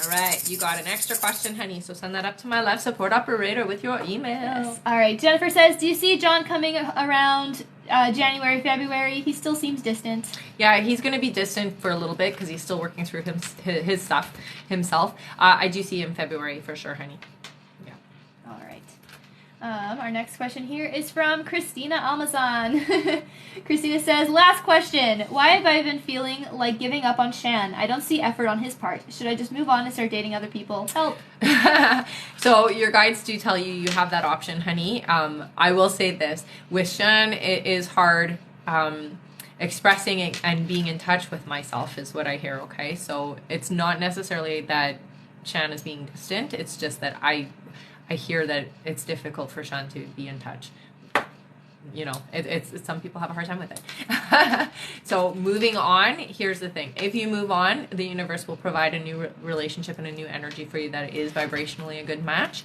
All right, you got an extra question, honey. So send that up to my live support operator with your email. Yes. All right. Jennifer says, do you see John coming around January, February? He still seems distant. Yeah, he's going to be distant for a little bit because he's still working through his stuff himself. I do see him February for sure, honey. Yeah. All right. Our next question here is from Christina Almazan. Christina says, last question. Why have I been feeling like giving up on Shan? I don't see effort on his part. Should I just move on and start dating other people? Help. So your guides do tell you have that option, honey. I will say this. With Shan, it is hard expressing it and being in touch with myself is what I hear, okay? So it's not necessarily that Shan is being distant. It's just that I hear that it's difficult for Shan to be in touch. You know, it's some people have a hard time with it. So moving on, here's the thing. If you move on, the universe will provide a new relationship and a new energy for you that is vibrationally a good match.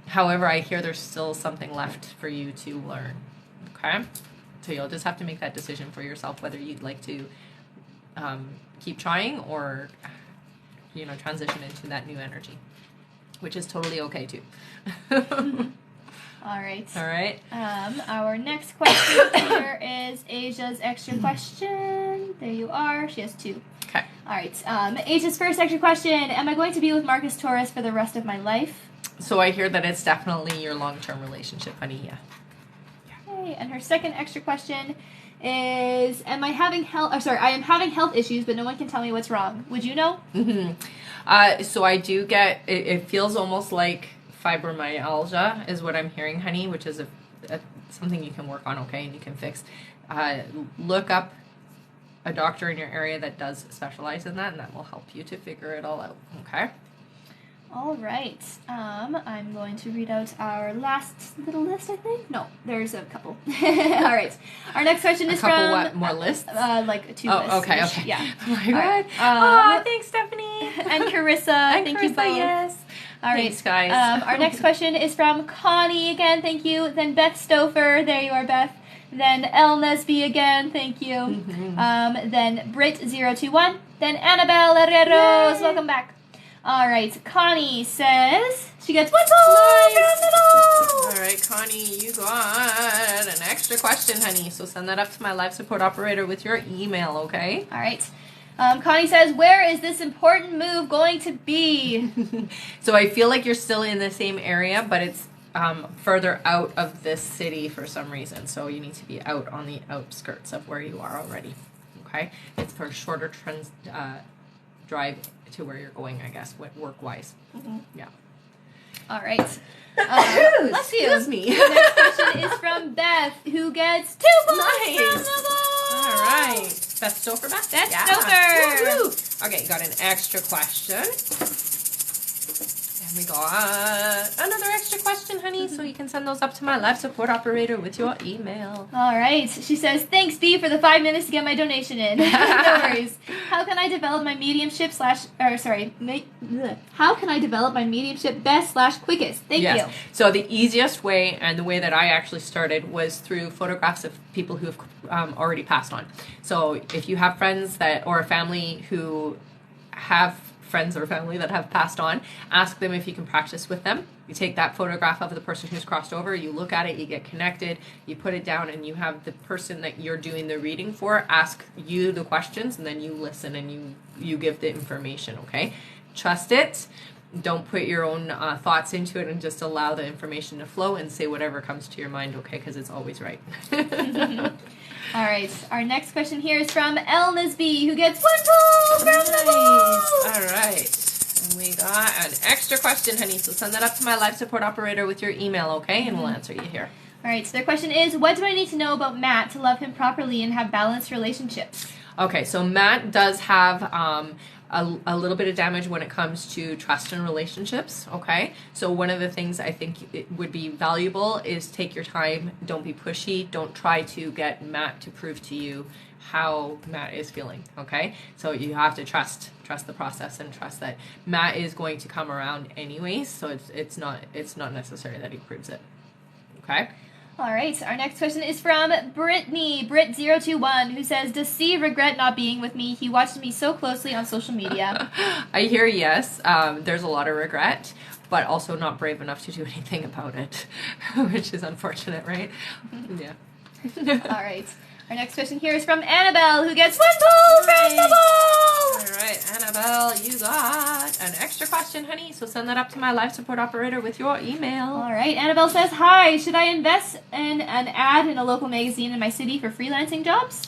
However, I hear there's still something left for you to learn. Okay? So you'll just have to make that decision for yourself whether you'd like to keep trying or, you know, transition into that new energy, which is totally okay too. All right. All right. Our next question here is Asia's extra question. There you are. She has 2. Okay. All right. Asia's first extra question. Am I going to be with Marcus Torres for the rest of my life? So I hear that it's definitely your long-term relationship, honey. Yeah. Okay. And her second extra question is, I am having health issues, but no one can tell me what's wrong. Would you know? Mm-hmm. So I do get, it feels almost like fibromyalgia is what I'm hearing, honey, which is something you can work on, okay, and you can fix. Look up a doctor in your area that does specialize in that, and that will help you to figure it all out, okay? All right. I'm going to read out our last little list, I think. No, there's a couple. All right. Our next question is from... what, more lists? Like 2 lists. Oh, okay. Yeah. Oh, my God. Right. Thanks, Stephanie. And Carissa. Thank you both. Yes. All right. Thanks, guys. Our next question is from Connie again. Thank you. Then Beth Stouffer. There you are, Beth. Then Elle Nesby again. Thank you. Mm-hmm. Then Brit021. Then Annabelle Herreros. Yay. Welcome back. All right. Connie says she gets 1 pull. All right, Connie, you got an extra question, honey. So send that up to my live support operator with your email, okay? All right. Connie says, where is this important move going to be? So I feel like you're still in the same area, but it's further out of this city for some reason. So you need to be out on the outskirts of where you are already, okay? It's for a shorter drive to where you're going, I guess, work-wise. Mm-hmm. Yeah. All right. Bless you. Excuse me. The next question is from Beth, who gets 2 points from the board. All right. Beth Stouffer back? Beth Stouffer. Woo-hoo. Okay, got an extra question. And we got another extra question, honey, so you can send those up to my live support operator with your email. All right. She says, thanks, Bea, for the 5 minutes to get my donation in. No worries. How can I develop my mediumship how can I develop my mediumship best/quickest? Thank you. So the easiest way, and the way that I actually started, was through photographs of people who have already passed on. So if you have friends or a family who have friends or family that have passed on, ask them if you can practice with them. You take that photograph of the person who's crossed over, you look at it, you get connected, you put it down, and you have the person that you're doing the reading for ask you the questions, and then you listen and you give the information, okay? Trust it. Don't put your own thoughts into it, and just allow the information to flow and say whatever comes to your mind, okay? Because it's always right. All right. Our next question here is from El Nisby, who gets 1 pull from the board. All right. And we got an extra question, honey. So send that up to my live support operator with your email, okay? And we'll answer you here. All right. So their question is, what do I need to know about Matt to love him properly and have balanced relationships? Okay. So Matt does have a little bit of damage when it comes to trust and relationships, okay? So one of the things I think it would be valuable is take your time, don't be pushy, don't try to get Matt to prove to you how Matt is feeling, okay? So you have to trust the process and trust that Matt is going to come around anyways, so it's not necessary that he proves it, okay? All right, our next question is from Brittany, Brit021, who says, does C regret not being with me? He watches me so closely on social media. I hear yes. There's a lot of regret, but also not brave enough to do anything about it, which is unfortunate, right? Yeah. All right. Our next question here is from Annabelle, who gets 1 pull from the ball. All right, Annabelle, you got an extra question, honey. So send that up to my live support operator with your email. All right. Annabelle says, hi, should I invest in an ad in a local magazine in my city for freelancing jobs?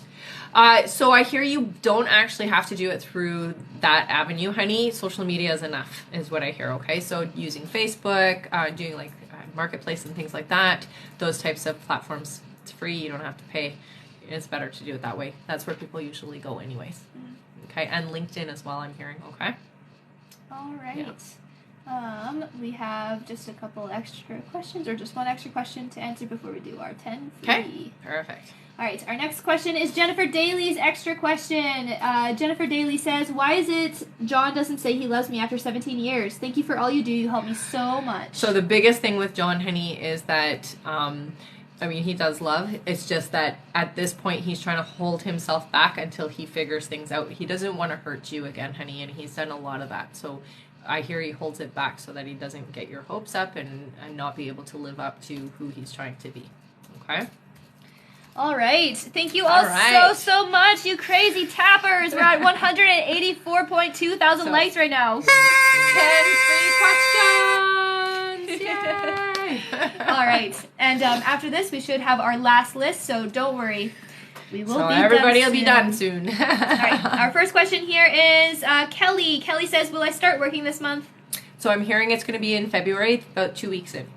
So I hear you don't actually have to do it through that avenue, honey. Social media is enough, is what I hear, okay? So using Facebook, doing like Marketplace and things like that, those types of platforms, it's free, you don't have to pay. It's better to do it that way. That's where people usually go anyways. Okay, and LinkedIn as well, I'm hearing, okay? All right. Yeah. We have just a couple extra questions, or just one extra question to answer before we do our 10 free. Okay, perfect. All right, our next question is Jennifer Daly's extra question. Jennifer Daly says, why is it John doesn't say he loves me after 17 years? Thank you for all you do. You help me so much. So the biggest thing with John, honey, is that... he does love. It's just that at this point, he's trying to hold himself back until he figures things out. He doesn't want to hurt you again, honey, and he's done a lot of that. So I hear he holds it back so that he doesn't get your hopes up and not be able to live up to who he's trying to be. Okay? All right. Thank you all so much, you crazy tappers. We're at 184.2 thousand likes right now. 10 free questions! Yay! All right, and after this, we should have our last list, so don't worry. We will be everybody done will be done soon. All right, our first question here is Kelly. Kelly says, will I start working this month? So I'm hearing it's going to be in February, about 2 weeks in.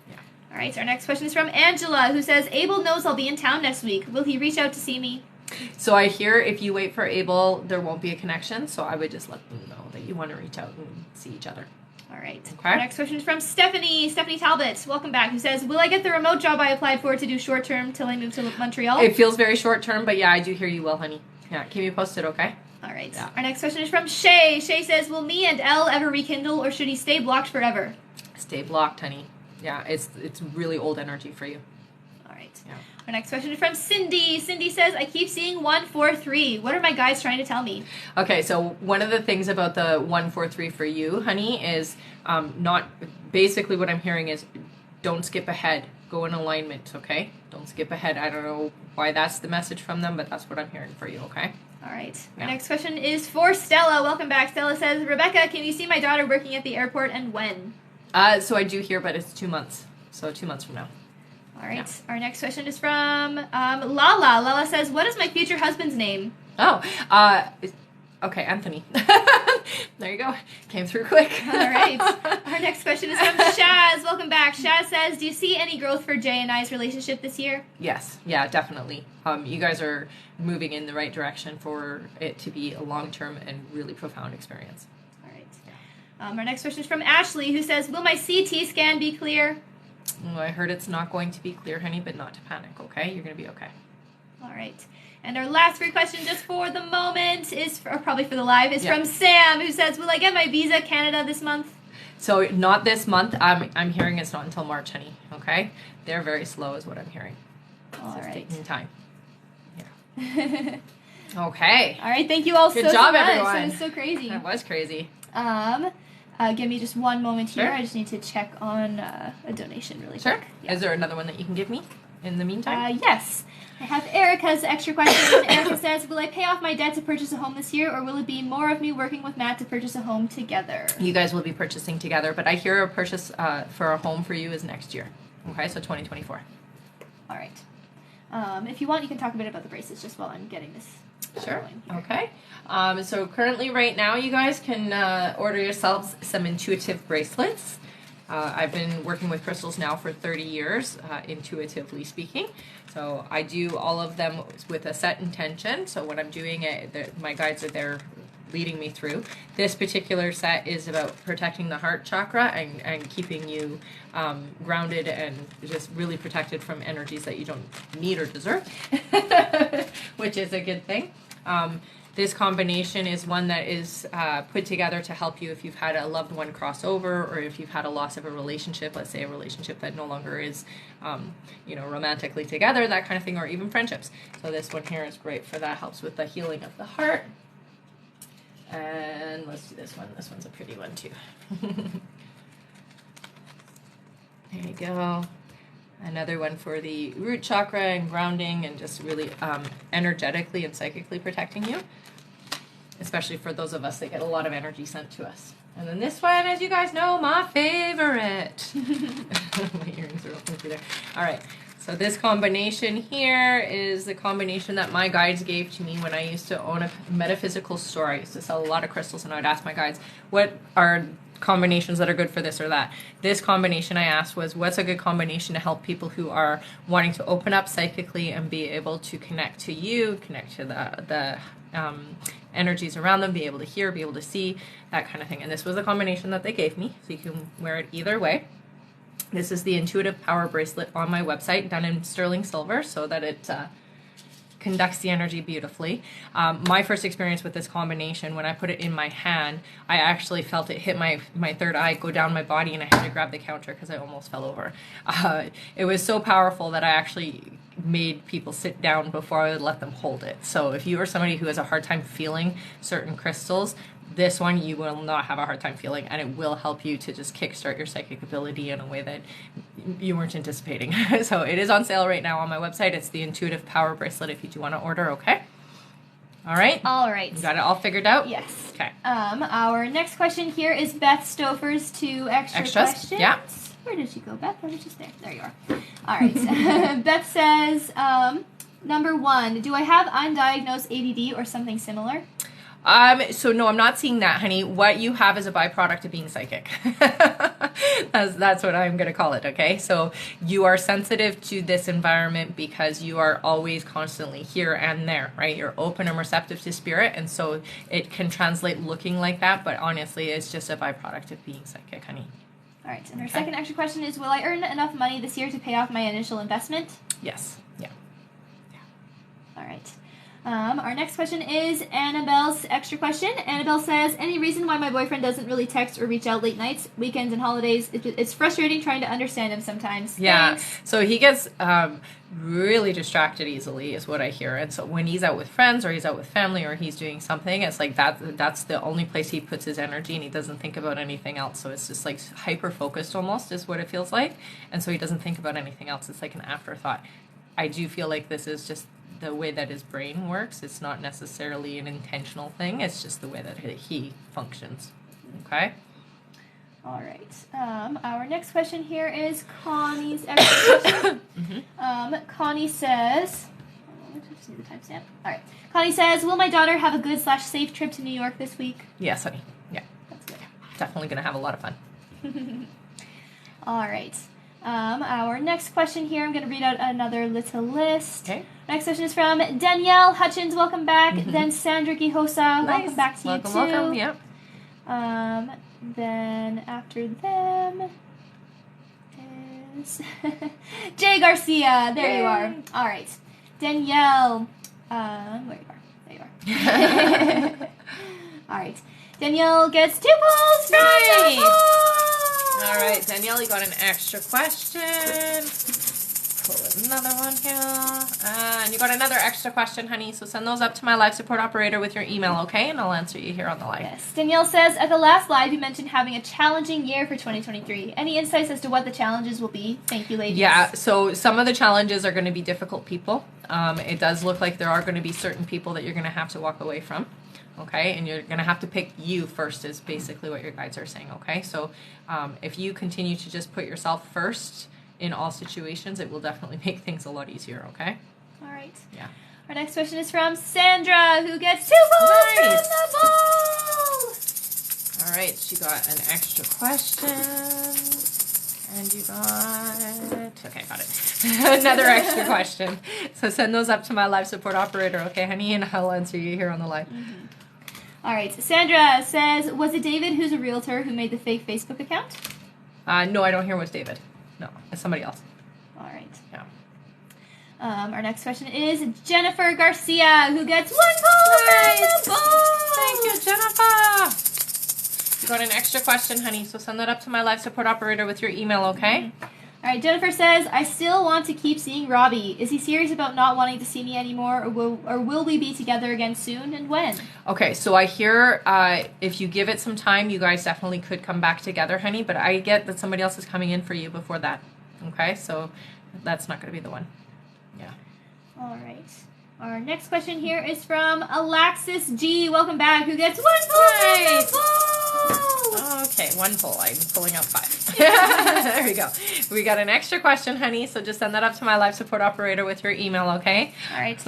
Yeah. All right, our next question is from Angela, who says, Abel knows I'll be in town next week. Will he reach out to see me? So I hear if you wait for Abel, there won't be a connection, so I would just let them know that you want to reach out and see each other. All right. Okay. Our next question is from Stephanie Talbot. Welcome back. Who says, will I get the remote job I applied for to do short term till I move to Montreal? It feels very short term, but yeah, I do hear you well, honey. Yeah, keep me posted, okay? All right. Yeah. Our next question is from Shay. Shay says, will me and Elle ever rekindle, or should he stay blocked forever? Stay blocked, honey. Yeah, it's really old energy for you. All right. Yeah. Our next question is from Cindy. Cindy says, I keep seeing 143. What are my guides trying to tell me? Okay, so one of the things about the 143 for you, honey, is not... Basically what I'm hearing is don't skip ahead. Go in alignment, okay? Don't skip ahead. I don't know why that's the message from them, but that's what I'm hearing for you, okay? All right. Yeah. Our next question is for Stella. Welcome back. Stella says, Rebecca, can you see my daughter working at the airport, and when? So I do hear, but it's 2 months. So 2 months from now. All right. Yeah. Our next question is from Lala. Lala says, what is my future husband's name? Oh, okay, Anthony. There you go. Came through quick. All right. Our next question is from Shao. welcome back. Shaz says, do you see any growth for Jay and I's relationship this year? Yes. Yeah, definitely. You guys are moving in the right direction for it to be a long-term and really profound experience. All right. Our next question is from Ashley, who says, will my CT scan be clear? Oh, I heard it's not going to be clear, honey, but not to panic, okay? You're going to be okay. All right. And our last free question, just for the moment, or probably for the live, is from Sam, who says, will I get my visa Canada this month? So not this month. I'm hearing it's not until March, honey, okay? They're very slow is what I'm hearing. All right. It's taking time. Yeah. Okay. All right. Thank you all Good job, so much. everyone. That was so crazy. That was crazy. Give me just one moment here. Sure. I just need to check on a donation really Sure. quick. Yeah. Is there another one that you can give me in the meantime? Yes. I have Erica's extra question. Erica says, will I pay off my debt to purchase a home this year, or will it be more of me working with Matt to purchase a home together? You guys will be purchasing together, but I hear a purchase for a home for you is next year. Okay, so 2024. All right. If you want, you can talk a bit about the bracelets just while I'm getting this. Sure. Okay. So currently right now you guys can order yourselves some intuitive bracelets. I've been working with crystals now for 30 years, intuitively speaking. So I do all of them with a set intention. So when I'm doing it, my guides are there leading me through. This particular set is about protecting the heart chakra and keeping you grounded and just really protected from energies that you don't need or deserve, which is a good thing. This combination is one that is put together to help you if you've had a loved one cross over, or if you've had a loss of a relationship, let's say a relationship that no longer is, romantically together, that kind of thing, or even friendships. So this one here is great for that, helps with the healing of the heart. And let's do this one. This one's a pretty one too. There you go. Another one for the root chakra and grounding and just really energetically and psychically protecting you, especially for those of us that get a lot of energy sent to us. And then this one, as you guys know, my favorite. My earrings are open through there. All right. So this combination here is the combination that my guides gave to me when I used to own a metaphysical store. I used to sell a lot of crystals, and I would ask my guides, what are combinations that are good for this or that? This combination I asked was, what's a good combination to help people who are wanting to open up psychically and be able to connect to you, connect to the energies around them, be able to hear, be able to see, that kind of thing. And this was the combination that they gave me, so you can wear it either way. This is the Intuitive Power Bracelet on my website, done in sterling silver, so that it conducts the energy beautifully. My first experience with this combination, when I put it in my hand, I actually felt it hit my third eye, go down my body, and I had to grab the counter because I almost fell over. It was so powerful that I actually made people sit down before I would let them hold it. So if you are somebody who has a hard time feeling certain crystals, this one you will not have a hard time feeling, and it will help you to just kickstart your psychic ability in a way that you weren't anticipating. So it is on sale right now on my website. It's the Intuitive Power Bracelet if you do want to order, okay? All right? All right. You got it all figured out? Yes. Okay. Our next question here is Beth Stouffer's two extras. Questions. Yeah. Where did she go, Beth? I was just there. There you are. All right. Beth says, number one, do I have undiagnosed ADD or something similar? So no, I'm not seeing that, honey. What you have is a byproduct of being psychic. That's what I'm going to call it, okay? So you are sensitive to this environment because you are always constantly here and there, right? You're open and receptive to spirit, and so it can translate looking like that, but honestly, it's just a byproduct of being psychic, honey. All right, and our second extra question is, will I earn enough money this year to pay off my initial investment? Yes. Yeah. All right. Our next question is Annabelle's extra question. Annabelle says, any reason why my boyfriend doesn't really text or reach out late nights, weekends, and holidays? It's frustrating trying to understand him sometimes. Yeah. Thanks. So he gets really distracted easily is what I hear. And so when he's out with friends or he's out with family or he's doing something, it's like that's the only place he puts his energy, and he doesn't think about anything else. So it's just like hyper-focused almost is what it feels like. And so he doesn't think about anything else. It's like an afterthought. I do feel like this is just the way that his brain works. It's not necessarily an intentional thing. It's just the way that he functions. Okay? All right. Our next question here is Connie's extra question. Connie says... I just need the timestamp. All right. Connie says, will my daughter have a good/safe trip to New York this week? Yes, honey. Yeah. That's good. Definitely going to have a lot of fun. All right. Our next question here, I'm going to read out another little list. Okay. Next question is from Danielle Hutchins. Welcome back. Then Sandra Gijosa. Nice. Welcome back to you too. Welcome. Yep. Then after them is Jay Garcia. There you are. All right. Danielle. Where you are. There you are. All right. Danielle gets 2 polls from Nice. the All right, Danielle, you got an extra question. Pull another one here. And you got another extra question, honey. So send those up to my live support operator with your email, okay? And I'll answer you here on the live. Yes. Danielle says, at the last live, you mentioned having a challenging year for 2023. Any insights as to what the challenges will be? Thank you, ladies. Yeah, so some of the challenges are going to be difficult people. It does look like there are going to be certain people that you're going to have to walk away from. Okay, and you're going to have to pick you first is basically what your guides are saying, okay? So if you continue to just put yourself first in all situations, it will definitely make things a lot easier, okay? All right. Yeah. Our next question is from Sandra, who gets 2 polls Nice. from the poll. All right, she got an extra question. And you got... Okay, got it. Another extra question. So send those up to my live support operator, okay, honey? And I'll answer you here on the live. All right. Sandra says, was it David, who's a realtor, who made the fake Facebook account? No, I don't hear it was David. No, it's somebody else. All right. Yeah. Our next question is Jennifer Garcia, who gets 1 poll from the poll. Thank you, Jennifer. You got an extra question, honey, so send that up to my live support operator with your email, okay? All right, Jennifer says, I still want to keep seeing Robbie. Is he serious about not wanting to see me anymore, or will we be together again soon, and when? Okay, so I hear if you give it some time, you guys definitely could come back together, honey, but I get that somebody else is coming in for you before that, okay? So that's not going to be the one. Yeah. All right. Our next question here is from Alexis G. Welcome back, who gets 1 poll. Nice. Okay, 1 poll. I'm pulling out 5. There we go. We got an extra question, honey, so just send that up to my live support operator with your email, okay? All right.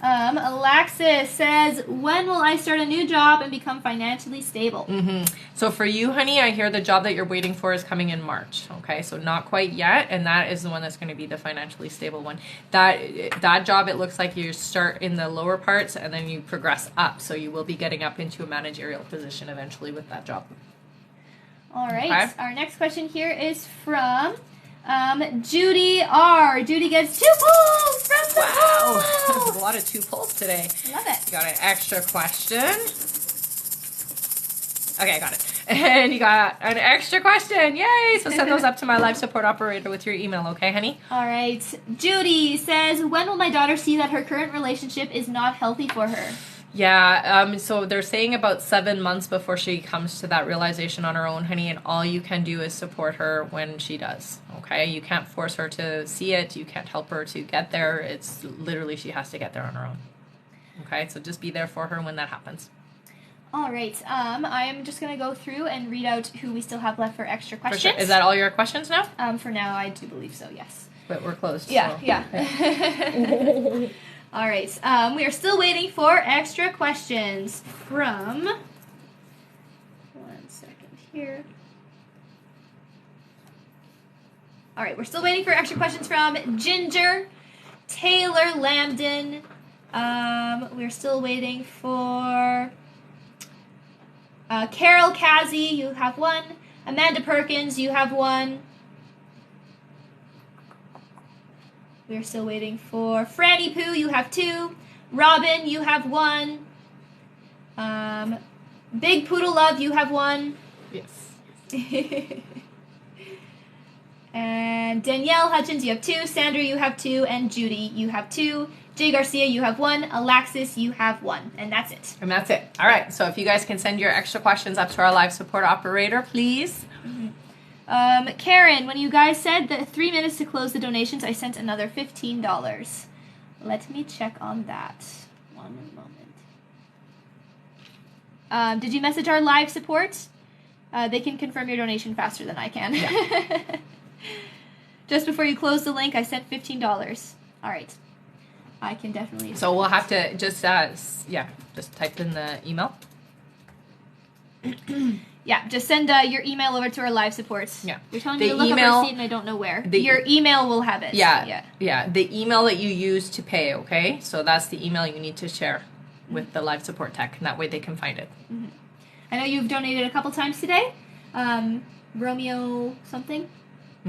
Alexis says, when will I start a new job and become financially stable? So for you, honey, I hear the job that you're waiting for is coming in March, okay? So not quite yet, and that is the one that's going to be the financially stable one. That job, it looks like you start in the lower parts and then you progress up, so you will be getting up into a managerial position eventually with that job. All right. Okay. Our next question here is from Judy R. Judy gets 2 polls from the poll. A lot of 2 polls today. Love it. You got an extra question. Okay, I got it. And you got an extra question. Yay! So send those up to my live support operator with your email, okay, honey? All right. Judy says, when will my daughter see that her current relationship is not healthy for her? Yeah, so they're saying about 7 months before she comes to that realization on her own, honey, and all you can do is support her when she does, okay? You can't force her to see it. You can't help her to get there. It's literally she has to get there on her own, okay? So just be there for her when that happens. All right. I am just going to go through and read out who we still have left for extra questions. For sure. Is that all your questions now? For now, I do believe so, yes. But we're closed. Yeah, so. yeah. All right. We are still waiting for extra questions from... 1 second here. All right. We're still waiting for extra questions from Ginger, Taylor Lambden. We're still waiting for... Carol Kazi, you have 1. Amanda Perkins, you have 1. We're still waiting for Franny Poo, you have 2. Robin, you have 1. Big Poodle Love, you have 1. Yes. And Danielle Hutchins, you have 2. Sandra, you have 2. And Judy, you have 2. Jay Garcia, you have 1. Alexis, you have 1. And that's it. And that's it. All right. So if you guys can send your extra questions up to our live support operator, please. Karen, when you guys said that 3 minutes to close the donations, I sent another $15. Let me check on that. 1 moment. Did you message our live support? They can confirm your donation faster than I can. Yeah. Just before you close the link, I sent $15. All right. I can definitely... So we'll have to just, just type in the email. Yeah, just send your email over to our live support. Yeah. You're telling me to look up a receipt and I don't know where. Your email will have it. Yeah. The email that you use to pay, okay? So that's the email you need to share with the live support tech, and that way they can find it. Mm-hmm. I know you've donated a couple times today. Romeo something.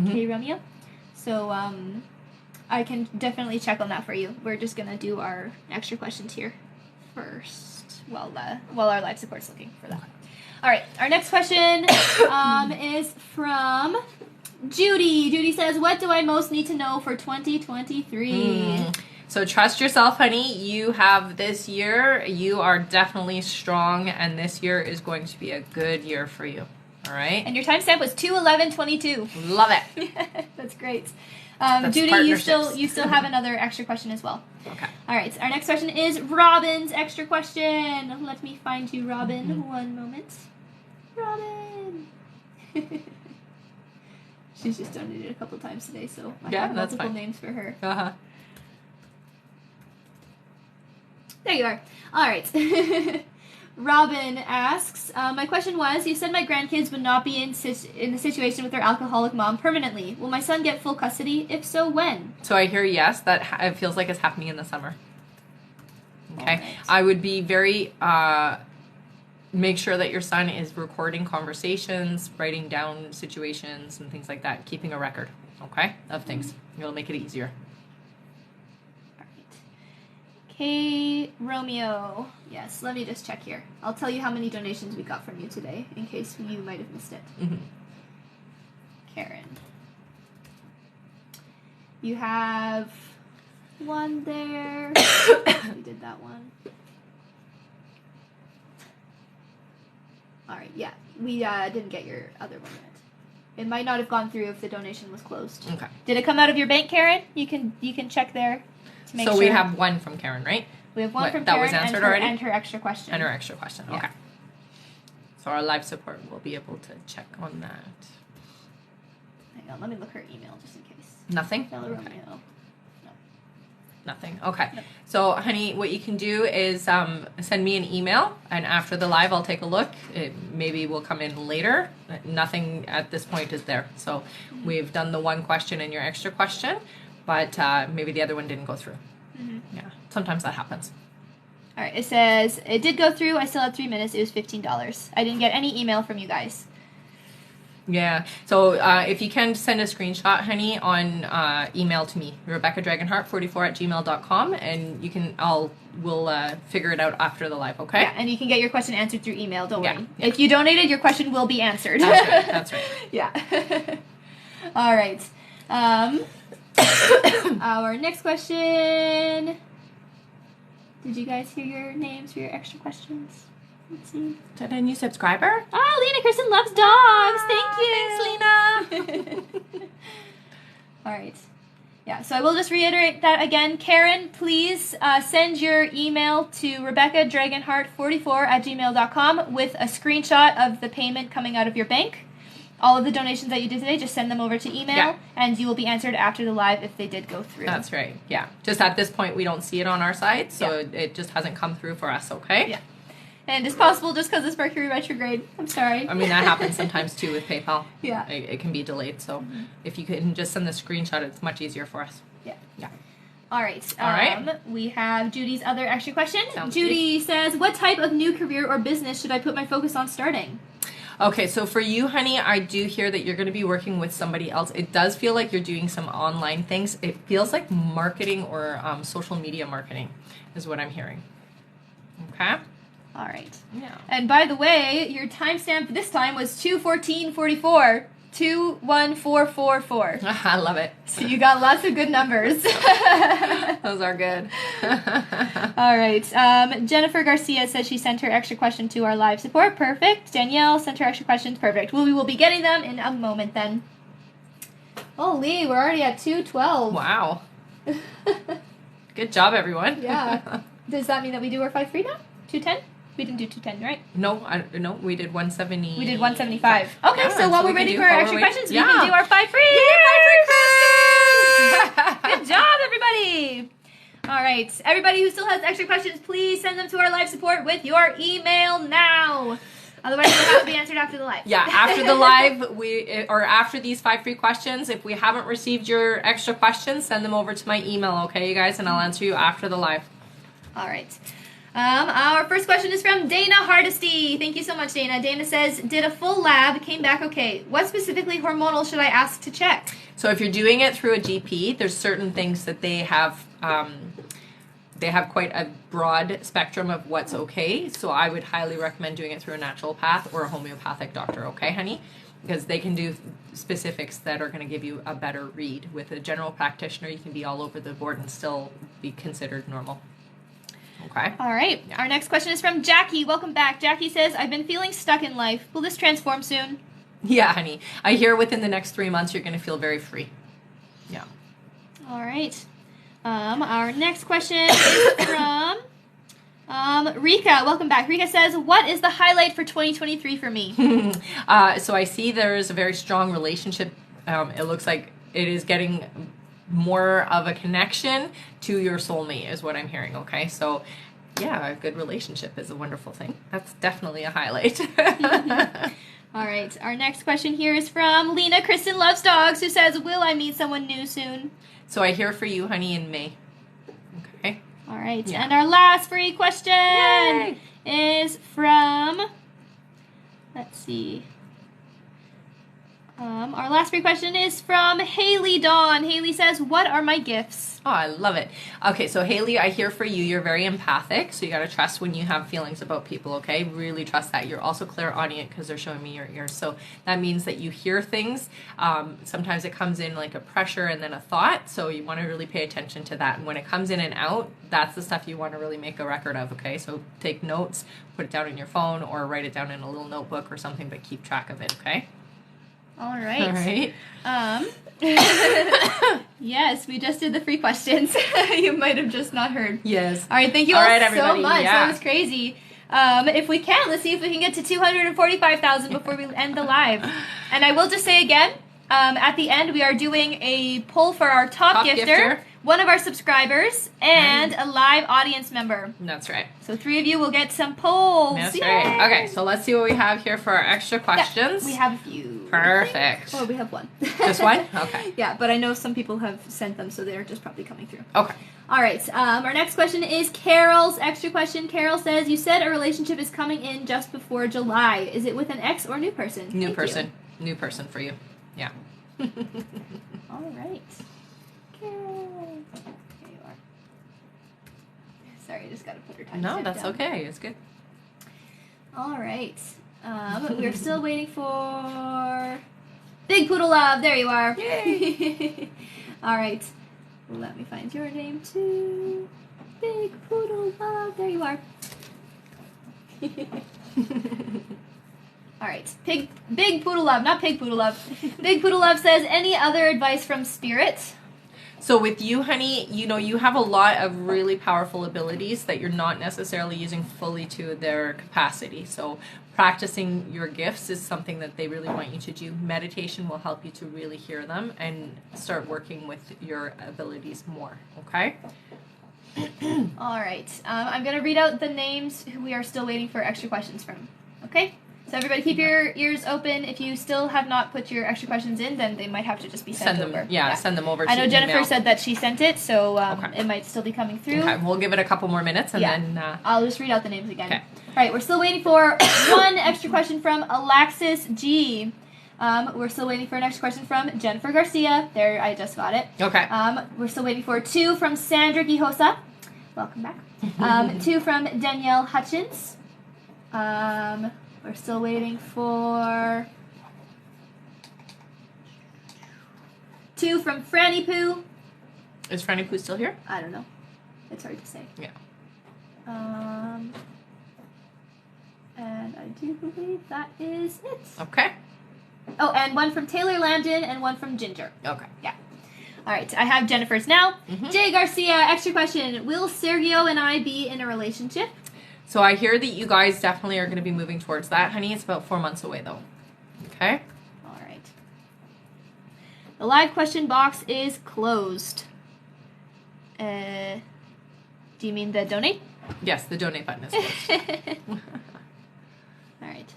K Romeo. So I can definitely check on that for you. We're just going to do our extra questions here first while our live support's looking for that. All right, our next question is from Judy. Judy says, what do I most need to know for 2023? So trust yourself, honey. You have this year. You are definitely strong, and this year is going to be a good year for you. All right? And your timestamp was 2/11/22. Love it. That's great. That's Judy, you still have another extra question as well. Okay. All right, our next question is Robin's extra question. Let me find you, Robin. One moment. Robin. She's just donated a couple times today, so I have multiple names for her. There you are. All right. Robin asks, my question was, you said my grandkids would not be in a situation with their alcoholic mom permanently. Will my son get full custody? If so, when? So I hear yes. That it feels like it's happening in the summer. Okay. Right. I would be very, make sure that your son is recording conversations, writing down situations and things like that, keeping a record, okay, of things. It'll make it easier. Hey, Romeo. Yes, let me just check here. I'll tell you how many donations we got from you today, in case you might have missed it. Karen. You have one there. We did that one. All right, yeah. We didn't get your other one yet. It might not have gone through if the donation was closed. Okay. Did it come out of your bank, Karen? You can check there. So we have one from Karen, right? We have one from that Karen was answered already? and her extra question. And her extra question, okay. Yeah. So our live support will be able to check on that. Hang on, let me look her email just in case. Nothing? Bella Okay. Romeo. No. Nothing. Okay. No. So, honey, what you can do is send me an email, and after the live, I'll take a look. It maybe will come in later. Nothing at this point is there. So we've done the one question and your extra question, but maybe the other one didn't go through. Yeah. Sometimes that happens. All right. It says, it did go through. I still had 3 minutes. It was $15. I didn't get any email from you guys. Yeah. So if you can send a screenshot, honey, on email to me, RebeccaDragonheart44@gmail.com, and you can, we'll figure it out after the live, okay? Yeah, and you can get your question answered through email, don't worry. Yeah. If you donated, your question will be answered. That's right. Yeah. All right. Our next question. Did you guys hear your names for your extra questions? Let's see. Is that a new subscriber? Oh, Lena Kirsten loves dogs. Thank you. Thanks, Lena. All right. Yeah, so I will just reiterate that again. Karen, please send your email to RebeccaDragonheart44@gmail.com with a screenshot of the payment coming out of your bank. All of the donations that you did today, just send them over to email, and you will be answered after the live if they did go through. That's right. Yeah. Just at this point, we don't see it on our side, so it just hasn't come through for us, okay? Yeah. And it's possible just because it's Mercury retrograde. I'm sorry. I mean, that happens sometimes, too, with PayPal. Yeah. It can be delayed, so if you can just send the screenshot, it's much easier for us. Yeah. Yeah. All right. All right. We have Judy's other extra question. Sounds Judy says, what type of new career or business should I put my focus on starting? Okay, so for you, honey, I do hear that you're going to be working with somebody else. It does feel like you're doing some online things. It feels like marketing or social media marketing is what I'm hearing. Okay? All right. Yeah. And by the way, your timestamp this time was 2/14/44. 21444. I love it. So you got lots of good numbers. Those are good. All right. Jennifer Garcia says she sent her extra question to our live support. Perfect. Danielle sent her extra questions. Perfect. We will be getting them in a moment then. Oh, Lee, we're already at 2:12. Wow. Good job, everyone. Yeah. Does that mean that we do our 5 free now? 210? We didn't do 210, right? No, we did 170. We did 175. Okay, Yeah, so while we're waiting for our extra questions, we can do our 5 free. Good job, everybody. All right. Everybody who still has extra questions, please send them to our live support with your email now. Otherwise, it'll have to be answered after the live. Yeah, after the live, or after these 5 free questions, if we haven't received your extra questions, send them over to my email, okay, you guys, and I'll answer you after the live. All right. Our first question is from Dana Hardesty. Thank you so much, Dana. Dana says, did a full lab, came back okay. What specifically hormonal should I ask to check? So if you're doing it through a GP, there's certain things that they have quite a broad spectrum of what's okay. So I would highly recommend doing it through a naturopath or a homeopathic doctor, okay, honey? Because they can do specifics that are going to give you a better read. With a general practitioner, you can be all over the board and still be considered normal. Okay. All right. Yeah. Our next question is from Jackie. Welcome back. Jackie says, I've been feeling stuck in life. Will this transform soon? Yeah, honey. I hear within the next 3 months you're going to feel very free. Yeah. All right. Our next question is from Rika. Welcome back. Rika says, what is the highlight for 2023 for me? So I see there's a very strong relationship. It looks like it is getting more of a connection to your soulmate is what I'm hearing, okay? So, yeah, a good relationship is a wonderful thing. That's definitely a highlight. All right. Our next question here is from Lena Kristen Loves Dogs, who says, will I meet someone new soon? So I hear for you, honey, in May. Okay. All right. Yeah. And our last free question is from, let's see. Our last free question is from Haley Dawn. Haley says, what are my gifts? Oh, I love it. Okay, so Haley, I hear for you, you're very empathic, so you got to trust when you have feelings about people, okay? Really trust that. You're also clairaudient because they're showing me your ears. So that means that you hear things. Sometimes it comes in like a pressure and then a thought, so you want to really pay attention to that. And when it comes in and out, that's the stuff you want to really make a record of, okay? So take notes, put it down in your phone, or write it down in a little notebook or something, but keep track of it, okay? All right. All right. Yes, we just did the free questions. You might have just not heard. Yes. All right, thank you all so much. Yeah. That was crazy. If we can, let's see if we can get to 245,000 before we end the live. And I will just say again, at the end, we are doing a poll for our top gifter, one of our subscribers, and a live audience member. That's right. So 3 of you will get some polls. That's right. Okay, so let's see what we have here for our extra questions. Yeah, we have a few. Perfect. Oh, we have one. Just one? Okay. Yeah, but I know some people have sent them, so they're just probably coming through. Okay. All right. Our next question is Carol's extra question. Carol says, you said a relationship is coming in just before July. Is it with an ex or new person? New person. New person for you. Yeah. All right. Carol. There you are. Sorry, I just got to put her time. No, that's down. okay. It's good. All right. We're still waiting for Big Poodle Love. There you are. Yay! All right. Let me find your name too. Big Poodle Love. There you are. All right. Big Poodle Love, not Pig Poodle Love. Big Poodle Love says, any other advice from Spirit? So with you, honey, you know, you have a lot of really powerful abilities that you're not necessarily using fully to their capacity. So practicing your gifts is something that they really want you to do. Meditation will help you to really hear them and start working with your abilities more, okay? All right. I'm going to read out the names who we are still waiting for extra questions from, okay? So everybody keep your ears open. If you still have not put your extra questions in, then they might have to just be sent over. Yeah, send them over to I know Jennifer email. said that she sent it, so it might still be coming through. Okay, we'll give it a couple more minutes and then... I'll just read out the names again. Okay. All right, we're still waiting for one extra question from Alexis G. We're still waiting for an extra question from Jennifer Garcia. There, I just got it. Okay. We're still waiting for 2 from Sandra Gijosa. Welcome back. 2 from Danielle Hutchins. We're still waiting for 2 from Franny Poo. Is Franny Poo still here? I don't know. It's hard to say. Yeah. And I do believe that is it. Okay. Oh, and 1 from Taylor Lambden and 1 from Ginger. Okay. Yeah. All right, I have Jennifer's now. Jay Garcia, extra question. Will Sergio and I be in a relationship? So I hear that you guys definitely are going to be moving towards that, honey. It's about 4 months away, though. Okay? All right. The live question box is closed. Do you mean the donate? Yes, the donate button is closed. All right.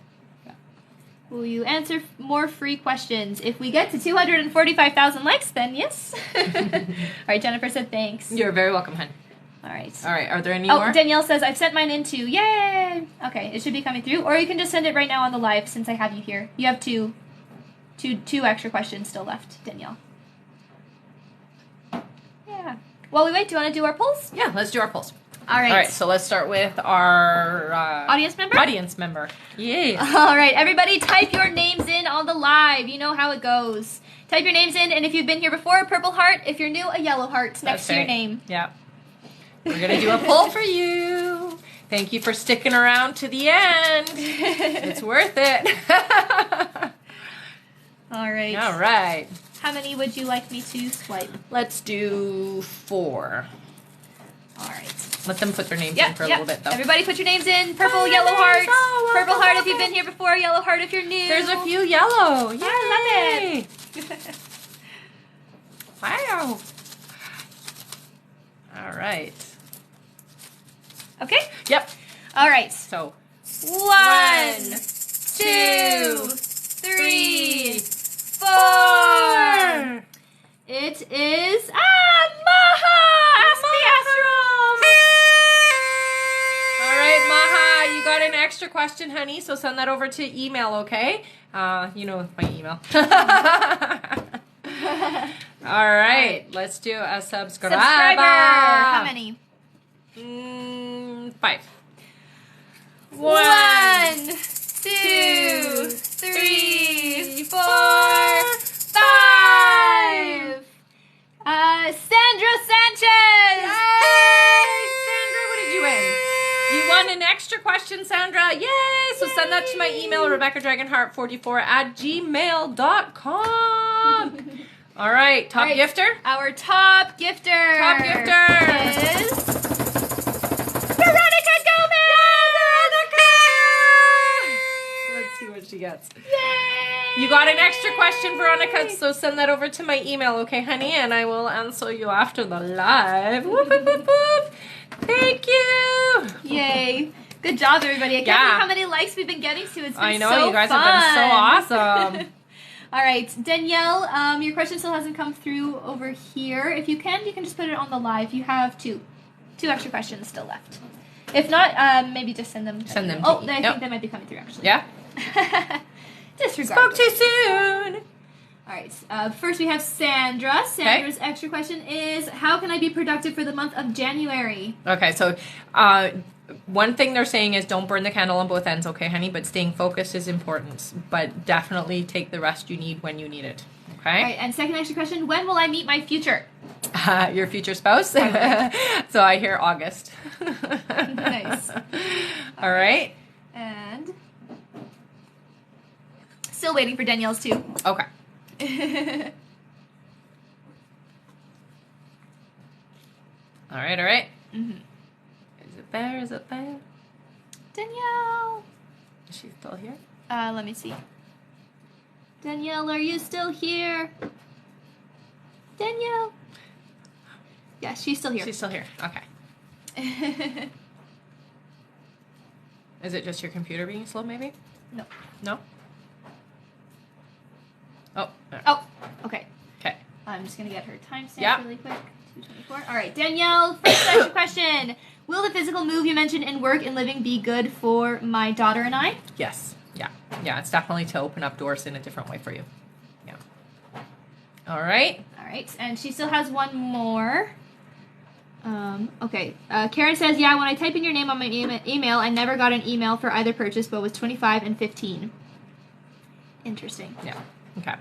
Will you answer more free questions? If we get to 245,000 likes, then yes. All right, Jennifer said thanks. You're very welcome, hun. All right. All right, are there any more? Oh, Danielle says, I've sent mine in too. Yay! Okay, it should be coming through. Or you can just send it right now on the live since I have you here. You have two extra questions still left, Danielle. Yeah. While we wait, do you want to do our polls? Yeah, let's do our polls. All right. All right, so let's start with our audience member? Audience member. Yay. All right, everybody type your names in on the live. You know how it goes. Type your names in, and if you've been here before, a purple heart. If you're new, a yellow heart next to your name. Yeah. We're going to do a poll for you. Thank you for sticking around to the end. It's worth it. All right. All right. How many would you like me to swipe? Let's do 4. All right. Let them put their names in for a little bit, though. Everybody put your names in. Purple, yellow heart. Purple heart if you've been here before. Yellow heart if you're new. There's a few yellow. Yay. I love it. Wow. All right. Okay? Yep. All right. So, 1, 2, 3, 4. It is Maha. Ask the Astros. All right, Maha, you got an extra question, honey. So send that over to email, okay? You know my email. All right, let's do a subscriber. How many? 5. 1, 2, 3, 4, 5. Sandra Sanchez. Yay! Sandra, what did you win? You won an extra question, Sandra. Yay! So send that to my email, RebeccaDragonheart44@gmail.com. All right, top gifter? Our top gifter. Top gifter is Veronica Gomez. Let's see what she gets. Yay! You got an extra question, Veronica, so send that over to my email, okay, honey? And I will answer you after the live. Whoop, whoop, whoop, whoop. Thank you. Yay. Good job, everybody. I can't believe how many likes we've been getting to. It's been I know, so you guys fun. have been so awesome. All right, Danielle, your question still hasn't come through over here. If you can just put it on the live. You have two extra questions still left. If not, maybe just send them. Send them. Oh, I think they might be coming through, actually. Yeah? Disregard. Spoke too soon. All right, first we have Sandra. Sandra's extra question is, how can I be productive for the month of January? Okay, so one thing they're saying is don't burn the candle on both ends, okay, honey? But staying focused is important. But definitely take the rest you need when you need it, okay? All right, and second extra question, when will I meet my future? Your future spouse? So I hear August. Nice. All right. And still waiting for Danielle's too. Okay. All right. Mm-hmm. Is it there? Is it there? Danielle. Is she still here? Let me see. Danielle, are you still here? Danielle. Yeah, she's still here. She's still here. Okay. Is it just your computer being slow, maybe? No. No? Oh. There. Oh, okay. Okay. I'm just going to get her timestamp Yeah. really quick. 2:24. All right, Danielle, first extra question. Will the physical move you mentioned in work and living be good for my daughter and I? Yes. Yeah. Yeah, it's definitely to open up doors in a different way for you. Yeah. All right. All right, and she still has one more. Okay. Karen says, yeah, when I type in your name on my email, I never got an email for either purchase, but it was 25 and 15. Interesting. Yeah. Okay.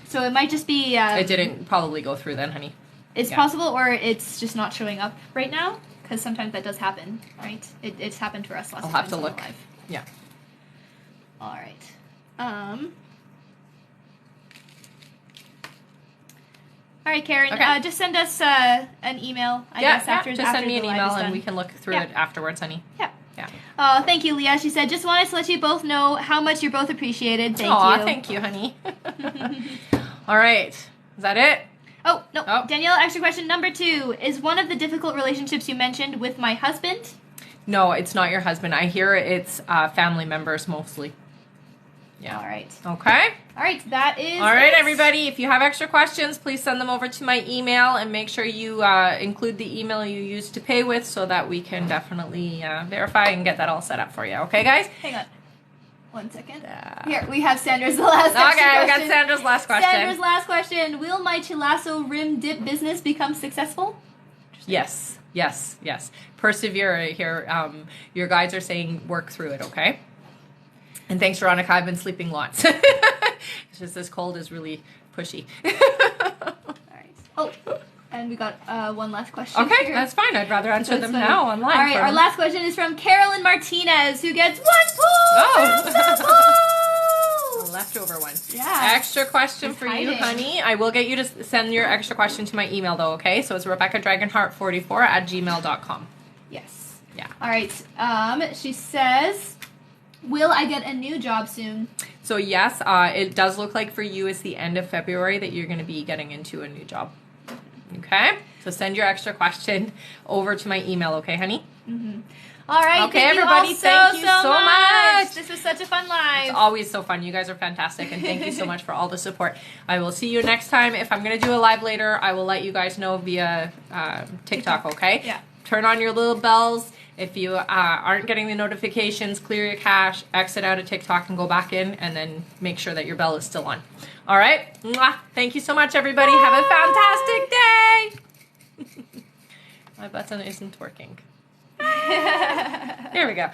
So it might just be... it didn't probably go through then, honey. It's possible, or it's just not showing up right now, because sometimes that does happen, right? It's happened to us last time. I'll have to look. Live. Yeah. All right. All right, Karen. Okay. Just send us an email. I guess after just after send me the an live email is and done. we can look through Yeah. it afterwards, honey. Yeah. Yeah. Oh, thank you, Leah. She said, just wanted to let you both know how much you're both appreciated. Thank Aw, you. thank you, honey. All right. Is that it? Oh, no. Oh. Danielle, extra question number 2. Is one of the difficult relationships you mentioned with my husband? No, it's not your husband. I hear it's family members mostly. Yeah. All right. Okay. All right. That is. All right, it. everybody. If you have extra questions, please send them over to my email and make sure you include the email you used to pay with so that we can definitely verify and get that all set up for you. Okay, guys? Hang on. 1 second. Here, we have Sandra's last Okay, we got question. Sandra's last question. Sandra's last question. Will my Chilazo rim dip business become successful? Yes. Yes. Yes. Persevere here. Your guides are saying work through it, okay? And thanks, Veronica. I've been sleeping lots. It's just this cold is really pushy. All right. Oh, and we got one last question. Okay, here. that's fine. I'd rather answer them funny. now online. All right, our last question is from Carolyn Martinez, who gets 1 point from the pool. Leftover one. Yeah. Extra question for you, honey. I will get you to send your extra question to my email, though, okay? So it's RebeccaDragonheart44@gmail.com. Yes. Yeah. All right. She says, will I get a new job soon? So, yes, it does look like for you it's the end of February that you're going to be getting into a new job. Okay? So send your extra question over to my email, okay, honey? Mm-hmm. All right. Okay, thank everybody, you thank you so much. This was such a fun live. It's always so fun. You guys are fantastic, and thank you so much for all the support. I will see you next time. If I'm going to do a live later, I will let you guys know via TikTok, okay? Yeah. Turn on your little bells. If you aren't getting the notifications, clear your cache, exit out of TikTok, and go back in, and then make sure that your bell is still on. All right? Mwah. Thank you so much, everybody. Bye. Have a fantastic day. My button isn't working. Here we go.